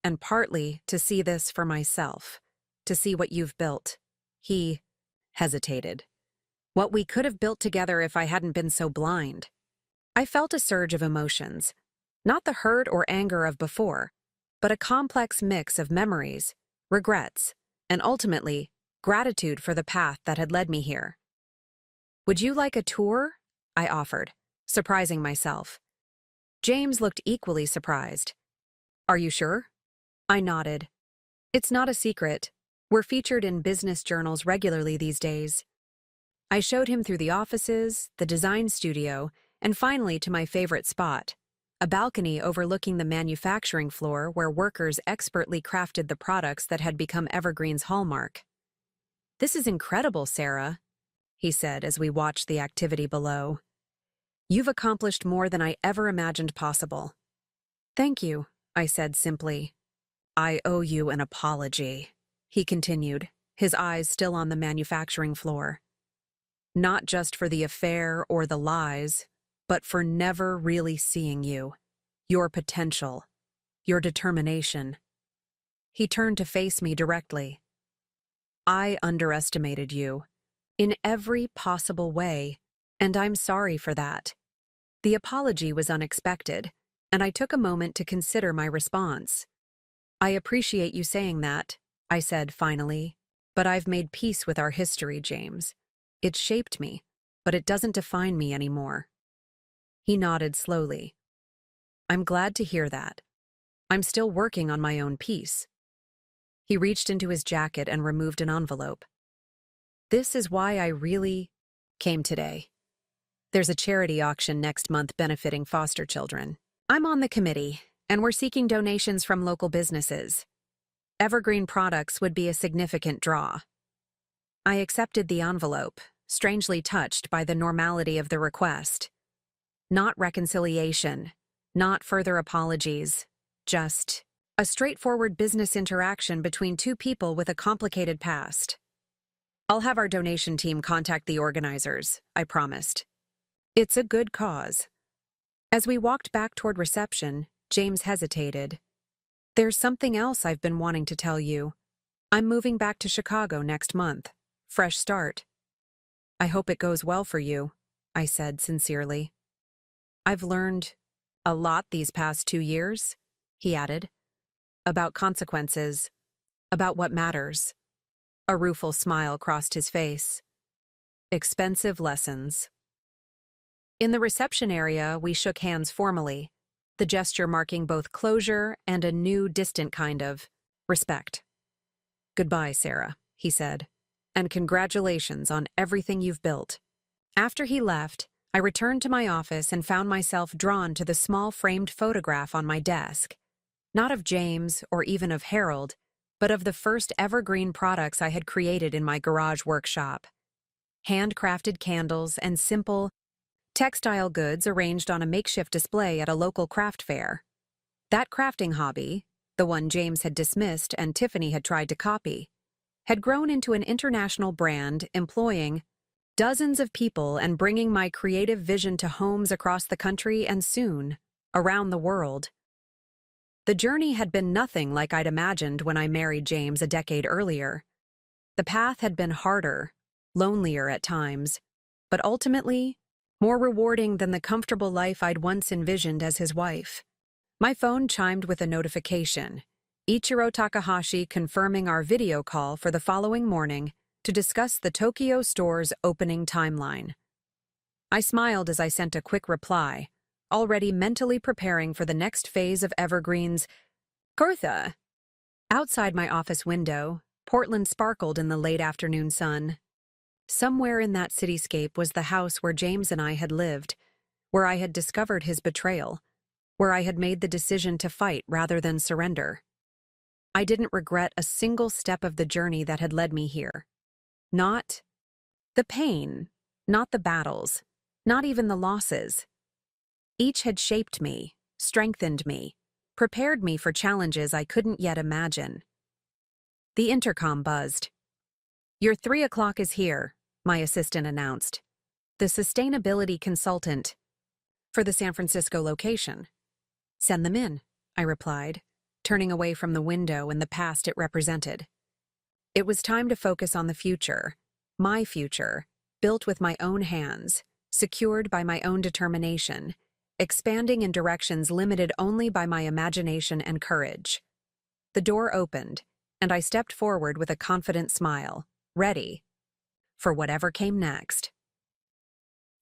And partly to see this for myself, to see what you've built. He hesitated. What we could have built together if I hadn't been so blind. I felt a surge of emotions, not the hurt or anger of before, but a complex mix of memories, regrets, and ultimately, gratitude for the path that had led me here. Would you like a tour? I offered, surprising myself. James looked equally surprised. Are you sure? I nodded. It's not a secret. We're featured in business journals regularly these days. I showed him through the offices, the design studio, and finally to my favorite spot, a balcony overlooking the manufacturing floor where workers expertly crafted the products that had become Evergreen's hallmark. This is incredible, Sarah, he said as we watched the activity below. You've accomplished more than I ever imagined possible. Thank you, I said simply. I owe you an apology, he continued, his eyes still on the manufacturing floor. Not just for the affair or the lies, but for never really seeing you, your potential, your determination. He turned to face me directly. I underestimated you, in every possible way, and I'm sorry for that. The apology was unexpected, and I took a moment to consider my response. I appreciate you saying that, I said finally, but I've made peace with our history, James. It shaped me, but it doesn't define me anymore. He nodded slowly. I'm glad to hear that. I'm still working on my own peace. He reached into his jacket and removed an envelope. This is why I really came today. There's a charity auction next month benefiting foster children. I'm on the committee, and we're seeking donations from local businesses. Evergreen products would be a significant draw. I accepted the envelope, strangely touched by the normality of the request. Not reconciliation, not further apologies, just a straightforward business interaction between two people with a complicated past. I'll have our donation team contact the organizers, I promised. It's a good cause. As we walked back toward reception, James hesitated. There's something else I've been wanting to tell you. I'm moving back to Chicago next month. Fresh start. I hope it goes well for you, I said sincerely. I've learned a lot these past 2 years, he added. About consequences, about what matters. A rueful smile crossed his face. Expensive lessons. In the reception area, we shook hands formally, the gesture marking both closure and a new, distant kind of respect. Goodbye, Sarah, he said, and congratulations on everything you've built. After he left, I returned to my office and found myself drawn to the small framed photograph on my desk. Not of James or even of Harold, but of the first evergreen products I had created in my garage workshop. Handcrafted candles and simple, textile goods arranged on a makeshift display at a local craft fair. That crafting hobby, the one James had dismissed and Tiffany had tried to copy, had grown into an international brand employing dozens of people and bringing my creative vision to homes across the country and soon, around the world. The journey had been nothing like I'd imagined when I married James a decade earlier. The path had been harder, lonelier at times, but ultimately more rewarding than the comfortable life I'd once envisioned as his wife. My phone chimed with a notification, Ichiro Takahashi confirming our video call for the following morning to discuss the Tokyo store's opening timeline. I smiled as I sent a quick reply, already mentally preparing for the next phase of Evergreen's growth. Outside my office window, Portland sparkled in the late afternoon sun. Somewhere in that cityscape was the house where James and I had lived, where I had discovered his betrayal, where I had made the decision to fight rather than surrender. I didn't regret a single step of the journey that had led me here. Not the pain, not the battles, not even the losses. Each had shaped me, strengthened me, prepared me for challenges I couldn't yet imagine. The intercom buzzed. Your 3 o'clock is here, my assistant announced. The sustainability consultant for the San Francisco location. Send them in, I replied, turning away from the window and the past it represented. It was time to focus on the future, my future, built with my own hands, secured by my own determination, expanding in directions limited only by my imagination and courage. The door opened, and I stepped forward with a confident smile, ready for whatever came next.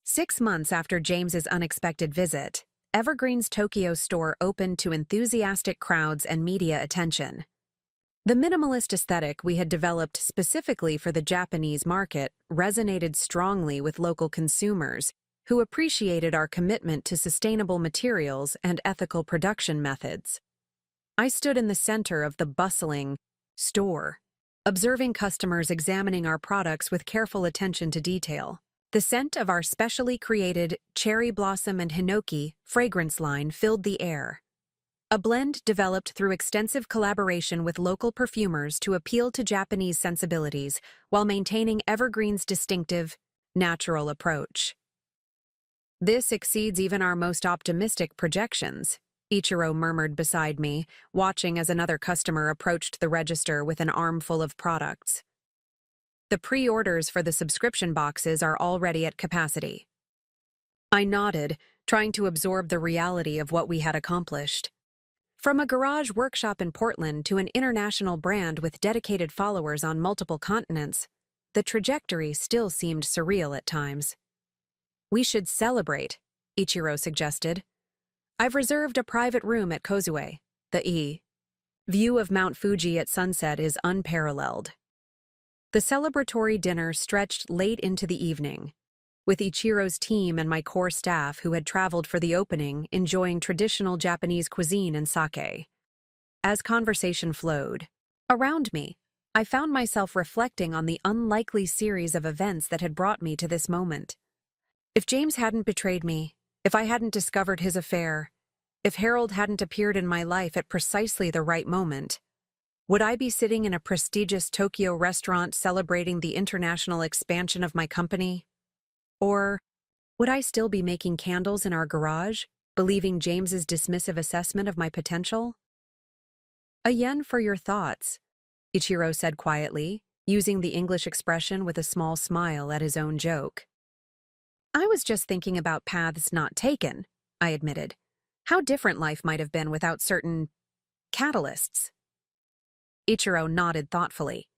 6 months after James's unexpected visit, Evergreen's Tokyo store opened to enthusiastic crowds and media attention. The minimalist aesthetic we had developed specifically for the Japanese market resonated strongly with local consumers who appreciated our commitment to sustainable materials and ethical production methods. I stood in the center of the bustling store, observing customers examining our products with careful attention to detail. The scent of our specially created cherry blossom and hinoki fragrance line filled the air. a blend developed through extensive collaboration with local perfumers to appeal to Japanese sensibilities while maintaining Evergreen's distinctive, natural approach. This exceeds even our most optimistic projections, Ichiro murmured beside me, watching as another customer approached the register with an armful of products. The pre-orders for the subscription boxes are already at capacity. I nodded, trying to absorb the reality of what we had accomplished. From a garage workshop in Portland to an international brand with dedicated followers on multiple continents, the trajectory still seemed surreal at times. We should celebrate, Ichiro suggested. I've reserved a private room at Kozue, the view of Mount Fuji at sunset is unparalleled. The celebratory dinner stretched late into the evening, with Ichiro's team and my core staff who had traveled for the opening enjoying traditional Japanese cuisine and sake. As conversation flowed around me, I found myself reflecting on the unlikely series of events that had brought me to this moment. If James hadn't betrayed me, if I hadn't discovered his affair, if Harold hadn't appeared in my life at precisely the right moment, would I be sitting in a prestigious Tokyo restaurant celebrating the international expansion of my company? Or would I still be making candles in our garage, believing James's dismissive assessment of my potential? "A yen for your thoughts," Ichiro said quietly, using the English expression with a small smile at his own joke. "I was just thinking about paths not taken," I admitted. "How different life might have been without certain catalysts." Ichiro nodded thoughtfully.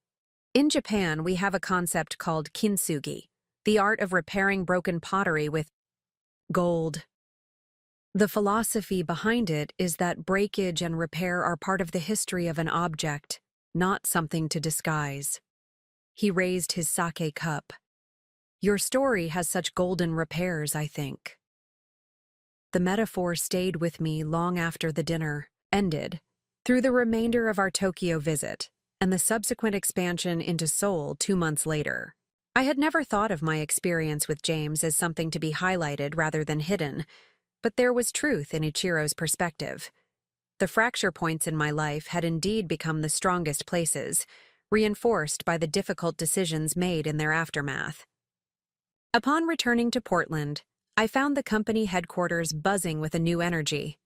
"In Japan, we have a concept called kintsugi, the art of repairing broken pottery with gold. The philosophy behind it is that breakage and repair are part of the history of an object, not something to disguise." He raised his sake cup. "Your story has such golden repairs, I think." The metaphor stayed with me long after the dinner ended, through the remainder of our Tokyo visit, and the subsequent expansion into Seoul 2 months later. I had never thought of my experience with James as something to be highlighted rather than hidden, but there was truth in Ichiro's perspective. The fracture points in my life had indeed become the strongest places, reinforced by the difficult decisions made in their aftermath. Upon returning to Portland, I found the company headquarters buzzing with a new energy.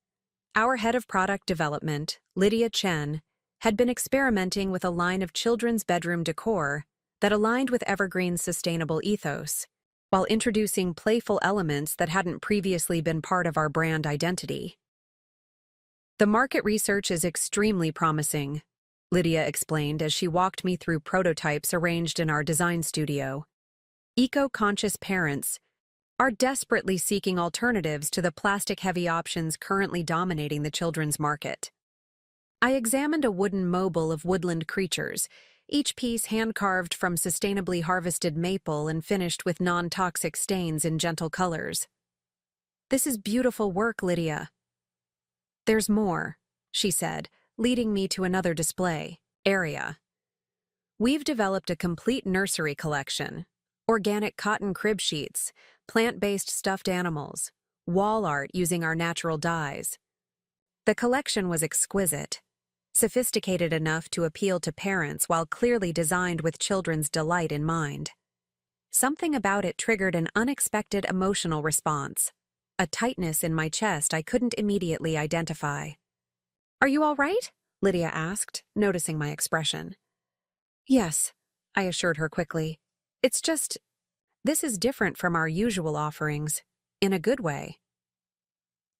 Our head of product development, Lydia Chen, had been experimenting with a line of children's bedroom decor that aligned with Evergreen's sustainable ethos, while introducing playful elements that hadn't previously been part of our brand identity. "The market research is extremely promising," Lydia explained as she walked me through prototypes arranged in our design studio. "Eco-conscious parents are desperately seeking alternatives to the plastic-heavy options currently dominating the children's market." I examined a wooden mobile of woodland creatures, each piece hand-carved from sustainably harvested maple and finished with non-toxic stains in gentle colors. "This is beautiful work, Lydia." "There's more," she said, leading me to another display area. "We've developed a complete nursery collection: organic cotton crib sheets, plant-based stuffed animals, wall art using our natural dyes." The collection was exquisite, sophisticated enough to appeal to parents while clearly designed with children's delight in mind. Something about it triggered an unexpected emotional response, a tightness in my chest I couldn't immediately identify. "Are you all right?" Lydia asked, noticing my expression. "Yes," I assured her quickly. "It's just, this is different from our usual offerings, in a good way."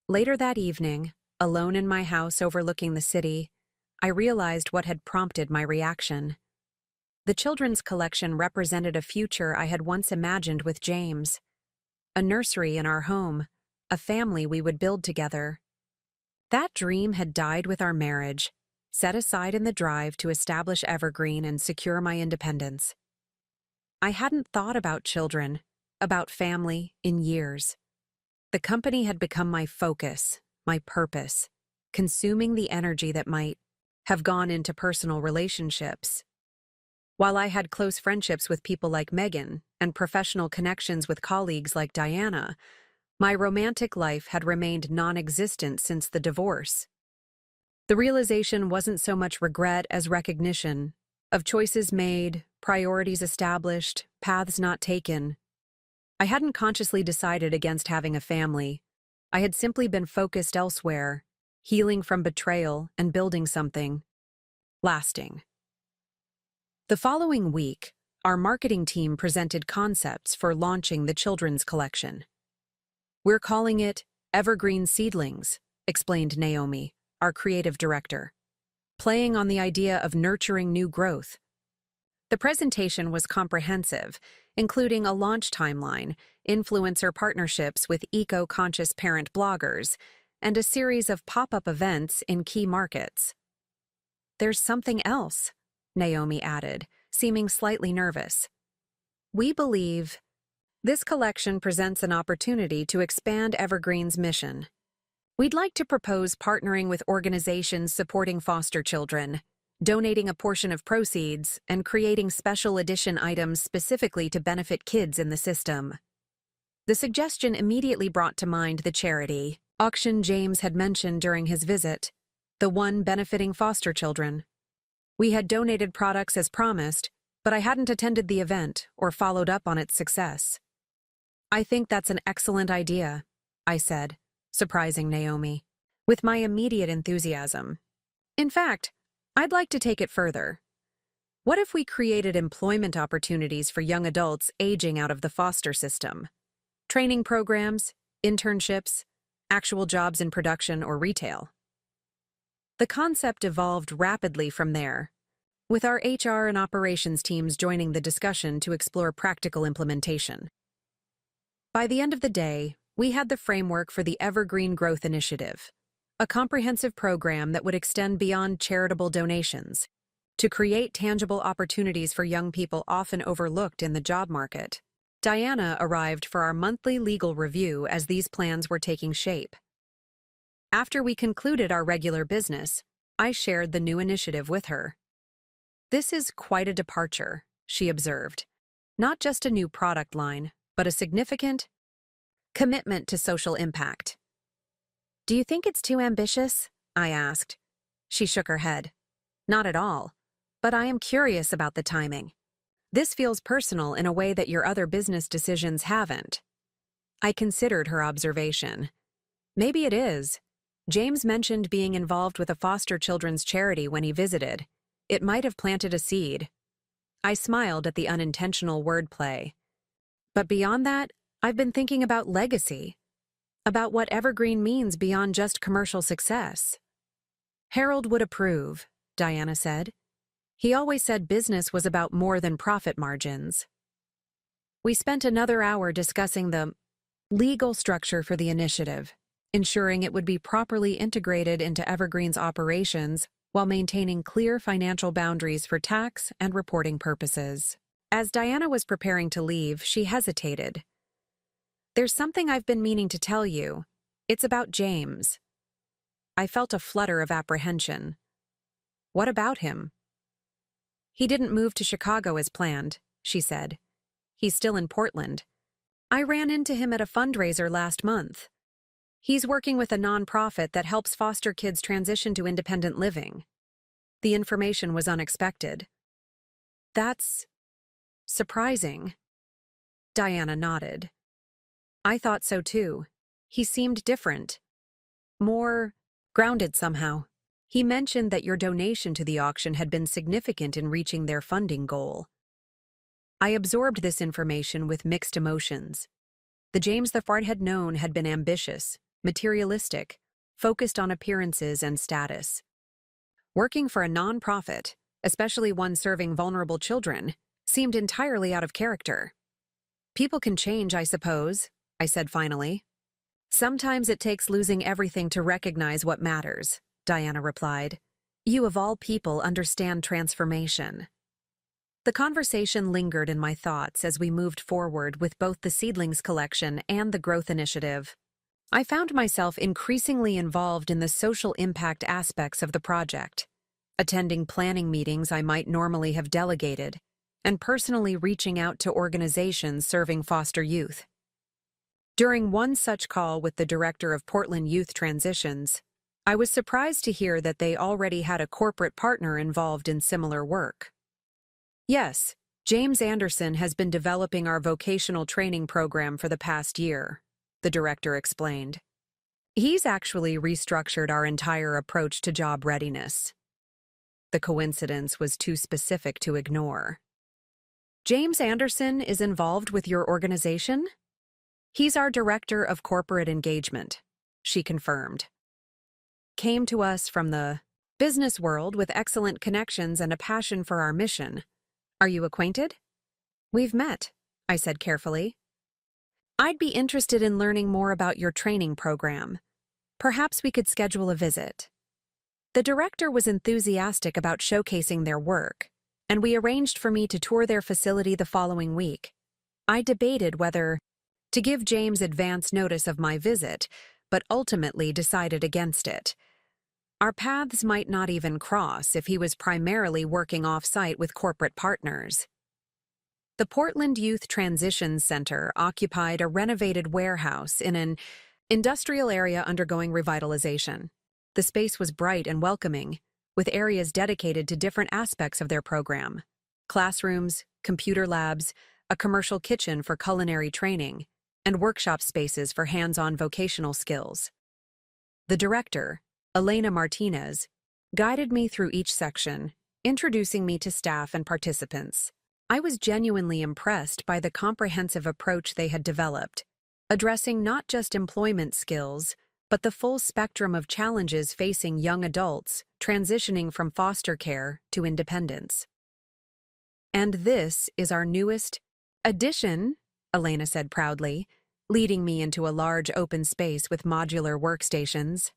Later that evening, alone in my house overlooking the city, I realized what had prompted my reaction. The children's collection represented a future I had once imagined with James. A nursery in our home, a family we would build together. That dream had died with our marriage, set aside in the drive to establish Evergreen and secure my independence. I hadn't thought about children, about family, in years. The company had become my focus, my purpose, consuming the energy that might have gone into personal relationships. While I had close friendships with people like Megan and professional connections with colleagues like Diana, my romantic life had remained non-existent since the divorce. The realization wasn't so much regret as recognition of choices made, priorities established, paths not taken. I hadn't consciously decided against having a family. I had simply been focused elsewhere, healing from betrayal and building something lasting. The following week, our marketing team presented concepts for launching the children's collection. "We're calling it Evergreen Seedlings," explained Naomi, our creative director, playing on the idea of nurturing new growth. The presentation was comprehensive, including a launch timeline, influencer partnerships with eco-conscious parent bloggers, and a series of pop-up events in key markets. "There's something else," Naomi added, seeming slightly nervous. "We believe this collection presents an opportunity to expand Evergreen's mission. We'd like to propose partnering with organizations supporting foster children, donating a portion of proceeds, and creating special edition items specifically to benefit kids in the system." The suggestion immediately brought to mind the charity auction James had mentioned during his visit, the one benefiting foster children. We had donated products as promised, but I hadn't attended the event or followed up on its success. "I think that's an excellent idea," I said, surprising Naomi, with my immediate enthusiasm. "In fact, I'd like to take it further. What if we created employment opportunities for young adults aging out of the foster system? Training programs, internships, actual jobs in production or retail?" The concept evolved rapidly from there, with our HR and operations teams joining the discussion to explore practical implementation. By the end of the day, we had the framework for the Evergreen Growth Initiative, a comprehensive program that would extend beyond charitable donations to create tangible opportunities for young people often overlooked in the job market. Diana arrived for our monthly legal review as these plans were taking shape. After we concluded our regular business, I shared the new initiative with her. "This is quite a departure," she observed. "Not just a new product line, but a significant commitment to social impact." "Do you think it's too ambitious?" I asked. She shook her head. "Not at all. But I am curious about the timing. This feels personal in a way that your other business decisions haven't." I considered her observation. "Maybe it is. James mentioned being involved with a foster children's charity when he visited. It might have planted a seed." I smiled at the unintentional wordplay. "But beyond that, I've been thinking about legacy, about what Evergreen means beyond just commercial success." "Harold would approve," Diana said. "He always said business was about more than profit margins." We spent another hour discussing the legal structure for the initiative, ensuring it would be properly integrated into Evergreen's operations while maintaining clear financial boundaries for tax and reporting purposes. As Diana was preparing to leave, she hesitated. "There's something I've been meaning to tell you. It's about James." I felt a flutter of apprehension. "What about him?" "He didn't move to Chicago as planned," she said. "He's still in Portland. I ran into him at a fundraiser last month. He's working with a nonprofit that helps foster kids transition to independent living." The information was unexpected. "That's surprising." Diana nodded. "I thought so too. He seemed different. More grounded somehow. He mentioned that your donation to the auction had been significant in reaching their funding goal." I absorbed this information with mixed emotions. The James the Fart had known had been ambitious, materialistic, focused on appearances and status. Working for a nonprofit, especially one serving vulnerable children, seemed entirely out of character. "People can change, I suppose," I said finally. "Sometimes it takes losing everything to recognize what matters," Diana replied. "You of all people understand transformation." The conversation lingered in my thoughts as we moved forward with both the Seedlings collection and the Growth Initiative. I found myself increasingly involved in the social impact aspects of the project, attending planning meetings I might normally have delegated, and personally reaching out to organizations serving foster youth. During one such call with the director of Portland Youth Transitions, I was surprised to hear that they already had a corporate partner involved in similar work. Yes, James Anderson has been developing our vocational training program for the past year, the director explained. He's actually restructured our entire approach to job readiness. The coincidence was too specific to ignore. James Anderson is involved with your organization? He's our director of corporate engagement, she confirmed. Came to us from the business world with excellent connections and a passion for our mission. Are you acquainted? We've met, I said carefully. I'd be interested in learning more about your training program. Perhaps we could schedule a visit. The director was enthusiastic about showcasing their work, and we arranged for me to tour their facility the following week. I debated whether to give James advance notice of my visit, but ultimately decided against it. Our paths might not even cross if he was primarily working off-site with corporate partners. The Portland Youth Transition Center occupied a renovated warehouse in an industrial area undergoing revitalization. The space was bright and welcoming, with areas dedicated to different aspects of their program: classrooms, computer labs, a commercial kitchen for culinary training, and workshop spaces for hands-on vocational skills. The director, Elena Martinez, guided me through each section, introducing me to staff and participants. I was genuinely impressed by the comprehensive approach they had developed, addressing not just employment skills, but the full spectrum of challenges facing young adults transitioning from foster care to independence. And this is our newest addition, Elena said proudly, leading me into a large open space with modular workstations.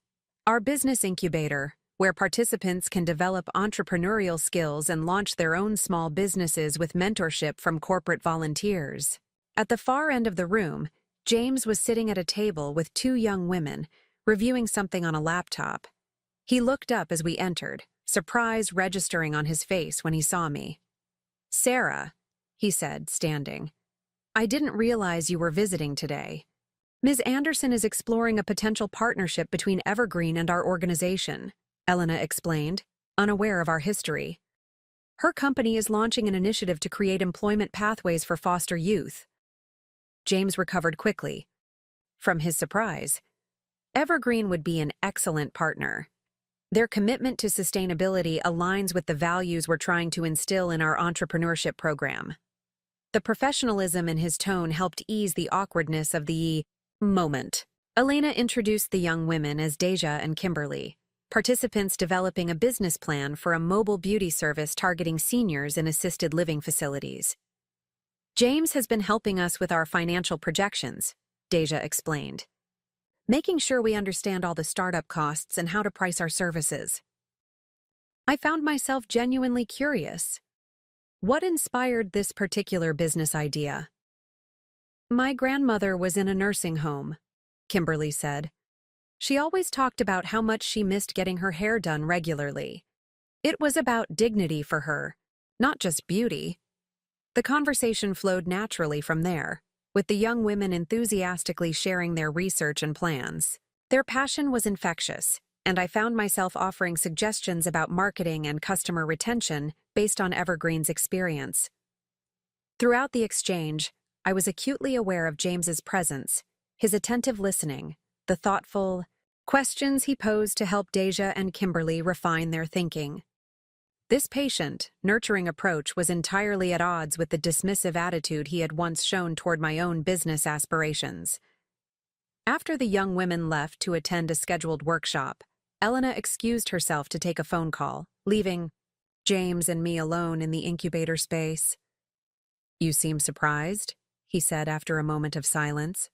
Our business incubator, where participants can develop entrepreneurial skills and launch their own small businesses with mentorship from corporate volunteers. At the far end of the room, James was sitting at a table with two young women, reviewing something on a laptop. He looked up as we entered, surprise registering on his face when he saw me. "Sarah," he said, standing. "I didn't realize you were visiting today. Ms. Anderson is exploring a potential partnership between Evergreen and our organization," Elena explained, unaware of our history. "Her company is launching an initiative to create employment pathways for foster youth." James recovered quickly from his surprise. Evergreen would be an excellent partner. Their commitment to sustainability aligns with the values we're trying to instill in our entrepreneurship program. The professionalism in his tone helped ease the awkwardness of the moment. Elena introduced the young women as Deja and Kimberly, participants developing a business plan for a mobile beauty service targeting seniors in assisted living facilities. "James has been helping us with our financial projections," Deja explained, "making sure we understand all the startup costs and how to price our services." I found myself genuinely curious. What inspired this particular business idea? "My grandmother was in a nursing home," Kimberly said. "She always talked about how much she missed getting her hair done regularly. It was about dignity for her, not just beauty." The conversation flowed naturally from there, with the young women enthusiastically sharing their research and plans. Their passion was infectious, and I found myself offering suggestions about marketing and customer retention based on Evergreen's experience. Throughout the exchange, I was acutely aware of James's presence, his attentive listening, the thoughtful questions he posed to help Deja and Kimberly refine their thinking. This patient, nurturing approach was entirely at odds with the dismissive attitude he had once shown toward my own business aspirations. After the young women left to attend a scheduled workshop, Elena excused herself to take a phone call, leaving James and me alone in the incubator space. "You seem surprised," he said after a moment of silence.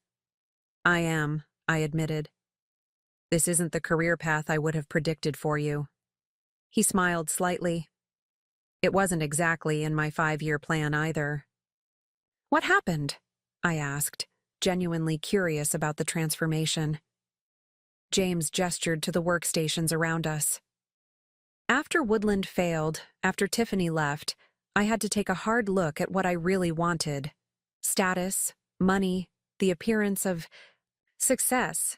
"I am," I admitted. "This isn't the career path I would have predicted for you." He smiled slightly. "It wasn't exactly in my 5-year plan either." "What happened?" I asked, genuinely curious about the transformation. James gestured to the workstations around us. "After Woodland failed, after Tiffany left, I had to take a hard look at what I really wanted. Status, money, the appearance of success.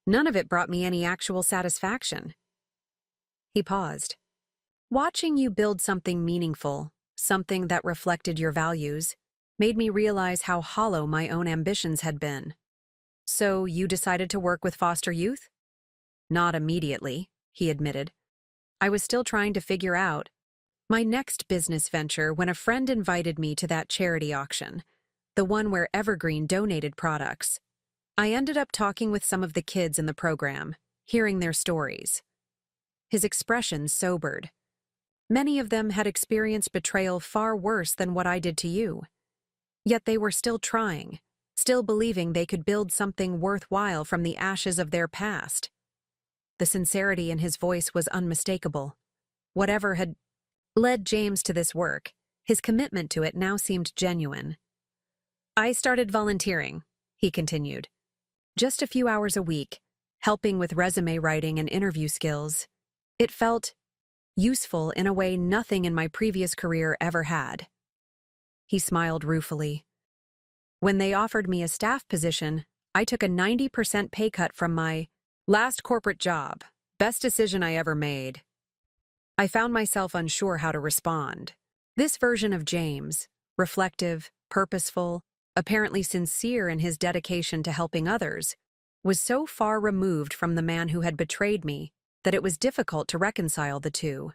None of it brought me any actual satisfaction. He paused. Watching you build something meaningful, something that reflected your values, made me realize how hollow my own ambitions had been. So you decided to work with foster youth? Not immediately, he admitted. I was still trying to figure out my next business venture when a friend invited me to that charity auction, the one where Evergreen donated products. I ended up talking with some of the kids in the program, hearing their stories. His expression sobered. Many of them had experienced betrayal far worse than what I did to you. Yet they were still trying, still believing they could build something worthwhile from the ashes of their past. The sincerity in his voice was unmistakable. Whatever had led James to this work, his commitment to it now seemed genuine. I started volunteering, he continued. Just a few hours a week, helping with resume writing and interview skills. It felt useful in a way nothing in my previous career ever had. He smiled ruefully. When they offered me a staff position, I took a 90% pay cut from my last corporate job. Best decision I ever made. I found myself unsure how to respond. This version of James, reflective, purposeful, apparently sincere in his dedication to helping others, was so far removed from the man who had betrayed me that it was difficult to reconcile the two.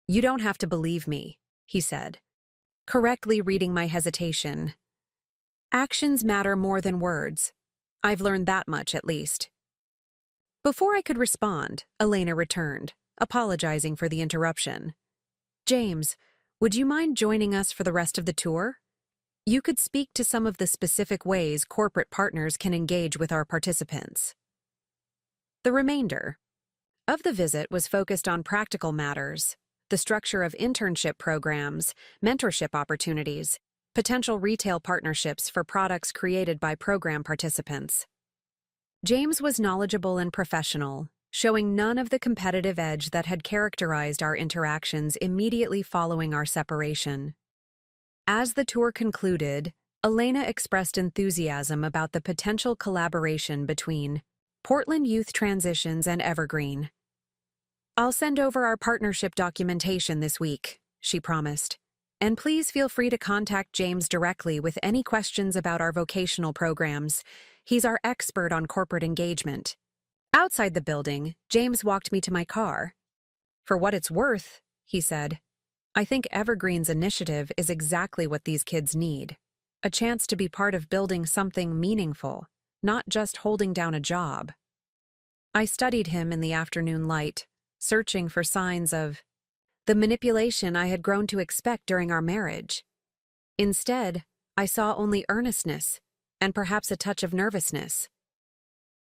You don't have to believe me, he said, correctly reading my hesitation. Actions matter more than words. I've learned that much, at least. Before I could respond, Elena returned, apologizing for the interruption. James, would you mind joining us for the rest of the tour? You could speak to some of the specific ways corporate partners can engage with our participants. The remainder of the visit was focused on practical matters, the structure of internship programs, mentorship opportunities, potential retail partnerships for products created by program participants. James was knowledgeable and professional, showing none of the competitive edge that had characterized our interactions immediately following our separation. As the tour concluded, Elena expressed enthusiasm about the potential collaboration between Portland Youth Transitions and Evergreen. I'll send over our partnership documentation this week, she promised. And please feel free to contact James directly with any questions about our vocational programs. He's our expert on corporate engagement. Outside the building, James walked me to my car. For what it's worth, he said, I think Evergreen's initiative is exactly what these kids need. A chance to be part of building something meaningful, not just holding down a job. I studied him in the afternoon light, searching for signs of the manipulation I had grown to expect during our marriage. Instead, I saw only earnestness and perhaps a touch of nervousness.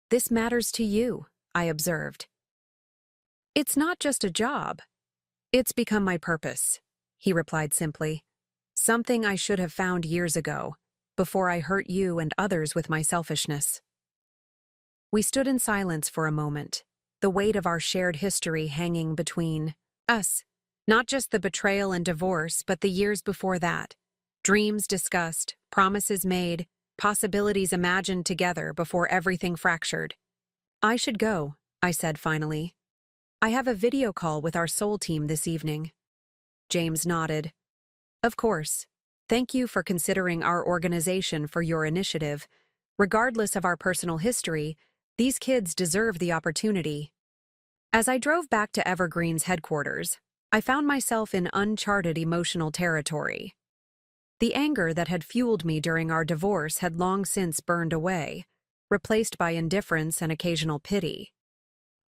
This matters to you, I observed. It's not just a job. It's become my purpose, he replied simply. Something I should have found years ago, before I hurt you and others with my selfishness. We stood in silence for a moment, the weight of our shared history hanging between us. Not just the betrayal and divorce, but the years before that. Dreams discussed, promises made, possibilities imagined together before everything fractured. I should go, I said finally. I have a video call with our Soul team this evening. James nodded. Of course. Thank you for considering our organization for your initiative. Regardless of our personal history, these kids deserve the opportunity. As I drove back to Evergreen's headquarters, I found myself in uncharted emotional territory. The anger that had fueled me during our divorce had long since burned away, replaced by indifference and occasional pity.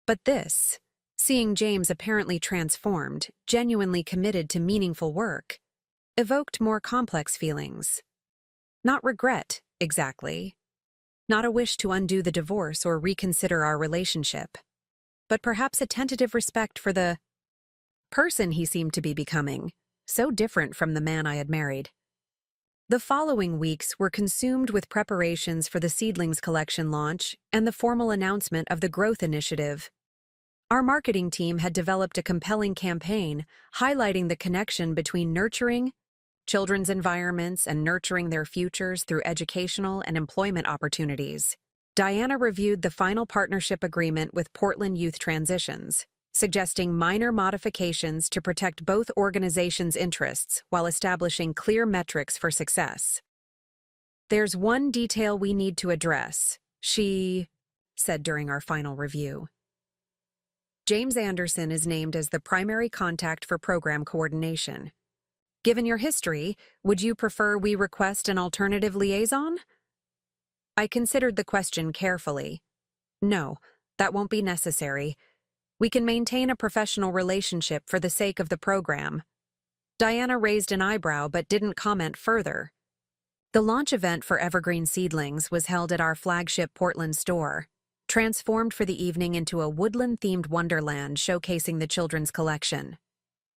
But this, seeing James apparently transformed, genuinely committed to meaningful work, evoked more complex feelings. Not regret, exactly. Not a wish to undo the divorce or reconsider our relationship, but perhaps a tentative respect for the person he seemed to be becoming, so different from the man I had married. The following weeks were consumed with preparations for the Seedlings Collection launch and the formal announcement of the Growth Initiative. Our marketing team had developed a compelling campaign highlighting the connection between nurturing children's environments and nurturing their futures through educational and employment opportunities. Diana reviewed the final partnership agreement with Portland Youth Transitions, suggesting minor modifications to protect both organizations' interests while establishing clear metrics for success. "There's one detail we need to address," she said during our final review. "James Anderson is named as the primary contact for program coordination. Given your history, would you prefer we request an alternative liaison?" I considered the question carefully. "No, that won't be necessary. We can maintain a professional relationship for the sake of the program." Diana raised an eyebrow but didn't comment further. The launch event for Evergreen Seedlings was held at our flagship Portland store, transformed for the evening into a woodland-themed wonderland showcasing the children's collection.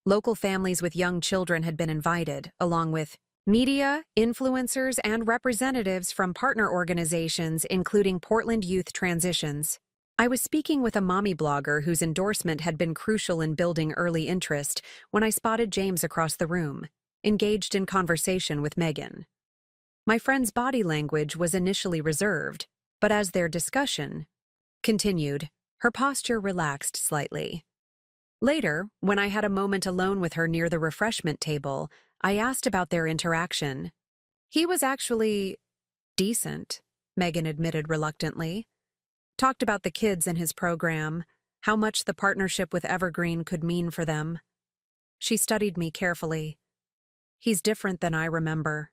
Local families with young children had been invited, along with media, influencers, and representatives from partner organizations including Portland Youth Transitions. I was speaking with a mommy blogger whose endorsement had been crucial in building early interest when I spotted James across the room, engaged in conversation with Megan. My friend's body language was initially reserved, but as their discussion continued, her posture relaxed slightly. Later, when I had a moment alone with her near the refreshment table, I asked about their interaction. "He was actually decent," Megan admitted reluctantly. "Talked about the kids in his program, how much the partnership with Evergreen could mean for them." She studied me carefully. "He's different than I remember."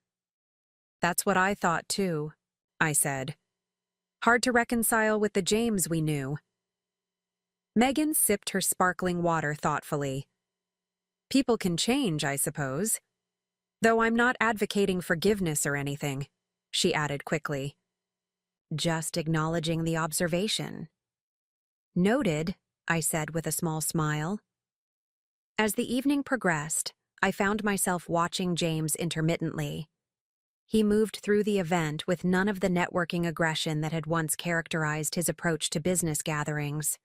"That's what I thought too," I said. "Hard to reconcile with the James we knew." Megan sipped her sparkling water thoughtfully. "People can change, I suppose. Though I'm not advocating forgiveness or anything," she added quickly. "Just acknowledging the observation." "Noted," I said with a small smile. As the evening progressed, I found myself watching James intermittently. He moved through the event with none of the networking aggression that had once characterized his approach to business gatherings.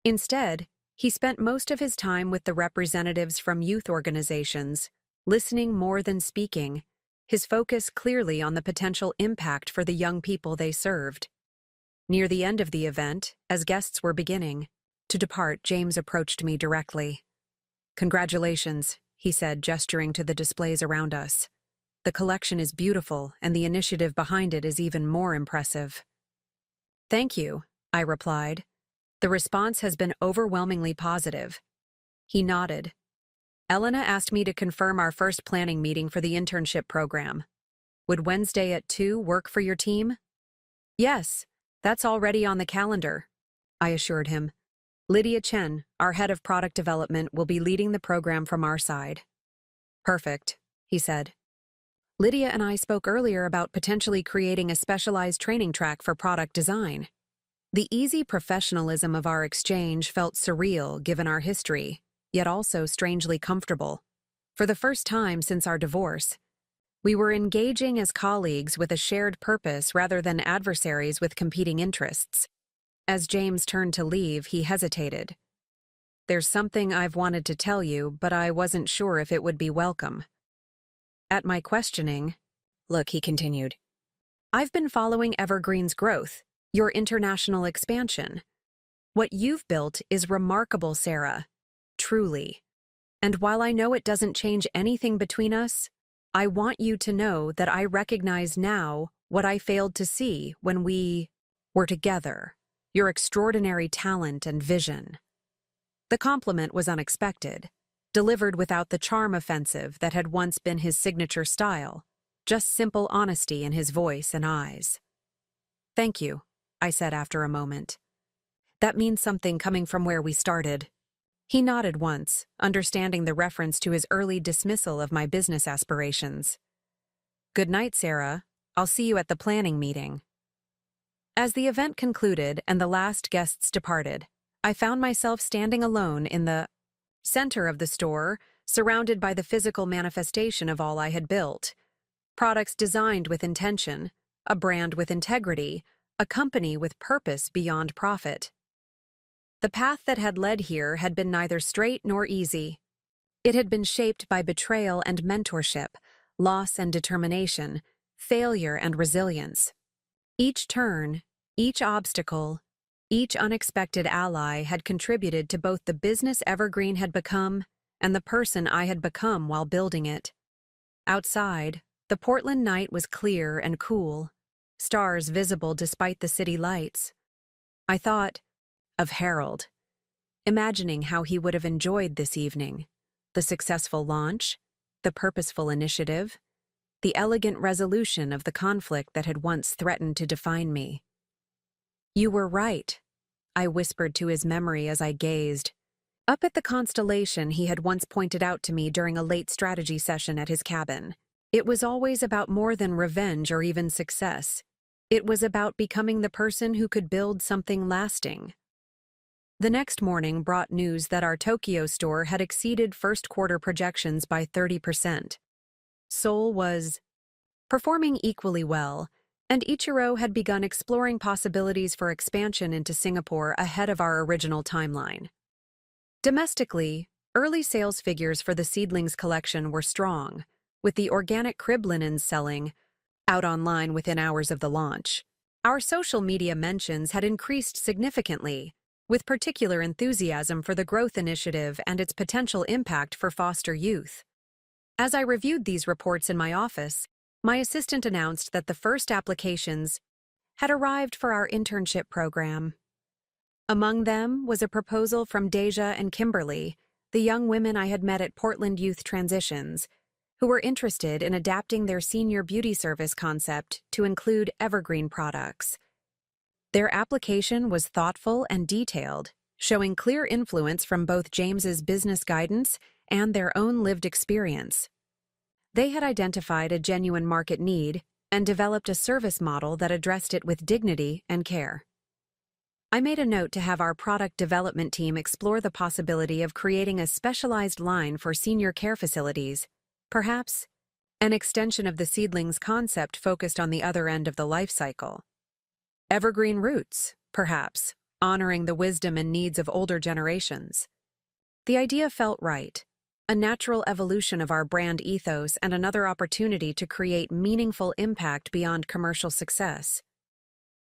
Instead, he spent most of his time with the representatives from youth organizations, listening more than speaking, his focus clearly on the potential impact for the young people they served. Near the end of the event, as guests were beginning to depart, James approached me directly. "Congratulations," he said, gesturing to the displays around us. "The collection is beautiful, and the initiative behind it is even more impressive." "Thank you," I replied. "The response has been overwhelmingly positive." He nodded. "Elena asked me to confirm our first planning meeting for the internship program. Would Wednesday at 2 work for your team?" "Yes, that's already on the calendar," I assured him. "Lydia Chen, our head of product development, will be leading the program from our side." "Perfect," he said. "Lydia and I spoke earlier about potentially creating a specialized training track for product design." The easy professionalism of our exchange felt surreal given our history, yet also strangely comfortable. For the first time since our divorce, we were engaging as colleagues with a shared purpose rather than adversaries with competing interests. As James turned to leave, he hesitated. "There's something I've wanted to tell you, but I wasn't sure if it would be welcome." At my questioning, "Look," he continued, "I've been following Evergreen's growth, your international expansion. What you've built is remarkable, Sarah. Truly. And while I know it doesn't change anything between us, I want you to know that I recognize now what I failed to see when we were together, your extraordinary talent and vision." The compliment was unexpected, delivered without the charm offensive that had once been his signature style, just simple honesty in his voice and eyes. "Thank you," I said after a moment. "That means something coming from where we started." He nodded once, understanding the reference to his early dismissal of my business aspirations. "Good night, Sarah. I'll see you at the planning meeting." As the event concluded and the last guests departed, I found myself standing alone in the center of the store, surrounded by the physical manifestation of all I had built. Products designed with intention, a brand with integrity, a company with purpose beyond profit. The path that had led here had been neither straight nor easy. It had been shaped by betrayal and mentorship, loss and determination, failure and resilience. Each turn, Each obstacle, each unexpected ally had contributed to both the business Evergreen had become and the person I had become while building it. Outside, the Portland night was clear and cool, stars visible despite the city lights. I thought of Harold, imagining how he would have enjoyed this evening, the successful launch, the purposeful initiative, the elegant resolution of the conflict that had once threatened to define me. "You were right," I whispered to his memory as I gazed up at the constellation he had once pointed out to me during a late strategy session at his cabin. It was always about more than revenge or even success. It was about becoming the person who could build something lasting. The next morning brought news that our Tokyo store had exceeded first-quarter projections by 30%. Seoul was performing equally well, and Ichiro had begun exploring possibilities for expansion into Singapore ahead of our original timeline. Domestically, early sales figures for the Seedlings collection were strong, with the organic crib linens selling out online within hours of the launch. Our social media mentions had increased significantly, with particular enthusiasm for the growth initiative and its potential impact for foster youth. As I reviewed these reports in my office, my assistant announced that the first applications had arrived for our internship program. Among them was a proposal from Deja and Kimberly, the young women I had met at Portland Youth Transitions, who were interested in adapting their senior beauty service concept to include evergreen products. Their application was thoughtful and detailed, showing clear influence from both James's business guidance and their own lived experience. They had identified a genuine market need and developed a service model that addressed it with dignity and care. I made a note to have our product development team explore the possibility of creating a specialized line for senior care facilities, perhaps an extension of the Seedlings concept focused on the other end of the life cycle. Evergreen roots, perhaps, honoring the wisdom and needs of older generations. The idea felt right, a natural evolution of our brand ethos and another opportunity to create meaningful impact beyond commercial success.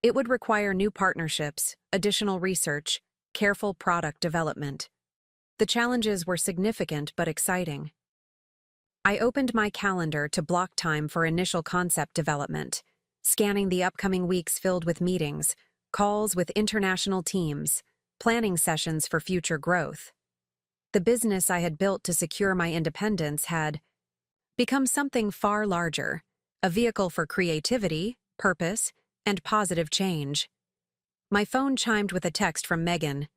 It would require new partnerships, additional research, careful product development. The challenges were significant but exciting. I opened my calendar to block time for initial concept development, scanning the upcoming weeks filled with meetings, calls with international teams, planning sessions for future growth. The business I had built to secure my independence had become something far larger, a vehicle for creativity, purpose, and positive change. My phone chimed with a text from Megan.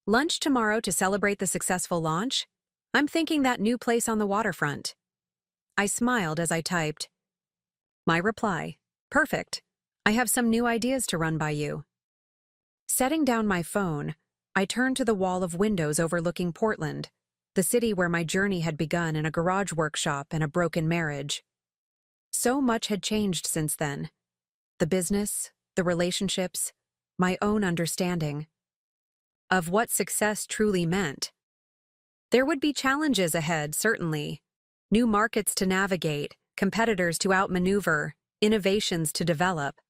"Lunch tomorrow to celebrate the successful launch? I'm thinking that new place on the waterfront." I smiled as I typed. My reply, "Perfect. I have some new ideas to run by you." Setting down my phone, I turned to the wall of windows overlooking Portland, the city where my journey had begun in a garage workshop and a broken marriage. So much had changed since then. The business, the relationships, my own understanding of what success truly meant. There would be challenges ahead, certainly. New markets to navigate, competitors to outmaneuver, innovations to develop.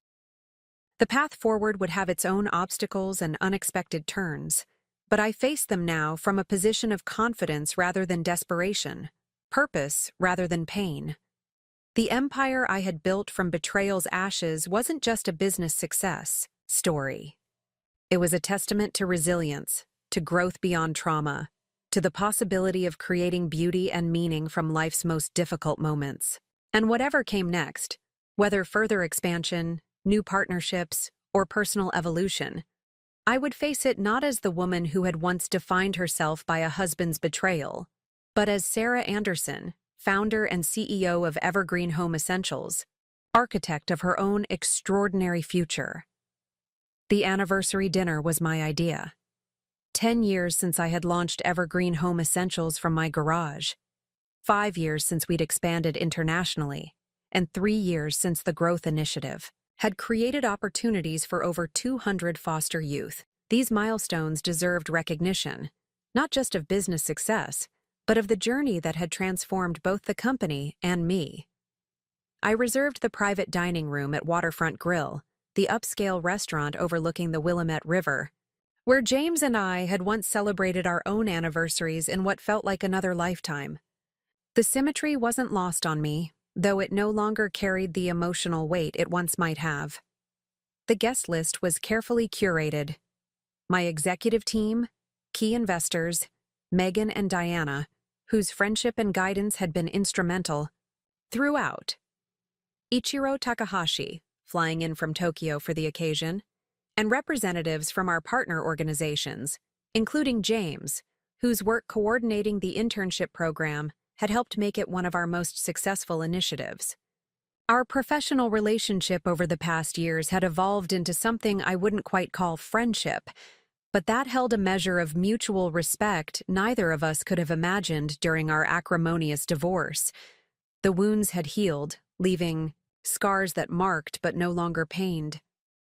The path forward would have its own obstacles and unexpected turns, but I faced them now from a position of confidence rather than desperation, purpose rather than pain. The empire I had built from betrayal's ashes wasn't just a business success story. It was a testament to resilience, to growth beyond trauma, to the possibility of creating beauty and meaning from life's most difficult moments. And whatever came next, whether further expansion, new partnerships, or personal evolution, I would face it not as the woman who had once defined herself by a husband's betrayal, but as Sarah Anderson, founder and CEO of Evergreen Home Essentials, architect of her own extraordinary future. The anniversary dinner was my idea. 10 years since I had launched Evergreen Home Essentials from my garage, 5 years since we'd expanded internationally, and 3 years since the Growth Initiative had created opportunities for over 200 foster youth. These milestones deserved recognition, not just of business success, but of the journey that had transformed both the company and me. I reserved the private dining room at Waterfront Grill, the upscale restaurant overlooking the Willamette River, where James and I had once celebrated our own anniversaries in what felt like another lifetime. The symmetry wasn't lost on me, though it no longer carried the emotional weight it once might have. The guest list was carefully curated. My executive team, key investors, Megan and Diana, whose friendship and guidance had been instrumental throughout. Ichiro Takahashi, flying in from Tokyo for the occasion, and representatives from our partner organizations, including James, whose work coordinating the internship program had helped make it one of our most successful initiatives. Our professional relationship over the past years had evolved into something I wouldn't quite call friendship, but that held a measure of mutual respect neither of us could have imagined during our acrimonious divorce. The wounds had healed, leaving scars that marked but no longer pained.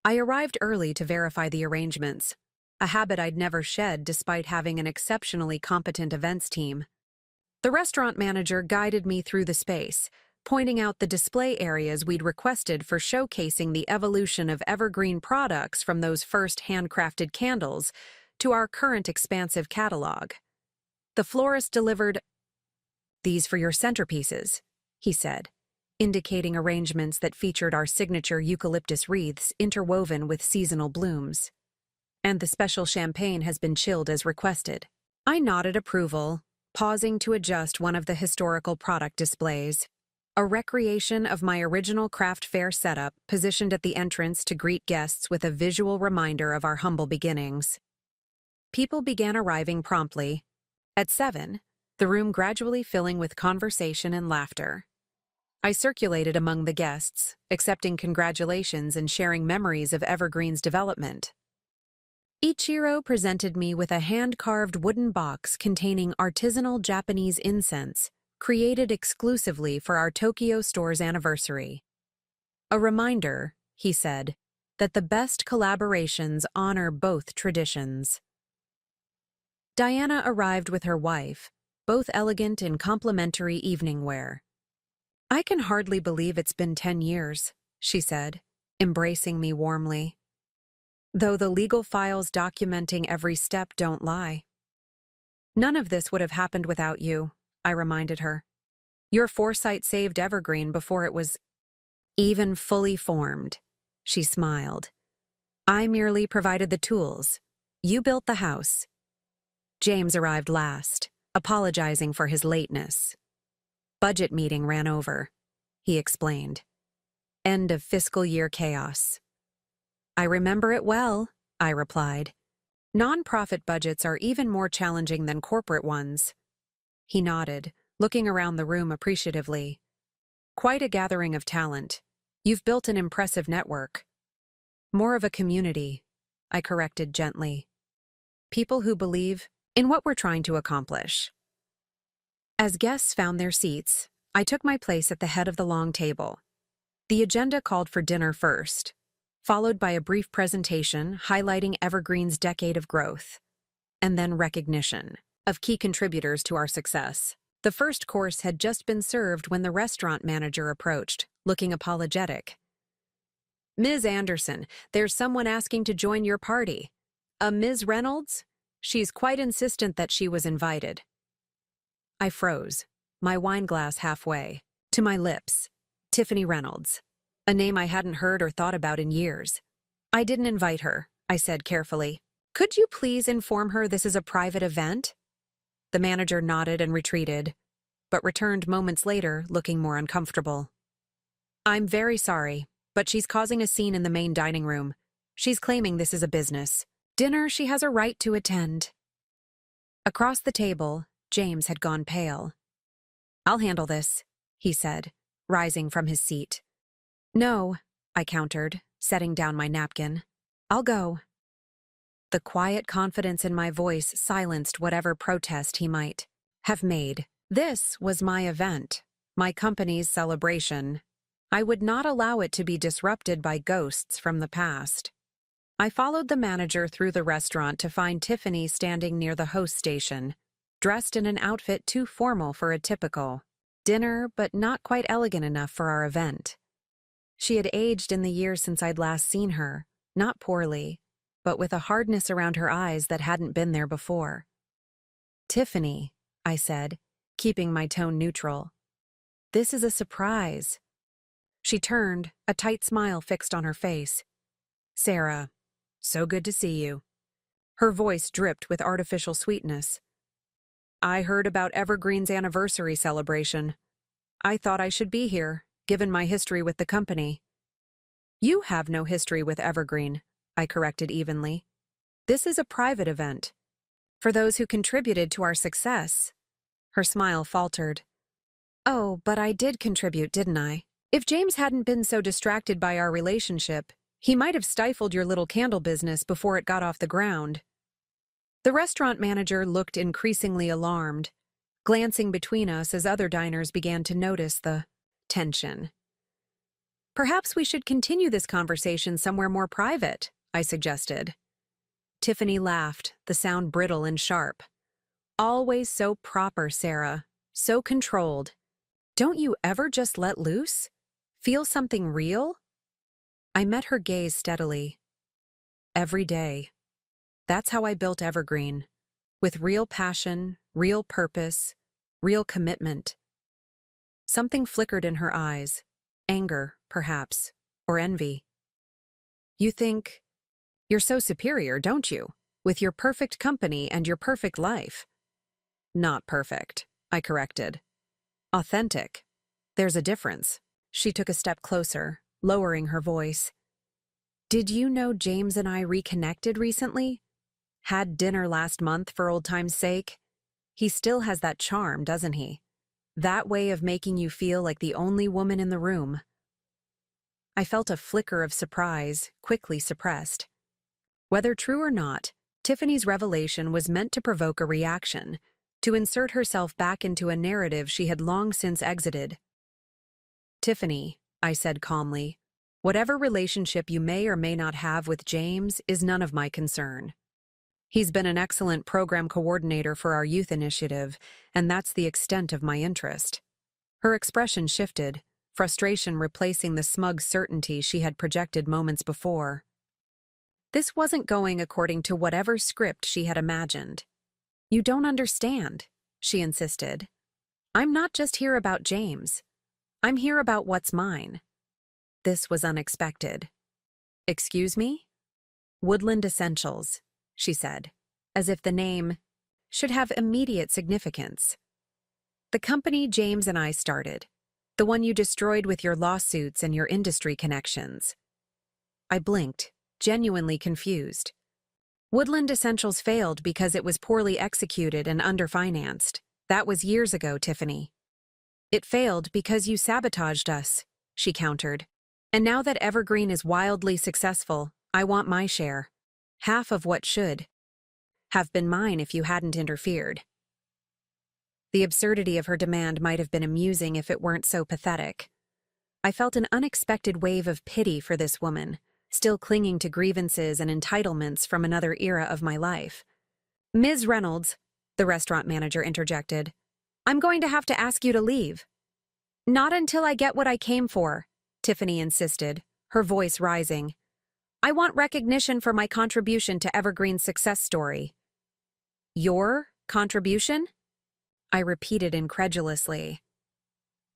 I arrived early to verify the arrangements, a habit I'd never shed despite having an exceptionally competent events team. The restaurant manager guided me through the space, pointing out the display areas we'd requested for showcasing the evolution of evergreen products from those first handcrafted candles to our current expansive catalog. The florist delivered, "These for your centerpieces," he said, indicating arrangements that featured our signature eucalyptus wreaths interwoven with seasonal blooms. "And the special champagne has been chilled as requested." I nodded approval, pausing to adjust one of the historical product displays. A recreation of my original craft fair setup positioned at the entrance to greet guests with a visual reminder of our humble beginnings. People began arriving promptly. At 7, the room gradually filling with conversation and laughter. I circulated among the guests, accepting congratulations and sharing memories of Evergreen's development. Ichiro presented me with a hand-carved wooden box containing artisanal Japanese incense, created exclusively for our Tokyo store's anniversary. "A reminder," he said, "that the best collaborations honor both traditions." Diana arrived with her wife, both elegant in complimentary evening wear. "I can hardly believe it's been 10 years, she said, embracing me warmly. "Though the legal files documenting every step don't lie." "None of this would have happened without you," I reminded her. "Your foresight saved Evergreen before it was even fully formed." She smiled. "I merely provided the tools. You built the house." James arrived last, apologizing for his lateness. "Budget meeting ran over," he explained. "End of fiscal year chaos." "I remember it well," I replied. "Non-profit budgets are even more challenging than corporate ones." He nodded, looking around the room appreciatively. "Quite a gathering of talent. You've built an impressive network." "More of a community," I corrected gently. "People who believe in what we're trying to accomplish." As guests found their seats, I took my place at the head of the long table. The agenda called for dinner first, followed by a brief presentation highlighting Evergreen's decade of growth, and then recognition of key contributors to our success. The first course had just been served when the restaurant manager approached, looking apologetic. "Ms. Anderson, there's someone asking to join your party. A Ms. Reynolds? She's quite insistent that she was invited." I froze, my wine glass halfway, to my lips. Tiffany Reynolds, a name I hadn't heard or thought about in years. "I didn't invite her," I said carefully. "Could you please inform her this is a private event?" The manager nodded and retreated, but returned moments later looking more uncomfortable. "I'm very sorry, but she's causing a scene in the main dining room. She's claiming this is a business dinner she has a right to attend." Across the table, James had gone pale. "I'll handle this," he said, rising from his seat. "No," I countered, setting down my napkin. "I'll go." The quiet confidence in my voice silenced whatever protest he might have made. This was my event, my company's celebration. I would not allow it to be disrupted by ghosts from the past. I followed the manager through the restaurant to find Tiffany standing near the host station, dressed in an outfit too formal for a typical dinner, but not quite elegant enough for our event. She had aged in the years since I'd last seen her, not poorly, but with a hardness around her eyes that hadn't been there before. "Tiffany," I said, keeping my tone neutral. "This is a surprise." She turned, a tight smile fixed on her face. "Sarah, so good to see you." Her voice dripped with artificial sweetness. "I heard about Evergreen's anniversary celebration. I thought I should be here, given my history with the company." "You have no history with Evergreen," I corrected evenly. "This is a private event. For those who contributed to our success." Her smile faltered. "Oh, but I did contribute, didn't I? If James hadn't been so distracted by our relationship, he might have stifled your little candle business before it got off the ground." The restaurant manager looked increasingly alarmed, glancing between us as other diners began to notice the tension. "Perhaps we should continue this conversation somewhere more private," I suggested. Tiffany laughed, the sound brittle and sharp. "Always so proper, Sarah. So controlled. Don't you ever just let loose? Feel something real?" I met her gaze steadily. "Every day. That's how I built Evergreen. With real passion, real purpose, real commitment." Something flickered in her eyes. Anger, perhaps, or envy. "You think you're so superior, don't you? With your perfect company and your perfect life." "Not perfect," I corrected. "Authentic. There's a difference." She took a step closer, lowering her voice. "Did you know James and I reconnected recently? Had dinner last month for old time's sake? He still has that charm, doesn't he? That way of making you feel like the only woman in the room." I felt a flicker of surprise, quickly suppressed. Whether true or not, Tiffany's revelation was meant to provoke a reaction, to insert herself back into a narrative she had long since exited. "Tiffany," I said calmly, "whatever relationship you may or may not have with James is none of my concern. He's been an excellent program coordinator for our youth initiative, and that's the extent of my interest." Her expression shifted, frustration replacing the smug certainty she had projected moments before. This wasn't going according to whatever script she had imagined. "You don't understand," she insisted. "I'm not just here about James. I'm here about what's mine." This was unexpected. "Excuse me?" "Woodland Essentials," she said, as if the name should have immediate significance. "The company James and I started. The one you destroyed with your lawsuits and your industry connections." I blinked, genuinely confused. "Woodland Essentials failed because it was poorly executed and underfinanced. That was years ago, Tiffany." "It failed because you sabotaged us," she countered. "And now that Evergreen is wildly successful, I want my share. Half of what should have been mine if you hadn't interfered." The absurdity of her demand might have been amusing if it weren't so pathetic. I felt an unexpected wave of pity for this woman, still clinging to grievances and entitlements from another era of my life. "Ms. Reynolds," the restaurant manager interjected, "I'm going to have to ask you to leave." "Not until I get what I came for," Tiffany insisted, her voice rising. "I want recognition for my contribution to Evergreen's success story." "Your contribution?" I repeated incredulously.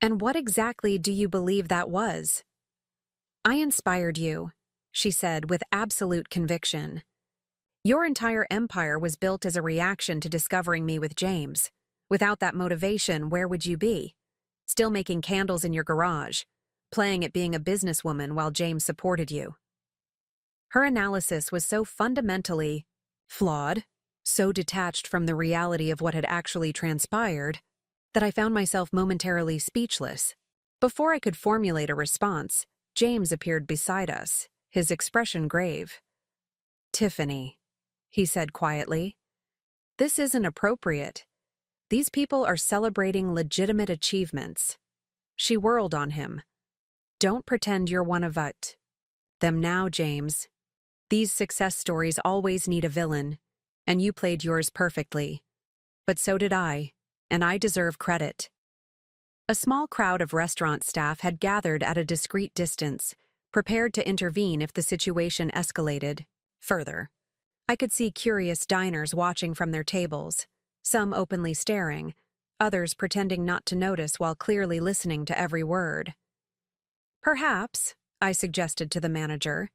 "And what exactly do you believe that was?" "I inspired you," she said with absolute conviction. "Your entire empire was built as a reaction to discovering me with James. Without that motivation, where would you be? Still making candles in your garage, playing at being a businesswoman while James supported you." Her analysis was so fundamentally flawed, so detached from the reality of what had actually transpired, that I found myself momentarily speechless. Before I could formulate a response, James appeared beside us, his expression grave. "Tiffany," he said quietly, "this isn't appropriate. These people are celebrating legitimate achievements." She whirled on him. "Don't pretend you're one of them now, James. These success stories always need a villain, and you played yours perfectly. But so did I, and I deserve credit." A small crowd of restaurant staff had gathered at a discreet distance, prepared to intervene if the situation escalated further. I could see curious diners watching from their tables, some openly staring, others pretending not to notice while clearly listening to every word. "Perhaps," I suggested to the manager,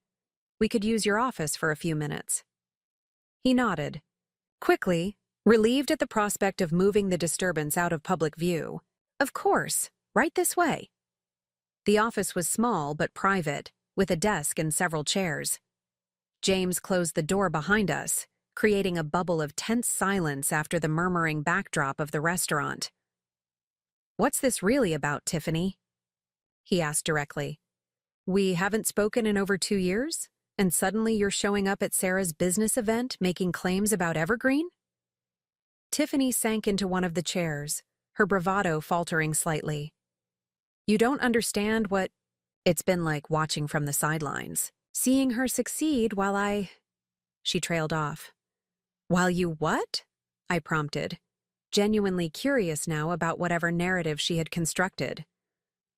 "we could use your office for a few minutes." He nodded. Quickly, relieved at the prospect of moving the disturbance out of public view. "Of course, right this way." The office was small but private, with a desk and several chairs. James closed the door behind us, creating a bubble of tense silence after the murmuring backdrop of the restaurant. "What's this really about, Tiffany?" he asked directly. "We haven't spoken in over 2 years, and suddenly you're showing up at Sarah's business event making claims about Evergreen?" Tiffany sank into one of the chairs, her bravado faltering slightly. "You don't understand what it's been like watching from the sidelines. Seeing her succeed while She trailed off. "While you what?" I prompted, genuinely curious now about whatever narrative she had constructed.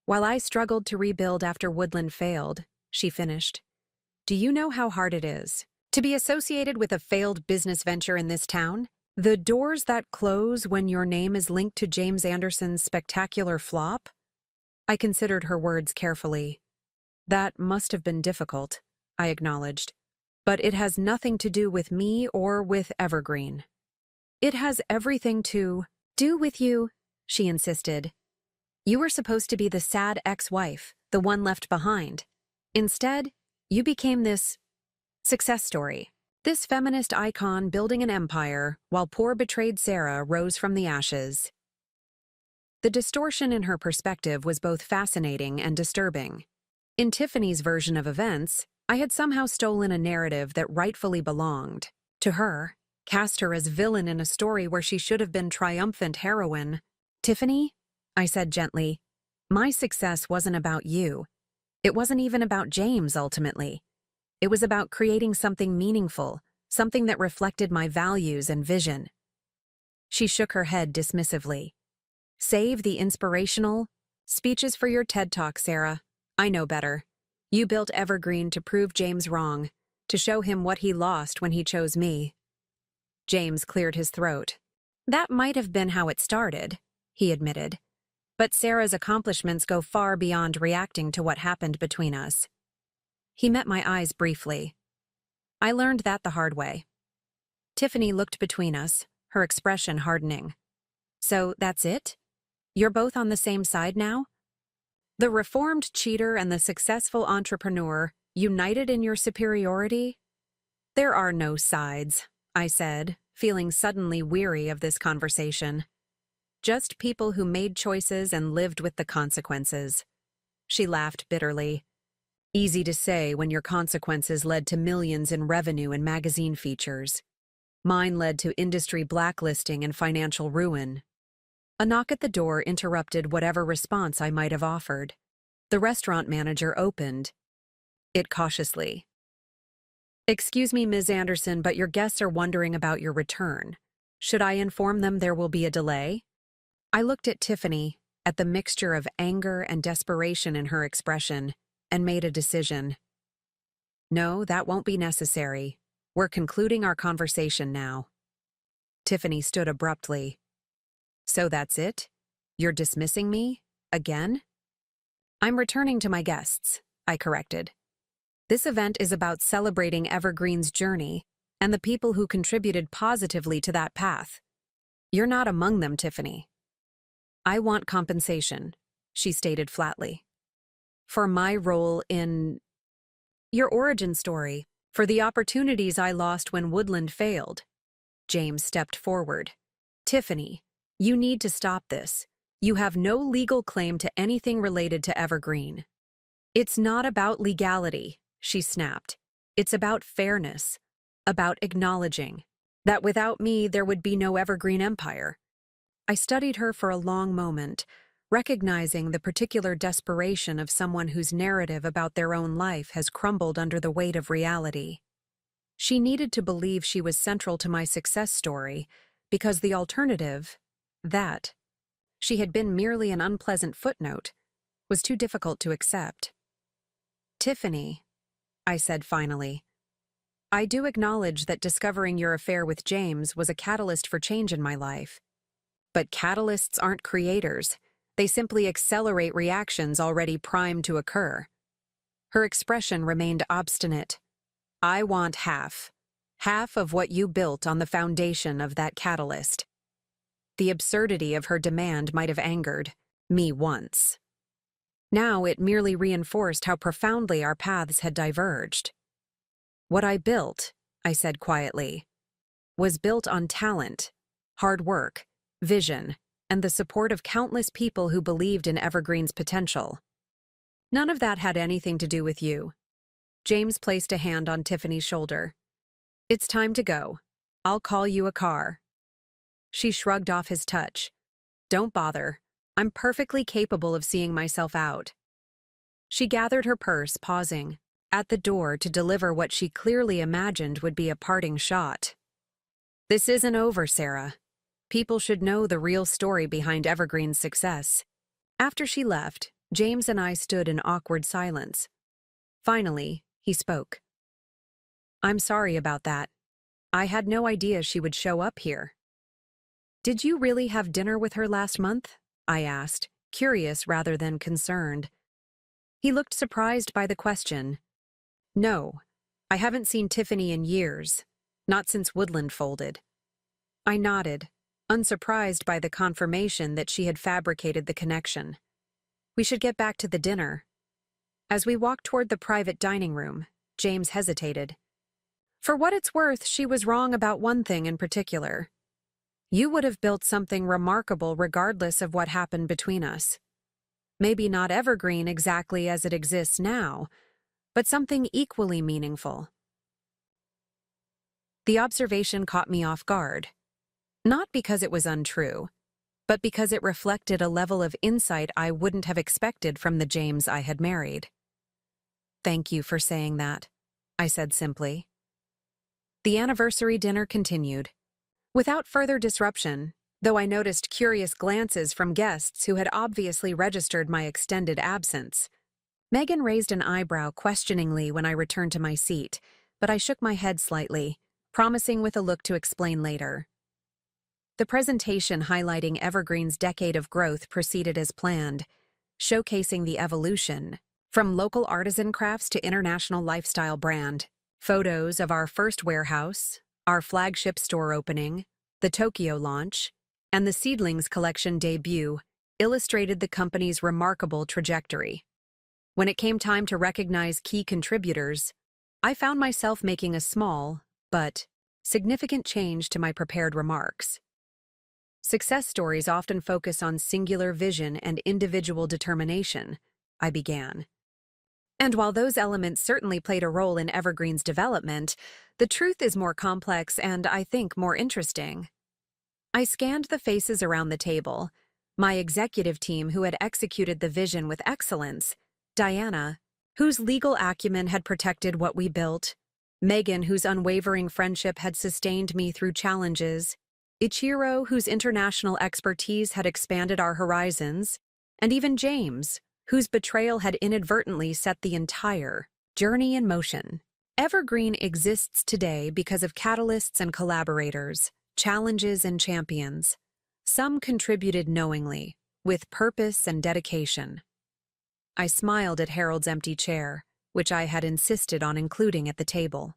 "While I struggled to rebuild after Woodland failed," she finished. "Do you know how hard it is to be associated with a failed business venture in this town? The doors that close when your name is linked to James Anderson's spectacular flop?" I considered her words carefully. "That must have been difficult," I acknowledged. "But it has nothing to do with me or with Evergreen." "It has everything to do with you," she insisted. "You were supposed to be the sad ex-wife, the one left behind. Instead, you became this success story. This feminist icon building an empire while poor betrayed Sarah rose from the ashes." The distortion in her perspective was both fascinating and disturbing. In Tiffany's version of events, I had somehow stolen a narrative that rightfully belonged to her, cast her as villain in a story where she should have been triumphant heroine. "Tiffany," I said gently, "my success wasn't about you. It wasn't even about James, ultimately. It was about creating something meaningful, something that reflected my values and vision." She shook her head dismissively. "Save the inspirational speeches for your TED Talk, Sarah. I know better. You built Evergreen to prove James wrong, to show him what he lost when he chose me." James cleared his throat. "That might have been how it started," he admitted. "But Sarah's accomplishments go far beyond reacting to what happened between us." He met my eyes briefly. I learned that the hard way. Tiffany looked between us, her expression hardening. "So that's it? You're both on the same side now? The reformed cheater and the successful entrepreneur, united in your superiority?" "There are no sides," I said, feeling suddenly weary of this conversation. "Just people who made choices and lived with the consequences." She laughed bitterly. "Easy to say when your consequences led to millions in revenue and magazine features. Mine led to industry blacklisting and financial ruin." A knock at the door interrupted whatever response I might have offered. The restaurant manager opened it cautiously. "Excuse me, Ms. Anderson, but your guests are wondering about your return. Should I inform them there will be a delay?" I looked at Tiffany, at the mixture of anger and desperation in her expression, and made a decision. "No, that won't be necessary. We're concluding our conversation now." Tiffany stood abruptly. "So that's it? You're dismissing me? Again?" "I'm returning to my guests," I corrected. "This event is about celebrating Evergreen's journey and the people who contributed positively to that path. You're not among them, Tiffany." "I want compensation," she stated flatly. "For my role in your origin story, for the opportunities I lost when Woodland failed." James stepped forward. "Tiffany, you need to stop this. You have no legal claim to anything related to Evergreen." "It's not about legality," she snapped. "It's about fairness, about acknowledging that without me there would be no Evergreen empire." I studied her for a long moment, recognizing the particular desperation of someone whose narrative about their own life has crumbled under the weight of reality. She needed to believe she was central to my success story, because the alternative, that she had been merely an unpleasant footnote, was too difficult to accept. "Tiffany," I said finally, "I do acknowledge that discovering your affair with James was a catalyst for change in my life. But catalysts aren't creators. They simply accelerate reactions already primed to occur." Her expression remained obstinate. "I want half. Half of what you built on the foundation of that catalyst." The absurdity of her demand might have angered me once. Now it merely reinforced how profoundly our paths had diverged. "What I built," I said quietly, "was built on talent, hard work, vision, and the support of countless people who believed in Evergreen's potential. None of that had anything to do with you." James placed a hand on Tiffany's shoulder. "It's time to go. I'll call you a car." She shrugged off his touch. "Don't bother. I'm perfectly capable of seeing myself out." She gathered her purse, pausing at the door to deliver what she clearly imagined would be a parting shot. "This isn't over, Sarah. People should know the real story behind Evergreen's success." After she left, James and I stood in awkward silence. Finally, he spoke. "I'm sorry about that. I had no idea she would show up here." "Did you really have dinner with her last month?" I asked, curious rather than concerned. He looked surprised by the question. "No, I haven't seen Tiffany in years, not since Woodland folded." I nodded, unsurprised by the confirmation that she had fabricated the connection. "We should get back to the dinner." As we walked toward the private dining room, James hesitated. "For what it's worth, she was wrong about one thing in particular. You would have built something remarkable regardless of what happened between us. Maybe not Evergreen exactly as it exists now, but something equally meaningful." The observation caught me off guard. Not because it was untrue, but because it reflected a level of insight I wouldn't have expected from the James I had married. "Thank you for saying that," I said simply. The anniversary dinner continued. Without further disruption, though I noticed curious glances from guests who had obviously registered my extended absence. Megan raised an eyebrow questioningly when I returned to my seat, but I shook my head slightly, promising with a look to explain later. The presentation highlighting Evergreen's decade of growth proceeded as planned, showcasing the evolution from local artisan crafts to international lifestyle brand. Photos of our first warehouse, our flagship store opening, the Tokyo launch, and the Seedlings collection debut illustrated the company's remarkable trajectory. When it came time to recognize key contributors, I found myself making a small, but significant change to my prepared remarks. Success stories often focus on singular vision and individual determination, I began. And while those elements certainly played a role in Evergreen's development, the truth is more complex and, I think, more interesting. I scanned the faces around the table, my executive team who had executed the vision with excellence, Diana, whose legal acumen had protected what we built, Megan, whose unwavering friendship had sustained me through challenges, Ichiro, whose international expertise had expanded our horizons, and even James, whose betrayal had inadvertently set the entire journey in motion. Evergreen exists today because of catalysts and collaborators, challenges and champions. Some contributed knowingly, with purpose and dedication. I smiled at Harold's empty chair, which I had insisted on including at the table.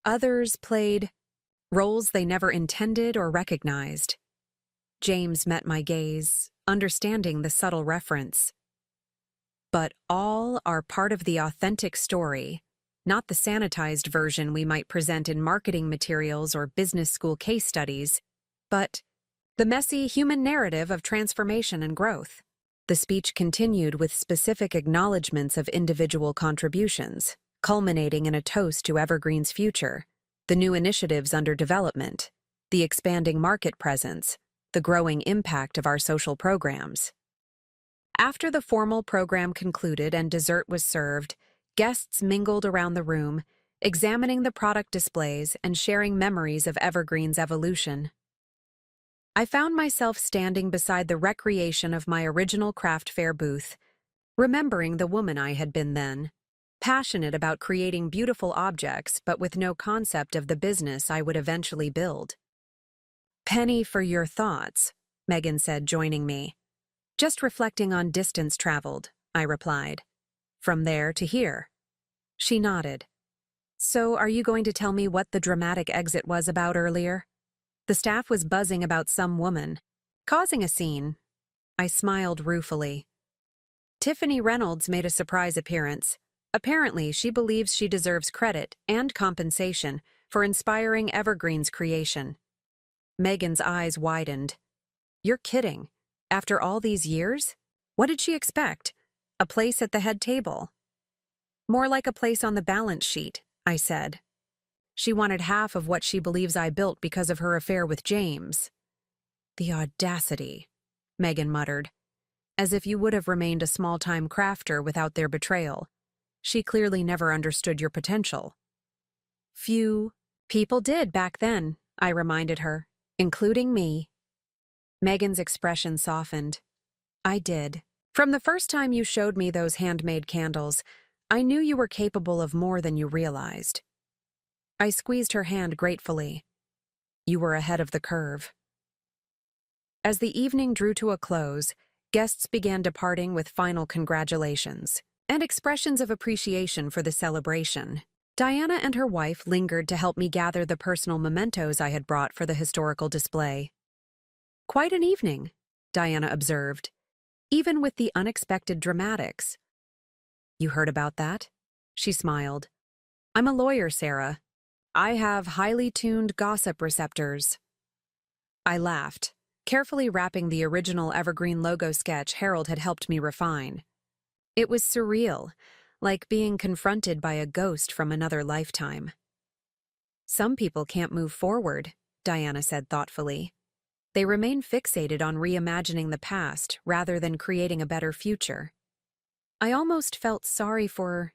Others played roles they never intended or recognized. James met my gaze, understanding the subtle reference. But all are part of the authentic story, not the sanitized version we might present in marketing materials or business school case studies, but the messy human narrative of transformation and growth. The speech continued with specific acknowledgments of individual contributions, culminating in a toast to Evergreen's future, the new initiatives under development, the expanding market presence, the growing impact of our social programs. After the formal program concluded and dessert was served, guests mingled around the room, examining the product displays and sharing memories of Evergreen's evolution. I found myself standing beside the recreation of my original craft fair booth, remembering the woman I had been then, passionate about creating beautiful objects but with no concept of the business I would eventually build. "Penny for your thoughts," Megan said, joining me. "Just reflecting on distance traveled," I replied. "From there to here." She nodded. "So are you going to tell me what the dramatic exit was about earlier?" The staff was buzzing about some woman, causing a scene. I smiled ruefully. Tiffany Reynolds made a surprise appearance. Apparently, she believes she deserves credit and compensation for inspiring Evergreen's creation. Megan's eyes widened. "You're kidding. After all these years? What did she expect? A place at the head table?" "More like a place on the balance sheet," I said. "She wanted half of what she believes I built because of her affair with James." "The audacity," Megan muttered. "As if you would have remained a small-time crafter without their betrayal. She clearly never understood your potential." "Few people did back then," I reminded her, "including me." Megan's expression softened. "I did. From the first time you showed me those handmade candles, I knew you were capable of more than you realized." I squeezed her hand gratefully. "You were ahead of the curve." As the evening drew to a close, guests began departing with final congratulations and expressions of appreciation for the celebration. Diana and her wife lingered to help me gather the personal mementos I had brought for the historical display. "Quite an evening," Diana observed, "even with the unexpected dramatics." "You heard about that?" She smiled. "I'm a lawyer, Sarah. I have highly tuned gossip receptors." I laughed, carefully wrapping the original Evergreen logo sketch Harold had helped me refine. It was surreal, like being confronted by a ghost from another lifetime. "Some people can't move forward," Diana said thoughtfully. "They remain fixated on reimagining the past rather than creating a better future." I almost felt sorry for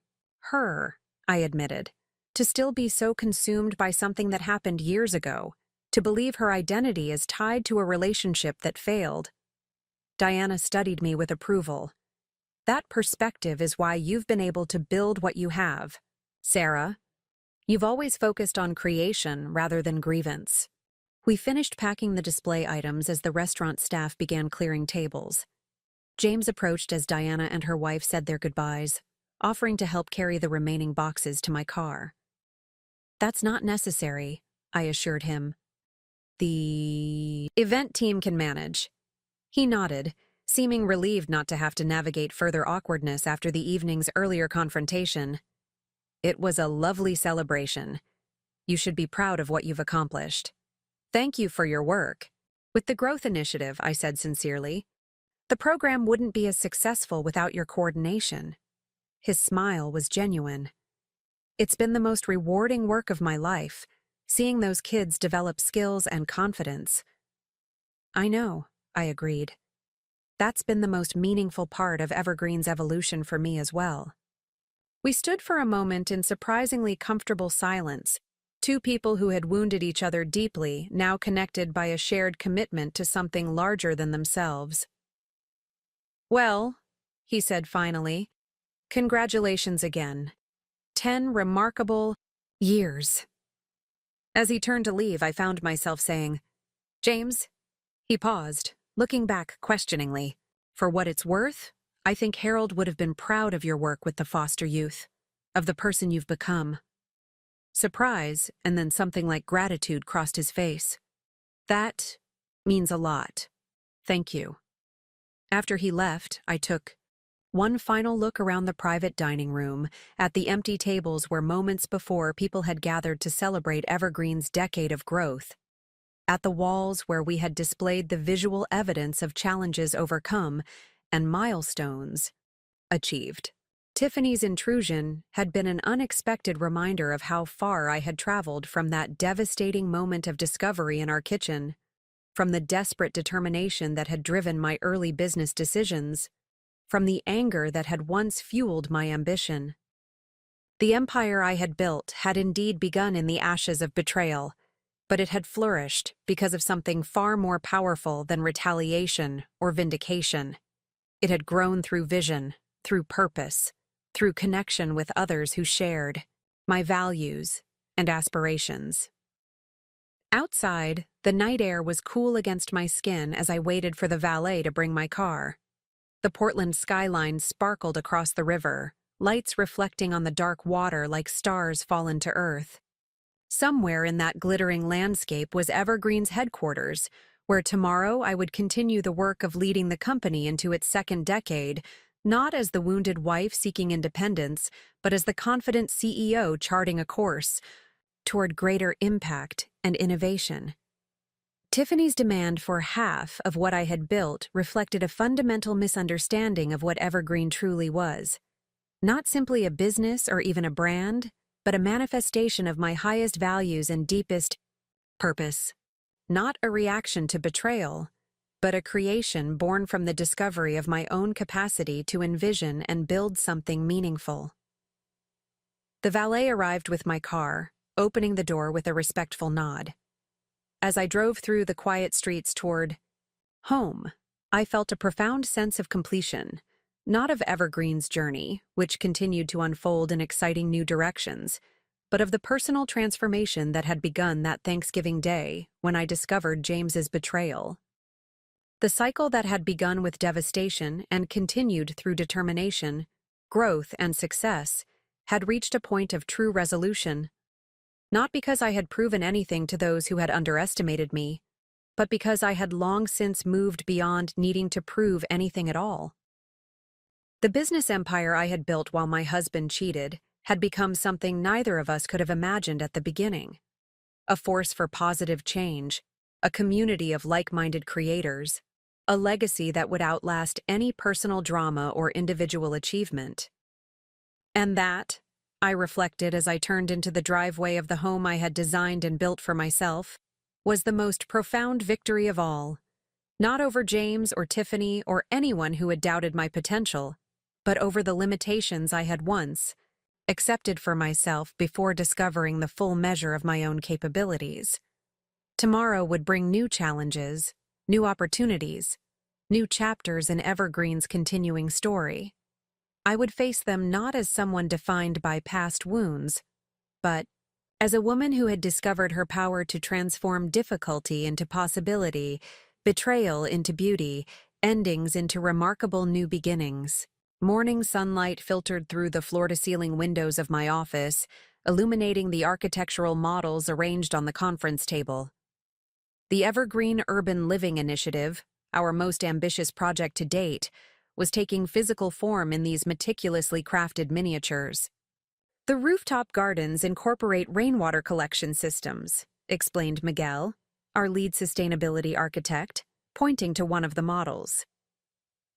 her, I admitted, to still be so consumed by something that happened years ago, to believe her identity is tied to a relationship that failed. Diana studied me with approval. "That perspective is why you've been able to build what you have, Sarah. You've always focused on creation rather than grievance." We finished packing the display items as the restaurant staff began clearing tables. James approached as Diana and her wife said their goodbyes, offering to help carry the remaining boxes to my car. "That's not necessary," I assured him. "The event team can manage." He nodded, seeming relieved not to have to navigate further awkwardness after the evening's earlier confrontation. "It was a lovely celebration. You should be proud of what you've accomplished." "Thank you for your work." "With the growth initiative," I said sincerely. "The program wouldn't be as successful without your coordination." His smile was genuine. "It's been the most rewarding work of my life, seeing those kids develop skills and confidence." "I know," I agreed. "That's been the most meaningful part of Evergreen's evolution for me as well." We stood for a moment in surprisingly comfortable silence, two people who had wounded each other deeply, now connected by a shared commitment to something larger than themselves. "Well," he said finally, "congratulations again. 10 remarkable years." As he turned to leave, I found myself saying, "James?" He paused, looking back questioningly. "For what it's worth, I think Harold would have been proud of your work with the foster youth, of the person you've become." Surprise, and then something like gratitude crossed his face. "That means a lot. Thank you." After he left, I took one final look around the private dining room, at the empty tables where moments before people had gathered to celebrate Evergreen's decade of growth, at the walls where we had displayed the visual evidence of challenges overcome and milestones achieved. Tiffany's intrusion had been an unexpected reminder of how far I had traveled from that devastating moment of discovery in our kitchen, from the desperate determination that had driven my early business decisions, from the anger that had once fueled my ambition. The empire I had built had indeed begun in the ashes of betrayal, but it had flourished because of something far more powerful than retaliation or vindication. It had grown through vision, through purpose, through connection with others who shared my values and aspirations. Outside, the night air was cool against my skin as I waited for the valet to bring my car. The Portland skyline sparkled across the river, lights reflecting on the dark water like stars fallen to earth. Somewhere in that glittering landscape was Evergreen's headquarters, where tomorrow I would continue the work of leading the company into its second decade, not as the wounded wife seeking independence, but as the confident CEO charting a course toward greater impact and innovation. Tiffany's demand for half of what I had built reflected a fundamental misunderstanding of what Evergreen truly was. Not simply a business or even a brand, but a manifestation of my highest values and deepest purpose. Not a reaction to betrayal, but a creation born from the discovery of my own capacity to envision and build something meaningful. The valet arrived with my car, opening the door with a respectful nod. As I drove through the quiet streets toward home, I felt a profound sense of completion, not of Evergreen's journey, which continued to unfold in exciting new directions, but of the personal transformation that had begun that Thanksgiving day when I discovered James's betrayal. The cycle that had begun with devastation and continued through determination, growth, and success had reached a point of true resolution. Not because I had proven anything to those who had underestimated me, but because I had long since moved beyond needing to prove anything at all. The business empire I had built while my husband cheated had become something neither of us could have imagined at the beginning. A force for positive change, a community of like-minded creators, a legacy that would outlast any personal drama or individual achievement. And that, I reflected as I turned into the driveway of the home I had designed and built for myself, was the most profound victory of all. Not over James or Tiffany or anyone who had doubted my potential, but over the limitations I had once accepted for myself before discovering the full measure of my own capabilities. Tomorrow would bring new challenges, new opportunities, new chapters in Evergreen's continuing story. I would face them not as someone defined by past wounds, but as a woman who had discovered her power to transform difficulty into possibility, betrayal into beauty, endings into remarkable new beginnings. Morning sunlight filtered through the floor-to-ceiling windows of my office, illuminating the architectural models arranged on the conference table. The Evergreen Urban Living Initiative, our most ambitious project to date, was taking physical form in these meticulously crafted miniatures. The rooftop gardens incorporate rainwater collection systems, explained Miguel, our lead sustainability architect, pointing to one of the models.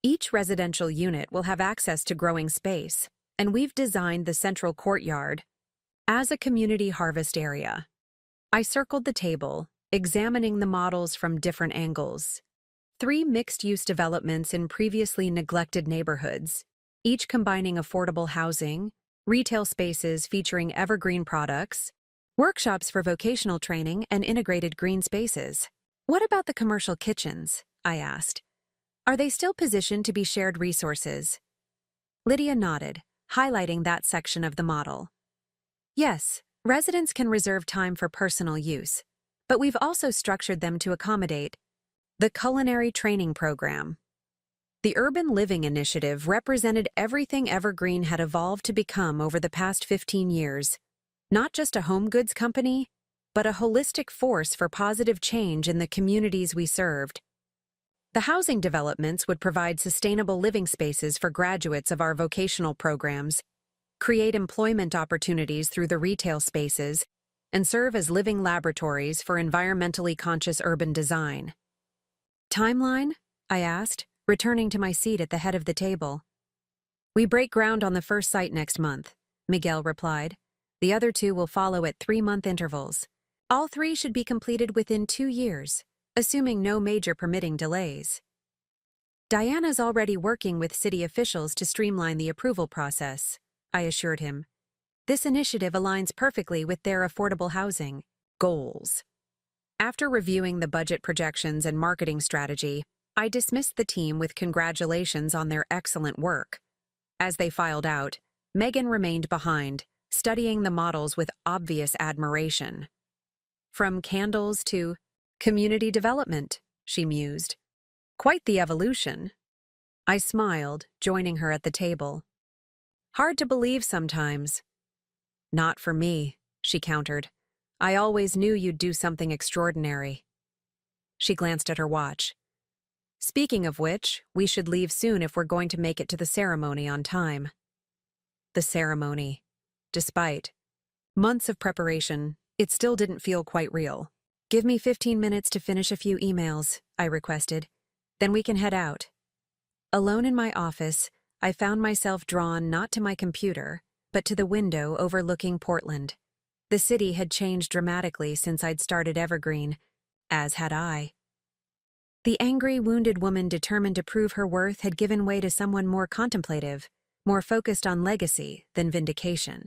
Each residential unit will have access to growing space, and we've designed the central courtyard as a community harvest area. I circled the table, examining the models from different angles. 3 mixed-use developments in previously neglected neighborhoods, each combining affordable housing, retail spaces featuring evergreen products, workshops for vocational training, and integrated green spaces. What about the commercial kitchens? I asked. Are they still positioned to be shared resources? Lydia nodded, highlighting that section of the model. Yes, residents can reserve time for personal use, but we've also structured them to accommodate the culinary training program. The Urban Living Initiative represented everything Evergreen had evolved to become over the past 15 years. Not just a home goods company, but a holistic force for positive change in the communities we served. The housing developments would provide sustainable living spaces for graduates of our vocational programs, create employment opportunities through the retail spaces, and serve as living laboratories for environmentally conscious urban design. Timeline? I asked, returning to my seat at the head of the table. We break ground on the first site next month, Miguel replied. The other 2 will follow at 3-month intervals. All 3 should be completed within 2 years, assuming no major permitting delays. Diana's already working with city officials to streamline the approval process, I assured him. This initiative aligns perfectly with their affordable housing goals. After reviewing the budget projections and marketing strategy, I dismissed the team with congratulations on their excellent work. As they filed out, Megan remained behind, studying the models with obvious admiration. From candles to community development, she mused. Quite the evolution. I smiled, joining her at the table. Hard to believe sometimes. Not for me, she countered. I always knew you'd do something extraordinary. She glanced at her watch. Speaking of which, we should leave soon if we're going to make it to the ceremony on time. The ceremony. Despite months of preparation, it still didn't feel quite real. Give me 15 minutes to finish a few emails, I requested. Then we can head out. Alone in my office, I found myself drawn not to my computer, but to the window overlooking Portland. The city had changed dramatically since I'd started Evergreen, as had I. The angry, wounded woman determined to prove her worth had given way to someone more contemplative, more focused on legacy than vindication.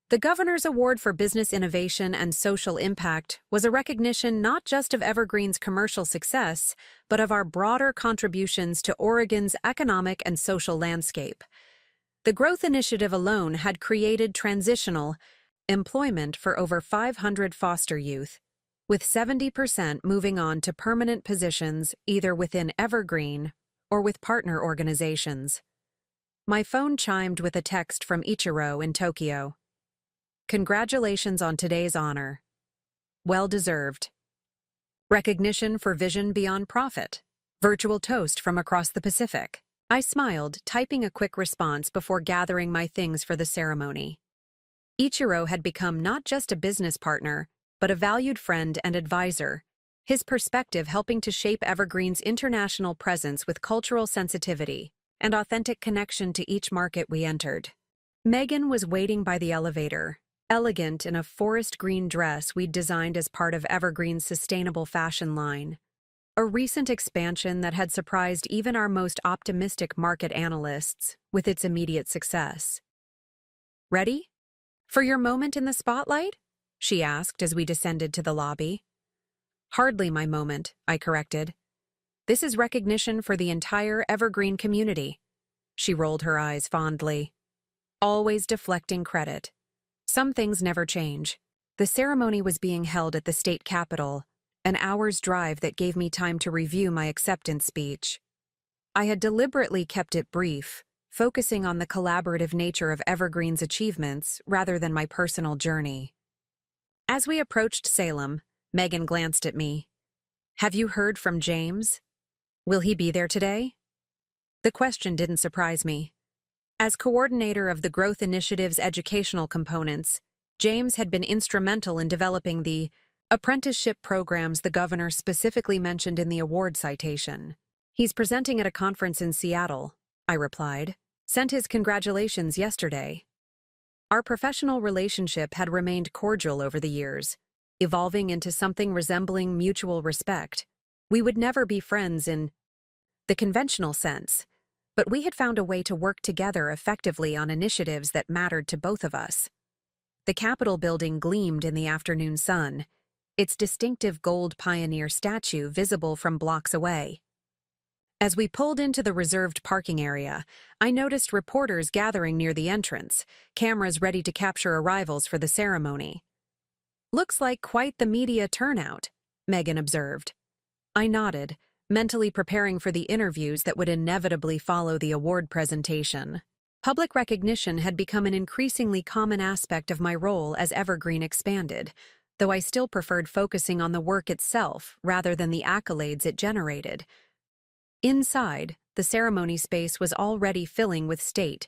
The Governor's Award for Business Innovation and Social Impact was a recognition not just of Evergreen's commercial success, but of our broader contributions to Oregon's economic and social landscape. The Growth Initiative alone had created transitional employment for over 500 foster youth, with 70% moving on to permanent positions either within Evergreen or with partner organizations. My phone chimed with a text from Ichiro in Tokyo. Congratulations on today's honor. Well deserved. Recognition for vision beyond profit. Virtual toast from across the Pacific. I smiled, typing a quick response before gathering my things for the ceremony. Ichiro had become not just a business partner, but a valued friend and advisor, his perspective helping to shape Evergreen's international presence with cultural sensitivity and authentic connection to each market we entered. Megan was waiting by the elevator, elegant in a forest green dress we'd designed as part of Evergreen's sustainable fashion line, a recent expansion that had surprised even our most optimistic market analysts with its immediate success. Ready? For your moment in the spotlight? She asked as we descended to the lobby. Hardly my moment, I corrected. This is recognition for the entire Evergreen community. She rolled her eyes fondly. Always deflecting credit. Some things never change. The ceremony was being held at the state capitol, an hour's drive that gave me time to review my acceptance speech. I had deliberately kept it brief, focusing on the collaborative nature of Evergreen's achievements rather than my personal journey. As we approached Salem, Megan glanced at me. Have you heard from James? Will he be there today? The question didn't surprise me. As coordinator of the Growth Initiative's educational components, James had been instrumental in developing the apprenticeship programs the governor specifically mentioned in the award citation. He's presenting at a conference in Seattle, I replied. Sent his congratulations yesterday. Our professional relationship had remained cordial over the years, evolving into something resembling mutual respect. We would never be friends in the conventional sense, but we had found a way to work together effectively on initiatives that mattered to both of us. The Capitol building gleamed in the afternoon sun, its distinctive gold pioneer statue visible from blocks away. As we pulled into the reserved parking area, I noticed reporters gathering near the entrance, cameras ready to capture arrivals for the ceremony. Looks like quite the media turnout, Megan observed. I nodded, mentally preparing for the interviews that would inevitably follow the award presentation. Public recognition had become an increasingly common aspect of my role as Evergreen expanded, though I still preferred focusing on the work itself rather than the accolades it generated. Inside, the ceremony space was already filling with state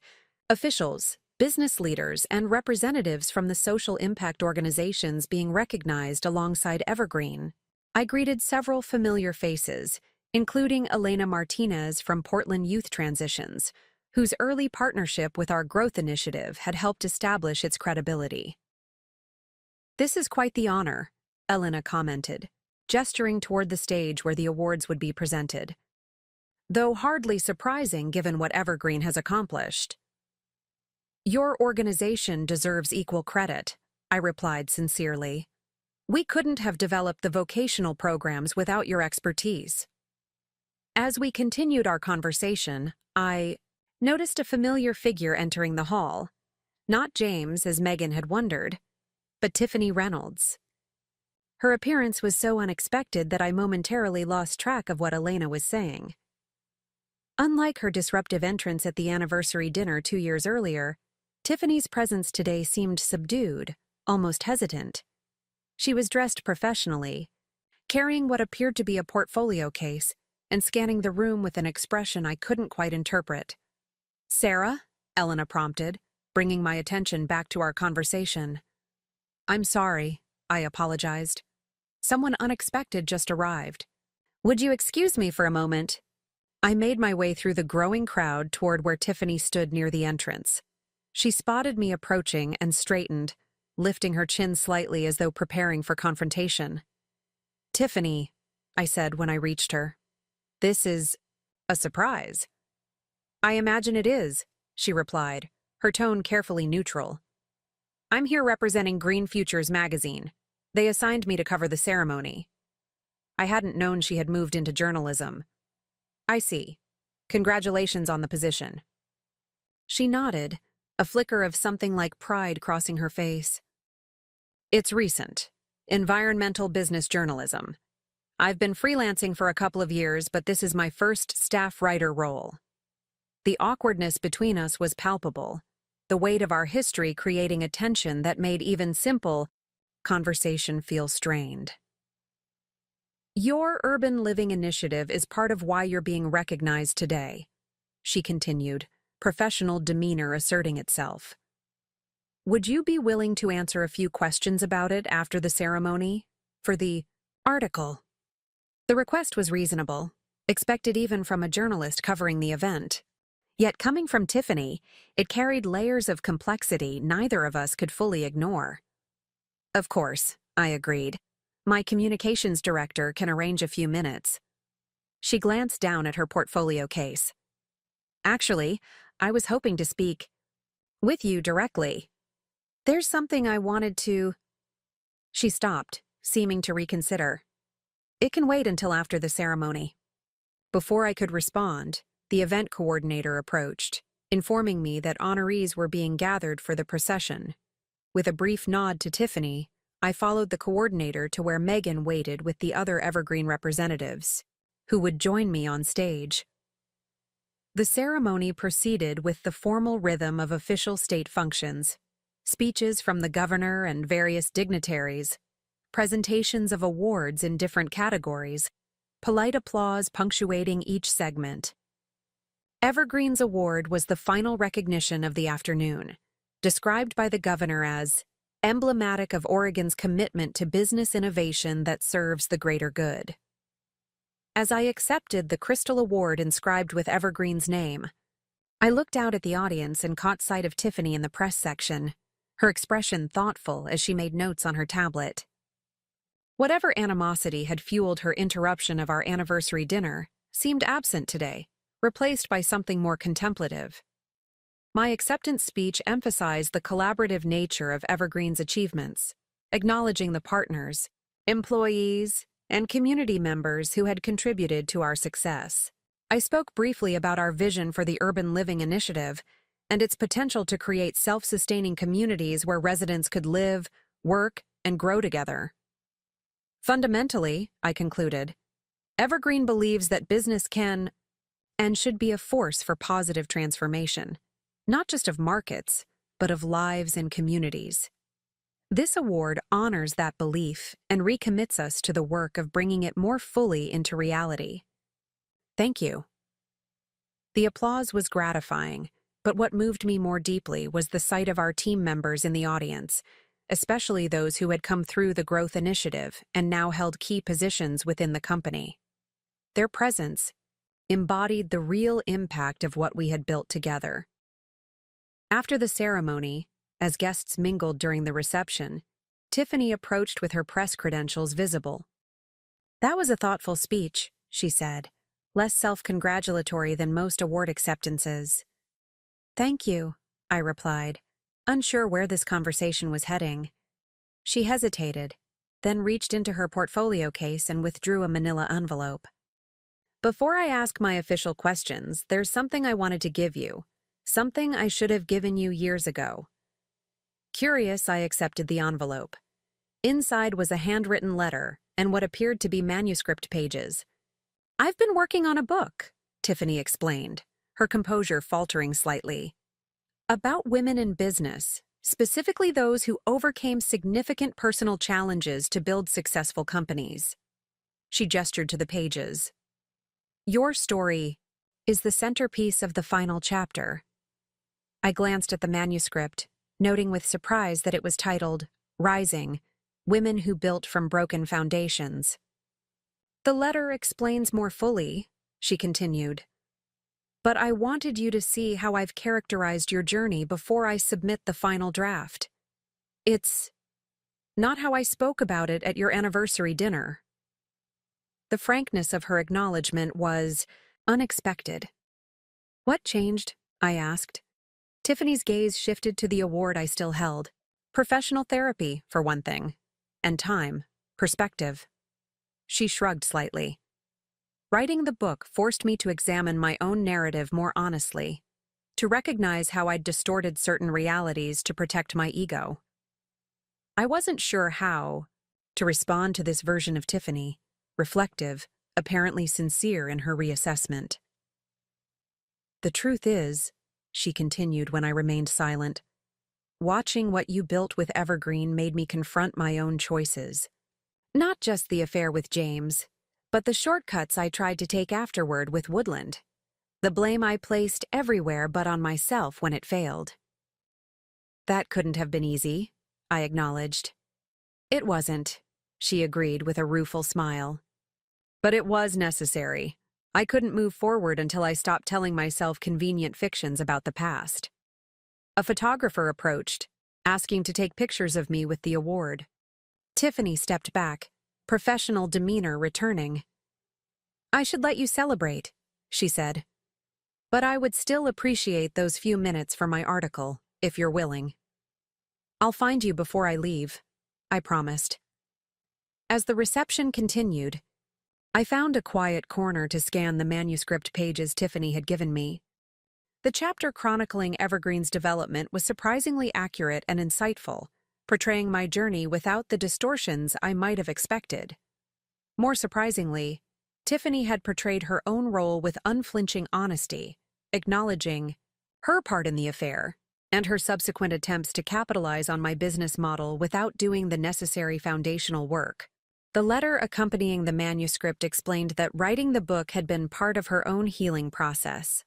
officials, business leaders, and representatives from the social impact organizations being recognized alongside Evergreen. I greeted several familiar faces, including Elena Martinez from Portland Youth Transitions, whose early partnership with our Growth Initiative had helped establish its credibility. This is quite the honor, Elena commented, gesturing toward the stage where the awards would be presented. Though hardly surprising given what Evergreen has accomplished. Your organization deserves equal credit, I replied sincerely. We couldn't have developed the vocational programs without your expertise. As we continued our conversation, I noticed a familiar figure entering the hall. Not James, as Megan had wondered, but Tiffany Reynolds. Her appearance was so unexpected that I momentarily lost track of what Elena was saying. Unlike her disruptive entrance at the anniversary dinner 2 years earlier, Tiffany's presence today seemed subdued, almost hesitant. She was dressed professionally, carrying what appeared to be a portfolio case, and scanning the room with an expression I couldn't quite interpret. "Sarah?" Elena prompted, bringing my attention back to our conversation. "I'm sorry," I apologized. "Someone unexpected just arrived. Would you excuse me for a moment?" I made my way through the growing crowd toward where Tiffany stood near the entrance. She spotted me approaching and straightened, lifting her chin slightly as though preparing for confrontation. "Tiffany," I said when I reached her. "This is a surprise." "I imagine it is," she replied, her tone carefully neutral. "I'm here representing Green Futures magazine. They assigned me to cover the ceremony." I hadn't known she had moved into journalism. "I see. Congratulations on the position." She nodded, a flicker of something like pride crossing her face. "It's recent. Environmental business journalism. I've been freelancing for a couple of years, but this is my first staff writer role." The awkwardness between us was palpable, the weight of our history creating a tension that made even simple conversation feel strained. "Your urban living initiative is part of why you're being recognized today," she continued, professional demeanor asserting itself. "Would you be willing to answer a few questions about it after the ceremony? For the article?" The request was reasonable, expected even from a journalist covering the event. Yet coming from Tiffany, it carried layers of complexity neither of us could fully ignore. "Of course," I agreed. "My communications director can arrange a few minutes." She glanced down at her portfolio case. "Actually, I was hoping to speak with you directly. There's something I wanted to—" She stopped, seeming to reconsider. "It can wait until after the ceremony." Before I could respond, the event coordinator approached, informing me that honorees were being gathered for the procession. With a brief nod to Tiffany, I followed the coordinator to where Megan waited with the other Evergreen representatives, who would join me on stage. The ceremony proceeded with the formal rhythm of official state functions, speeches from the governor and various dignitaries, presentations of awards in different categories, polite applause punctuating each segment. Evergreen's award was the final recognition of the afternoon, described by the governor as emblematic of Oregon's commitment to business innovation that serves the greater good. As I accepted the Crystal Award inscribed with Evergreen's name, I looked out at the audience and caught sight of Tiffany in the press section, her expression thoughtful as she made notes on her tablet. Whatever animosity had fueled her interruption of our anniversary dinner seemed absent today, replaced by something more contemplative. My acceptance speech emphasized the collaborative nature of Evergreen's achievements, acknowledging the partners, employees, and community members who had contributed to our success. I spoke briefly about our vision for the Urban Living Initiative and its potential to create self-sustaining communities where residents could live, work, and grow together. Fundamentally, I concluded, Evergreen believes that business can and should be a force for positive transformation, not just of markets, but of lives and communities. This award honors that belief and recommits us to the work of bringing it more fully into reality. Thank you. The applause was gratifying, but what moved me more deeply was the sight of our team members in the audience, especially those who had come through the growth initiative and now held key positions within the company. Their presence embodied the real impact of what we had built together. After the ceremony, as guests mingled during the reception, Tiffany approached with her press credentials visible. "That was a thoughtful speech," she said, less self-congratulatory than most award acceptances. "Thank you," I replied, unsure where this conversation was heading. She hesitated, then reached into her portfolio case and withdrew a manila envelope. Before I ask my official questions, there's something I wanted to give you. Something I should have given you years ago. Curious, I accepted the envelope. Inside was a handwritten letter and what appeared to be manuscript pages. "I've been working on a book," Tiffany explained, her composure faltering slightly. "About women in business, specifically those who overcame significant personal challenges to build successful companies." She gestured to the pages. "Your story is the centerpiece of the final chapter." I glanced at the manuscript, noting with surprise that it was titled, "Rising: Women Who Built from Broken Foundations." "The letter explains more fully," she continued. "But I wanted you to see how I've characterized your journey before I submit the final draft. It's not how I spoke about it at your anniversary dinner." The frankness of her acknowledgement was unexpected. "What changed?" I asked. Tiffany's gaze shifted to the award I still held. "Professional therapy, for one thing. And time. Perspective." She shrugged slightly. "Writing the book forced me to examine my own narrative more honestly, to recognize how I'd distorted certain realities to protect my ego." I wasn't sure how to respond to this version of Tiffany, reflective, apparently sincere in her reassessment. "The truth is," she continued when I remained silent, "watching what you built with Evergreen made me confront my own choices. Not just the affair with James, but the shortcuts I tried to take afterward with Woodland. The blame I placed everywhere but on myself when it failed." "That couldn't have been easy," I acknowledged. "It wasn't," she agreed with a rueful smile. "But it was necessary. I couldn't move forward until I stopped telling myself convenient fictions about the past." A photographer approached, asking to take pictures of me with the award. Tiffany stepped back, professional demeanor returning. "I should let you celebrate," she said. "But I would still appreciate those few minutes for my article, if you're willing." "I'll find you before I leave," I promised. As the reception continued, I found a quiet corner to scan the manuscript pages Tiffany had given me. The chapter chronicling Evergreen's development was surprisingly accurate and insightful, portraying my journey without the distortions I might have expected. More surprisingly, Tiffany had portrayed her own role with unflinching honesty, acknowledging her part in the affair and her subsequent attempts to capitalize on my business model without doing the necessary foundational work. The letter accompanying the manuscript explained that writing the book had been part of her own healing process,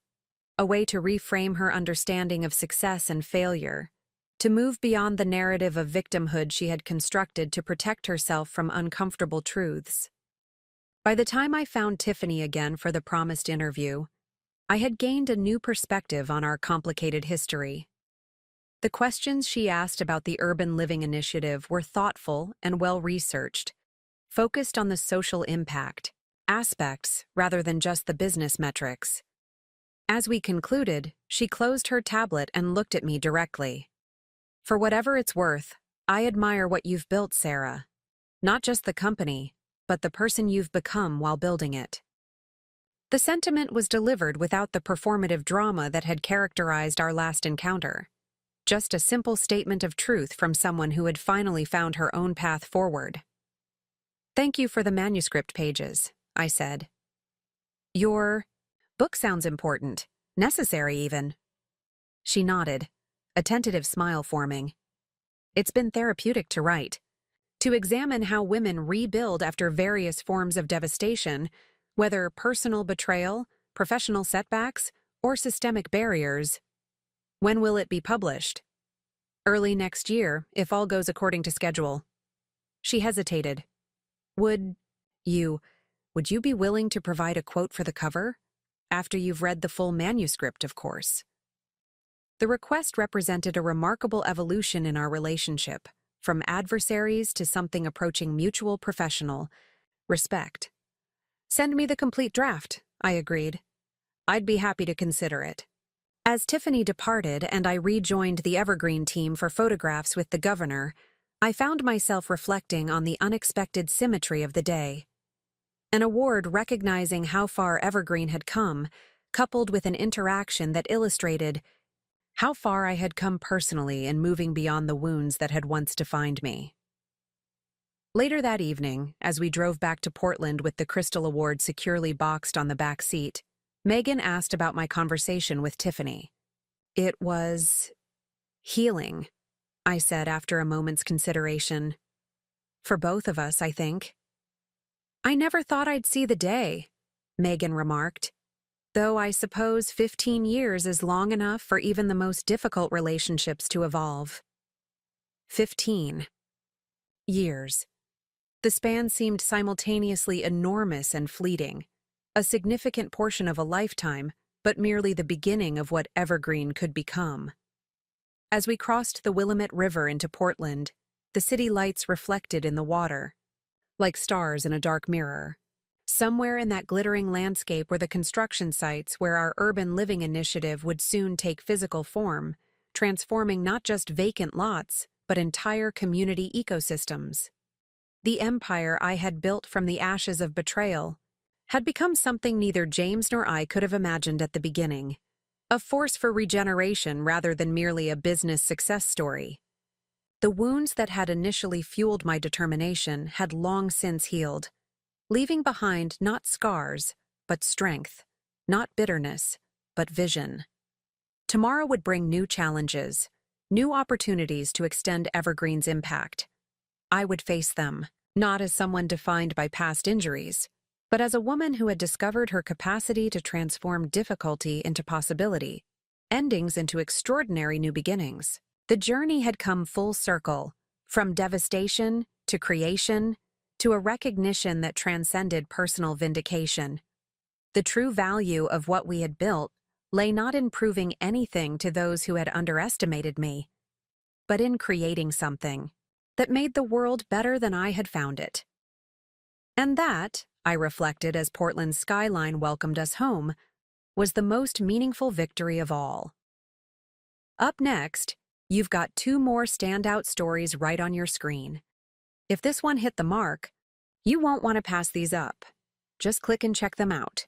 a way to reframe her understanding of success and failure, to move beyond the narrative of victimhood she had constructed to protect herself from uncomfortable truths. By the time I found Tiffany again for the promised interview, I had gained a new perspective on our complicated history. The questions she asked about the Urban Living Initiative were thoughtful and well-researched, focused on the social impact aspects rather than just the business metrics. As we concluded, she closed her tablet and looked at me directly. "For whatever it's worth, I admire what you've built, Sarah. Not just the company, but the person you've become while building it." The sentiment was delivered without the performative drama that had characterized our last encounter. Just a simple statement of truth from someone who had finally found her own path forward. "Thank you for the manuscript pages," I said. "Your book sounds important, necessary even." She nodded, a tentative smile forming. "It's been therapeutic to write, to examine how women rebuild after various forms of devastation, whether personal betrayal, professional setbacks, or systemic barriers." "When will it be published?" "Early next year, if all goes according to schedule." She hesitated. Would you be willing to provide a quote for the cover? After you've read the full manuscript, of course." The request represented a remarkable evolution in our relationship, from adversaries to something approaching mutual professional respect. "Send me the complete draft," I agreed. "I'd be happy to consider it." As Tiffany departed and I rejoined the Evergreen team for photographs with the governor, I found myself reflecting on the unexpected symmetry of the day. An award recognizing how far Evergreen had come, coupled with an interaction that illustrated how far I had come personally in moving beyond the wounds that had once defined me. Later that evening, as we drove back to Portland with the Crystal Award securely boxed on the back seat, Megan asked about my conversation with Tiffany. It was healing, I said after a moment's consideration. For both of us, I think. I never thought I'd see the day, Megan remarked, though I suppose 15 years is long enough for even the most difficult relationships to evolve. 15 years. The span seemed simultaneously enormous and fleeting, a significant portion of a lifetime, but merely the beginning of what Evergreen could become. As we crossed the Willamette River into Portland, the city lights reflected in the water, like stars in a dark mirror. Somewhere in that glittering landscape were the construction sites where our urban living initiative would soon take physical form, transforming not just vacant lots, but entire community ecosystems. The empire I had built from the ashes of betrayal had become something neither James nor I could have imagined at the beginning, a force for regeneration rather than merely a business success story. The wounds that had initially fueled my determination had long since healed, leaving behind not scars, but strength, not bitterness, but vision. Tomorrow would bring new challenges, new opportunities to extend Evergreen's impact. I would face them, not as someone defined by past injuries, but as a woman who had discovered her capacity to transform difficulty into possibility, endings into extraordinary new beginnings. The journey had come full circle, from devastation to creation to a recognition that transcended personal vindication. The true value of what we had built lay not in proving anything to those who had underestimated me, but in creating something that made the world better than I had found it. And that, I reflected as Portland's skyline welcomed us home, was the most meaningful victory of all. Up next, you've got 2 more standout stories right on your screen. If this one hit the mark, you won't want to pass these up. Just click and check them out.